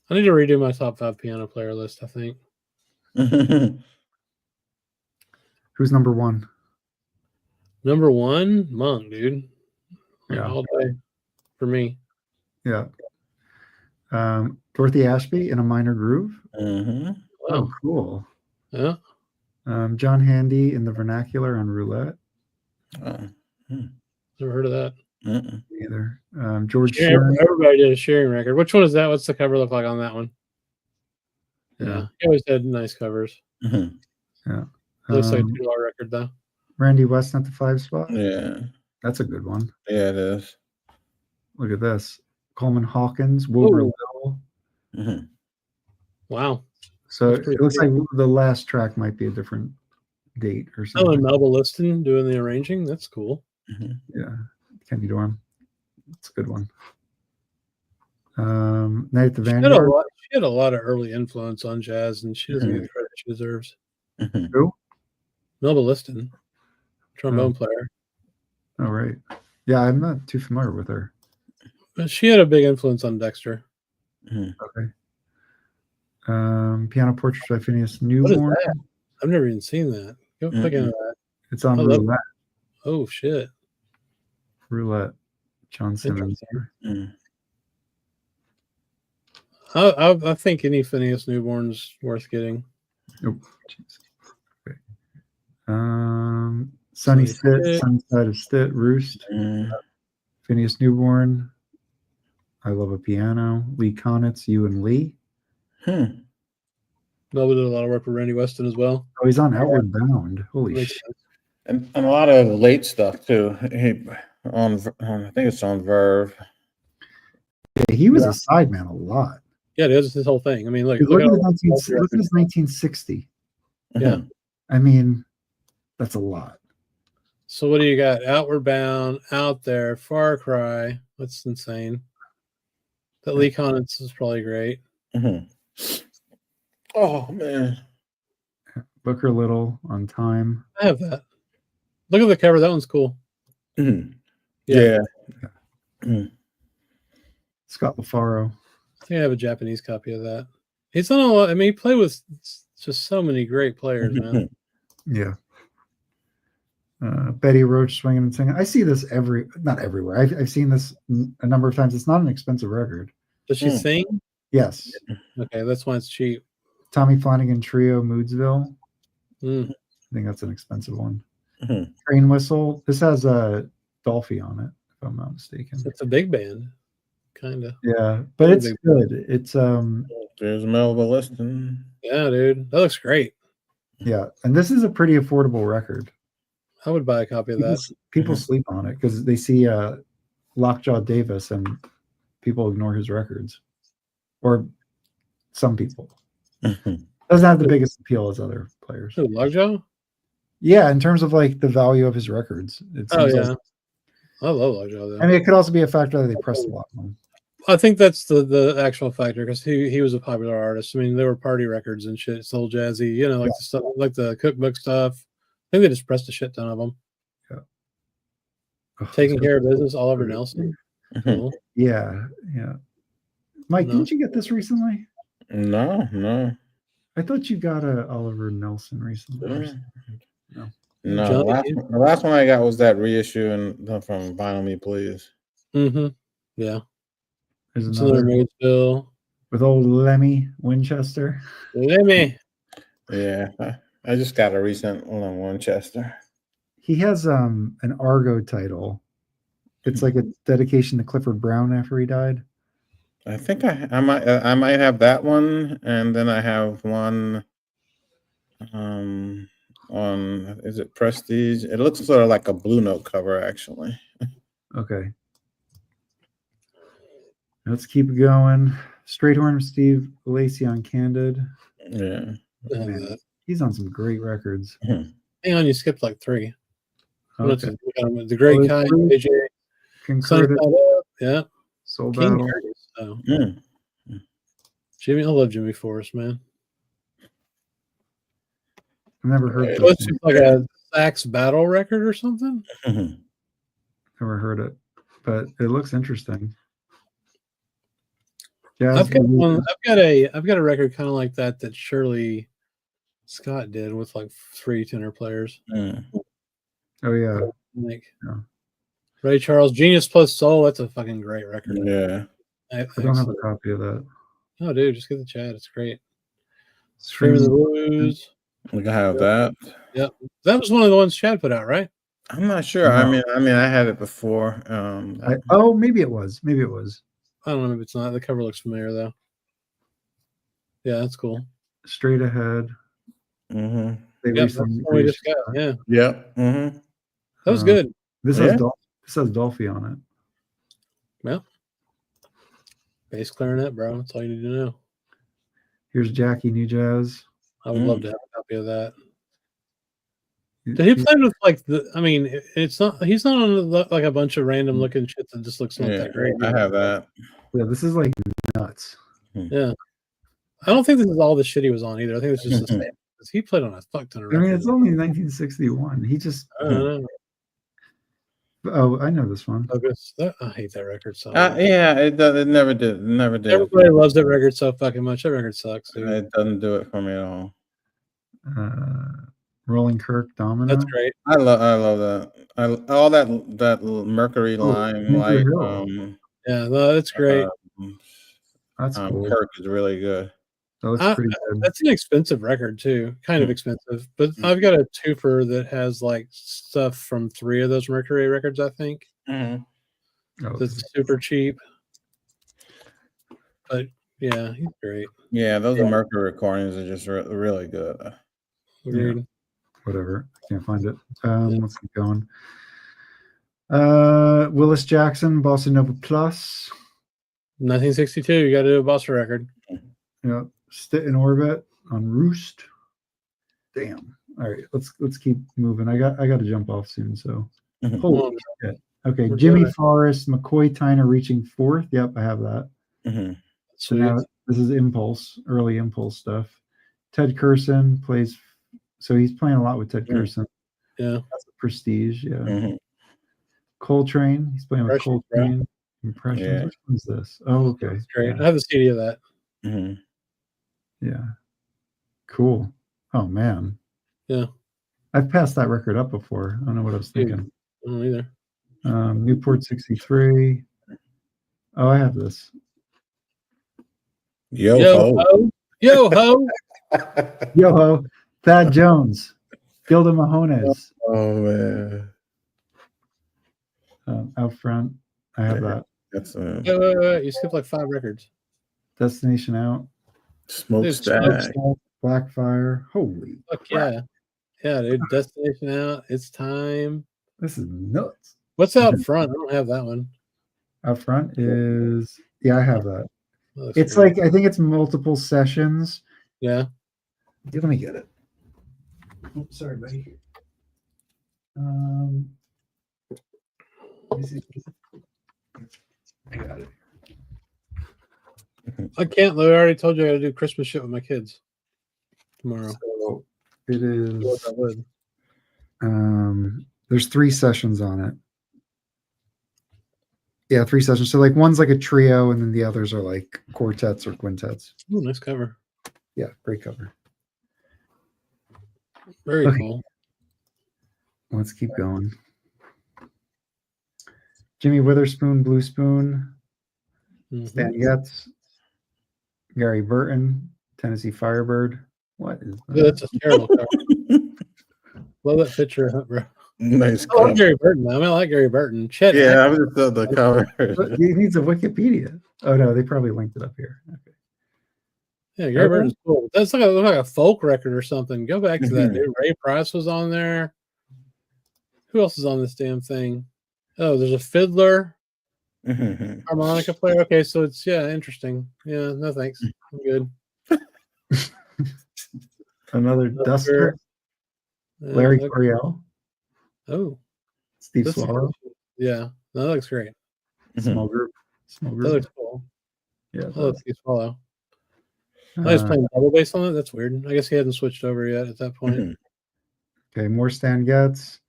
I need to redo my top 5 piano player list, I think. Who's number 1? Number 1, Monk, dude. Like, Yeah. all day for me. Yeah. Dorothy Ashby in a minor groove. Oh, cool. Yeah. John Handy in the vernacular on roulette. Never heard of that. Either. George Shearing. Everybody did a Shearing record. Which one is that? What's the cover look like on that one? Yeah. He always had nice covers. Yeah. Looks like a $2 record, though. Randy Weston at the 5 spot. Yeah. That's a good one. Yeah, it is. Look at this. Coleman Hawkins, Wilbur Little. Wow. So it looks like the last track might be a different date or something. Oh, and Melba Liston doing the arranging. That's cool. Yeah. Kenny Dorham. It's a good one. Night at the Vanguard. She had a lot of early influence on jazz, and she doesn't get the credit she deserves. Who? Melba Liston, trombone player. Oh, right. Yeah, I'm not too familiar with her. But she had a big influence on Dexter. Okay. Piano Portrait by Phineas Newborn. What is that? I've never even seen that. Go click into that. It's on roulette. Oh, shit. Roulette. John Simmons. I think any Phineas Newborn's worth getting. Oh, okay. Sunny Sit, Sunside of Stit, Roost. Phineas Newborn. I Love a Piano. Lee Konitz, You and Lee. Melba did a lot of work with Randy Weston as well. Oh, he's on Outward Bound. Holy shit. And a lot of late stuff too. I think it's on Verve. Yeah, he was a sideman a lot. Yeah, it is his whole thing. I mean, look at his 1960. Yeah. I mean, that's a lot. So what do you got? Outward Bound, Out There, Far Cry. That's insane. That Lee Konitz is probably great. Oh, man. Booker Little, On Time. I have that. Look at the cover. That one's cool. Yeah. Scott LaFaro. I think I have a Japanese copy of that. He's done a lot. I mean, he played with just so many great players, man. Yeah. Betty Roach swinging and singing. I see this not everywhere. I've seen this a number of times. It's not an expensive record. Does she sing? Yes. Okay, that's why it's cheap. Tommy Flanagan Trio, Moodsville. I think that's an expensive one. Train Whistle. This has a Dolphy on it, if I'm not mistaken. It's a big band, kind of. Yeah, but it's good. It's There's Melba Liston. Yeah, dude, that looks great. Yeah, and this is a pretty affordable record. I would buy a copy of that. People sleep on it because they see Lockjaw Davis and people ignore his records, or some people. Doesn't have the biggest appeal as other players. Who, Lockjaw? Yeah, in terms of like the value of his records. Oh yeah, I love Lockjaw. Though. I mean, it could also be a factor that they pressed a lot of them. I think that's the actual factor because he was a popular artist. I mean, there were party records and shit, soul jazzy, you know, like the stuff, like the cookbook stuff. I think they just pressed a shit ton of them. Yeah. Taking Care of Business, Oliver Nelson. Cool. Yeah. Mike, didn't you get this recently? No. I thought you got a Oliver Nelson recently. No. The last one I got was that reissue and from Vinyl Me Please. Yeah. There's another with old Lemmy Winchester. Lemmy. Yeah. I just got a recent one on Winchester. He has an Argo title. It's like a dedication to Clifford Brown after he died. I think I might have that one, and then I have one on is it Prestige? It looks sort of like a Blue Note cover, actually. Okay. Let's keep going. Straight Horn Steve Lacy on Candid. Yeah. Man, he's on some great records. Hang on, you skipped like 3. Okay. The Great Kind, AJ. King Curtis. Yeah. Soul King Battle. Curtis. Oh. Jimmy, I love Jimmy Forrest, man. I've never heard It this. was like a sax battle record or something. Never heard it, but it looks interesting. I've got a record kind of like that Shirley Scott did with like 3 tenor players. Oh yeah. Like Ray Charles, Genius Plus Soul. That's a fucking great record. Yeah. I don't have a copy of that. Oh, dude, just get the chat. It's great. Screaming the Blues. We can have that. Yep, that was one of the ones Chad put out, right? I'm not sure. No. I mean, I had it before. Maybe it was. Maybe it was. I don't know if it's not. The cover looks familiar though. Yeah, that's cool. Straight Ahead. Mm-hmm. Yep, we just got, yeah. Yep. Mm-hmm. That was good. This has Dolphy on it. Yep. Bass clarinet, bro. That's all you need to know. Here's Jackie New Jazz. I would love to have a copy of that. Did he play with like the? I mean, it's not. He's not on like a bunch of random looking shit that just looks not that great. I have that. Yeah, this is like nuts. Yeah, I don't think this is all the shit he was on either. I think it's just the same. He played on a fuck ton of records. I mean, it's only 1961. He just. I don't know. Oh, I know this one. I hate that record so much. Yeah, it never did. It never did. Everybody loves that record so fucking much. That record sucks. Dude. It doesn't do it for me at all. Rolling Kirk Domino. That's great. I love that. All that Mercury line, like yeah, no, that's great. That's cool. Kirk is really good. That looks pretty good. That's an expensive record too, kind of expensive. But I've got a twofer that has like stuff from 3 of those Mercury records. I think that's super cheap. But yeah, he's great. Yeah, those Mercury recordings are just really good. Yeah. Whatever, I can't find it. Let's keep going. Willis Jackson, Bossa Nova Plus, 1962. You got to do a bossa record. Yeah. Sit in Orbit on Roost. Damn. All right, let's keep moving. I got to jump off soon. So holy shit. Okay, Jimmy Forrest, McCoy Tyner reaching 4th. Yep, I have that. So now this is Impulse, early Impulse stuff. Ted Curson plays. So he's playing a lot with Ted Curson. Yeah, that's a Prestige. Yeah. Coltrane. He's playing with Coltrane. Impressions. Yeah. Which one's this? Oh, okay. That's great. I have the CD of that. Yeah. Cool. Oh man. Yeah. I've passed that record up before. I don't know what I was thinking. I don't either. Newport 63. Oh, I have this. Yo ho. Yo ho. Yo ho. Thad Jones. Gilda Mahones. Oh man. Out front. I have that. That's you skipped like 5 records. Destination Out. Smokestack. Blackfire. Holy fuck yeah. Yeah, dude. Destination Out. It's time. This is nuts. What's out front? I don't have that one. Out front is I have that. It's cool. Like I think it's multiple sessions. Yeah. Let me get it. Oh, sorry, buddy. I got it. I can't. I already told you I got to do Christmas shit with my kids tomorrow. So it is. There's 3 sessions on it. Yeah, 3 sessions. So like one's like a trio, and then the others are like quartets or quintets. Oh, nice cover. Yeah, great cover. Very cool. Let's keep going. Jimmy Witherspoon, Blue Spoon, Stan Getz, Gary Burton, Tennessee Firebird. What is that? Yeah, that's a terrible cover. Love that picture, bro. Nice. I like Gary Burton. I like Gary Burton. Chet I was just the cover. He needs a Wikipedia. Oh no, they probably linked it up here. Okay. Yeah, Gary Burton's cool. That's like a folk record or something. Go back to that, dude. Ray Price was on there. Who else is on this damn thing? Oh, there's a fiddler, harmonica player. Okay, so it's interesting. Yeah, no thanks. I'm good. Another Duster. Larry Coryell. Oh, Steve Swallow. Yeah, no, that looks great. Small group. That looks cool. Yeah, I love Steve Swallow. I was playing double bass on it. That's weird. I guess he hadn't switched over yet at that point. Okay, more Stan Getz.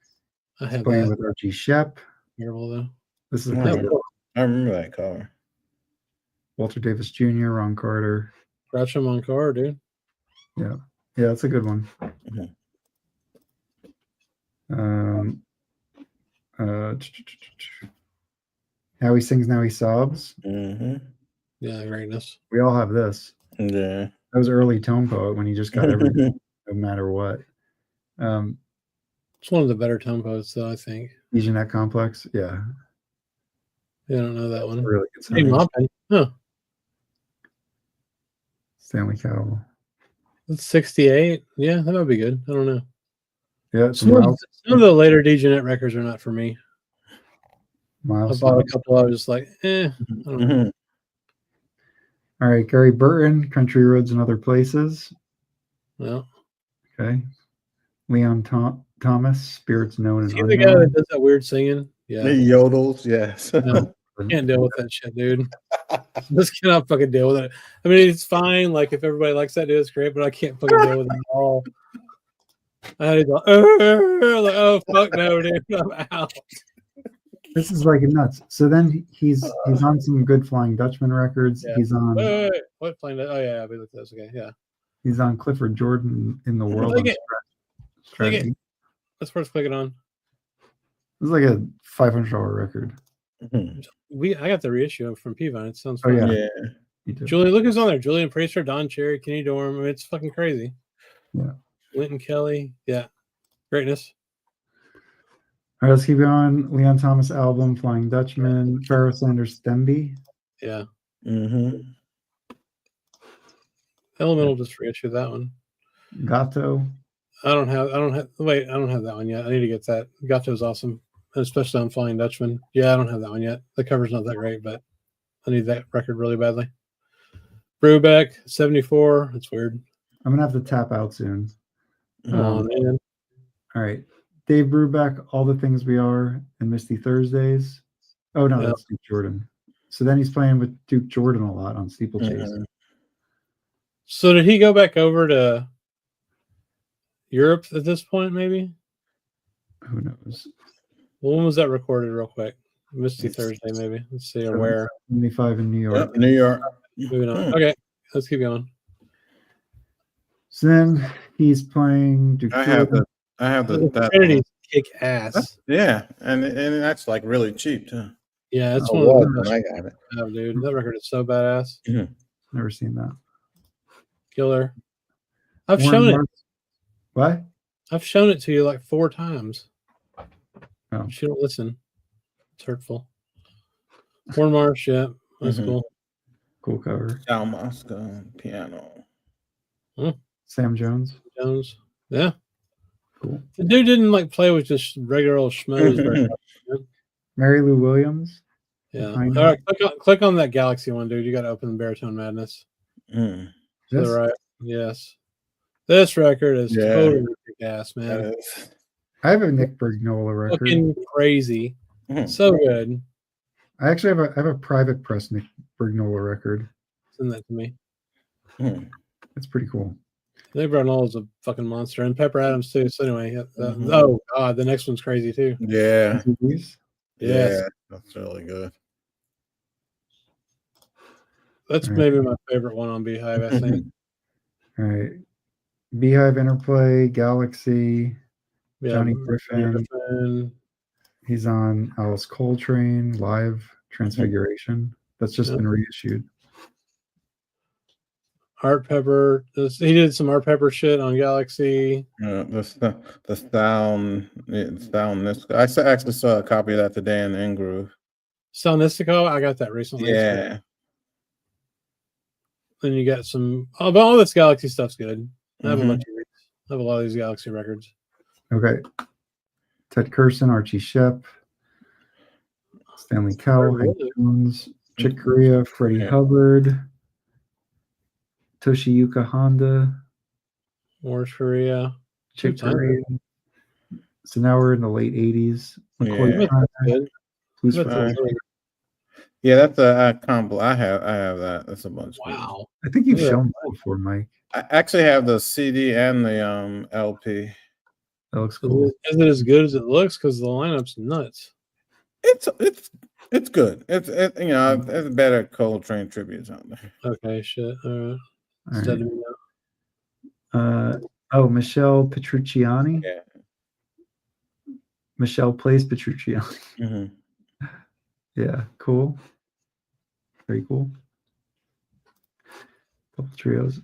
I have playing that. with Archie Shepp. Terrible though. This is a I pretty remember, good. I remember that cover. Walter Davis Jr., Ron Carter. Groucho Monclar, dude. Yeah, that's a good one. How He Sings, Now He Sobs. Yeah, greatness. We all have this. Yeah. That was early Tone Poet when he just got everything, no matter what. It's one of the better tone poets, though, I think. Jeanette Complex, yeah. Yeah, I don't know that one. Really good Hey, song. Huh. Stanley Cowell. That's 68. Yeah, that would be good. I don't know. Yeah, Some of the later Jeanette records are not for me. I bought a couple. I was just like, I don't know. All right, Gary Burton, Country Roads and Other Places. Yeah. Okay. Leon Thomas, Spirits Known and See the guy Unknown. that does that weird singing? Yeah. The yodels, yes. No, can't deal with that shit, dude. Just cannot fucking deal with it. I mean, it's fine. Like, if everybody likes that, dude, it's great, but I can't fucking deal with it at all. I had to go, like, oh, fuck no, dude. I'm out. This is like nuts. So then he's on some good Flying Dutchman records. Yeah. He's on Wait. What playing that? Oh, yeah, I'll be with this. Okay, yeah. he's on Clifford Jordan in the World Click on it. Strategy. Click it. Let's first click it on. This is like a $500 record. I got the reissue from Peavine. It sounds Oh fun. yeah. You do. Julian, look who's on there. Julian Priester, Don Cherry, Kenny Dorm. I mean, it's fucking crazy. Yeah. Wynton Kelly. Yeah. Greatness. All right, let's keep going. Leon Thomas album, Flying Dutchman, Pharoah Sanders Themby. Yeah. Elemental just reissued that one. Gato. I don't have that one yet. I need to get that. Gato's awesome. Especially on Flying Dutchman. Yeah, I don't have that one yet. The cover's not that great, but I need that record really badly. Brubeck, 74. It's weird. I'm gonna have to tap out soon. Oh man. All right. Dave Brubeck, All the Things We Are, and Misty Thursdays. Oh no, that's Duke Jordan. So then he's playing with Duke Jordan a lot on Steeplechase. So did he go back over to Europe at this point, maybe? Who knows? Well, when was that recorded, real quick? Misty Thursday, maybe. Let's see, or where? 75 in New York. Yep, New York. Moving on. Okay, let's keep going. So then he's playing Duke Jordan. I have that Trinity's kick ass. Yeah, and that's like really cheap too. Yeah, it's Oh, one of the best I got it. dude. That record is so badass. Never seen that. Killer. I've Warren shown it. Mars- What? I've shown it to you like 4 times. Oh. But you don't listen. It's hurtful. Warren Marsh, yeah. That's cool. Cool cover. Al Mosca piano. Sam Jones. Yeah. Cool. The dude didn't like play with just regular old schmoes. very much, man. Mary Lou Williams. Yeah. Behind All right. Click on that Galaxy one, dude. You got to open Baritone Madness. To This? the right. Yes. This record is totally kick-ass, man. I have a Nick Brignola record. Fucking crazy. So good. I actually have a private press Nick Brignola record. Send that to me. It's pretty cool. Nick Brignola is a fucking monster. And Pepper Adams, too. So anyway, oh, God. The next one's crazy, too. Yeah. Yes. Yeah, that's really good. That's maybe my favorite one on Beehive, I think. All right. Beehive Interplay, Galaxy, Yeah, Johnny Griffin. He's on Alice Coltrane, Live Transfiguration. That's just been reissued. Art Pepper. He did some Art Pepper shit on Galaxy. The sound. I actually saw a copy of that today in Ingroove. Sonistico, I got that recently. Yeah. Then you got some. Oh, but all this Galaxy stuff's good. I have a bunch of records. I have a lot of these Galaxy records. Okay. Ted Curson, Archie Shepp, Stanley Cowell, Hank Jones, Chick Corea, Freddie Hubbard, Toshiyuka Honda, North Korea, Chick Corea. So now we're in the late 80s. McCoy Tyner, Blues for Fear. Yeah, that's a combo. I have that. That's a bunch. Wow. I think you've shown that before, Mike. I actually have the CD and the LP. That looks cool. Is it as good as it looks? Because the lineup's nuts. It's good. It's better Coltrane tributes out there. Okay, shit. All right. Michelle Petrucciani. Yeah. Michelle plays Petrucciani. Mm-hmm. Yeah, cool. Very cool. Couple trios.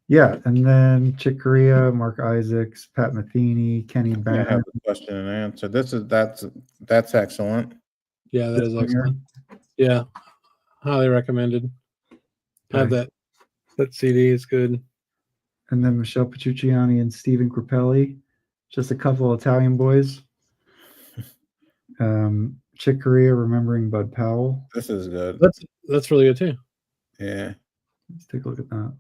Yeah, and then Chick Corea, Mark Isaacs, Pat Metheny, Kenny Bennett. I have a question and answer. That's excellent. Yeah, that is excellent. Yeah, highly recommended. Have that CD. It's good. And then Michelle Petrucciani and Stephen Grappelli, just a couple of Italian boys. Chick Corea, Remembering Bud Powell. This is good. That's really good too. Yeah. Let's take a look at that.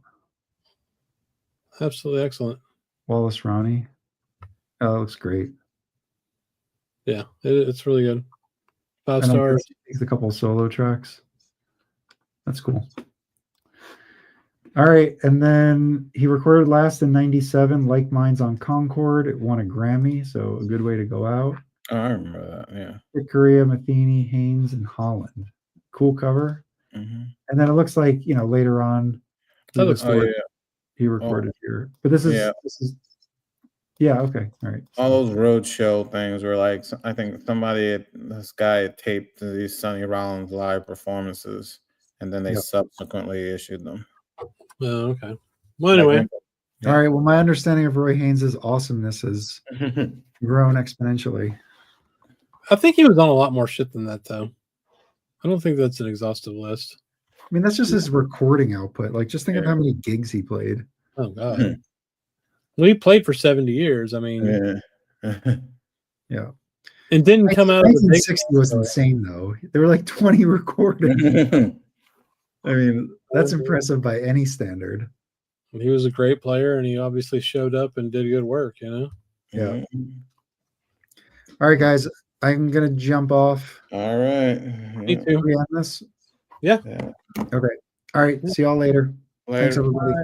Absolutely excellent. Wallace Ronnie. Oh, that looks great. Yeah, it's really good. 5 stars. Takes a couple of solo tracks. That's cool. All right, and then he recorded last in '97, Like Minds on Concord. It won a Grammy, so a good way to go out. Oh, I remember that. Yeah. Chick Corea, Metheny, Haynes, and Holland. Cool cover. Mm-hmm. And then it looks like later on. That looks cool. He recorded here, but this is okay. All right. All those roadshow things were like, I think this guy taped these Sonny Rollins live performances, and then they subsequently issued them. Oh, okay. Well, anyway. All right. Well, my understanding of Roy Haynes' awesomeness has grown exponentially. I think he was on a lot more shit than that, though. I don't think that's an exhaustive list. I mean, that's just his recording output. Like, just think of how many gigs he played. Oh, God. Well, he played for 70 years. I mean, yeah. And didn't come out of the 1960 was insane, though. There were like 20 recorded. I mean, that's impressive by any standard. He was a great player, and he obviously showed up and did good work, Yeah. All right, guys. I'm going to jump off. All right. Me too. Are we on this? Yeah. Okay. All right. See y'all later. Thanks, everybody.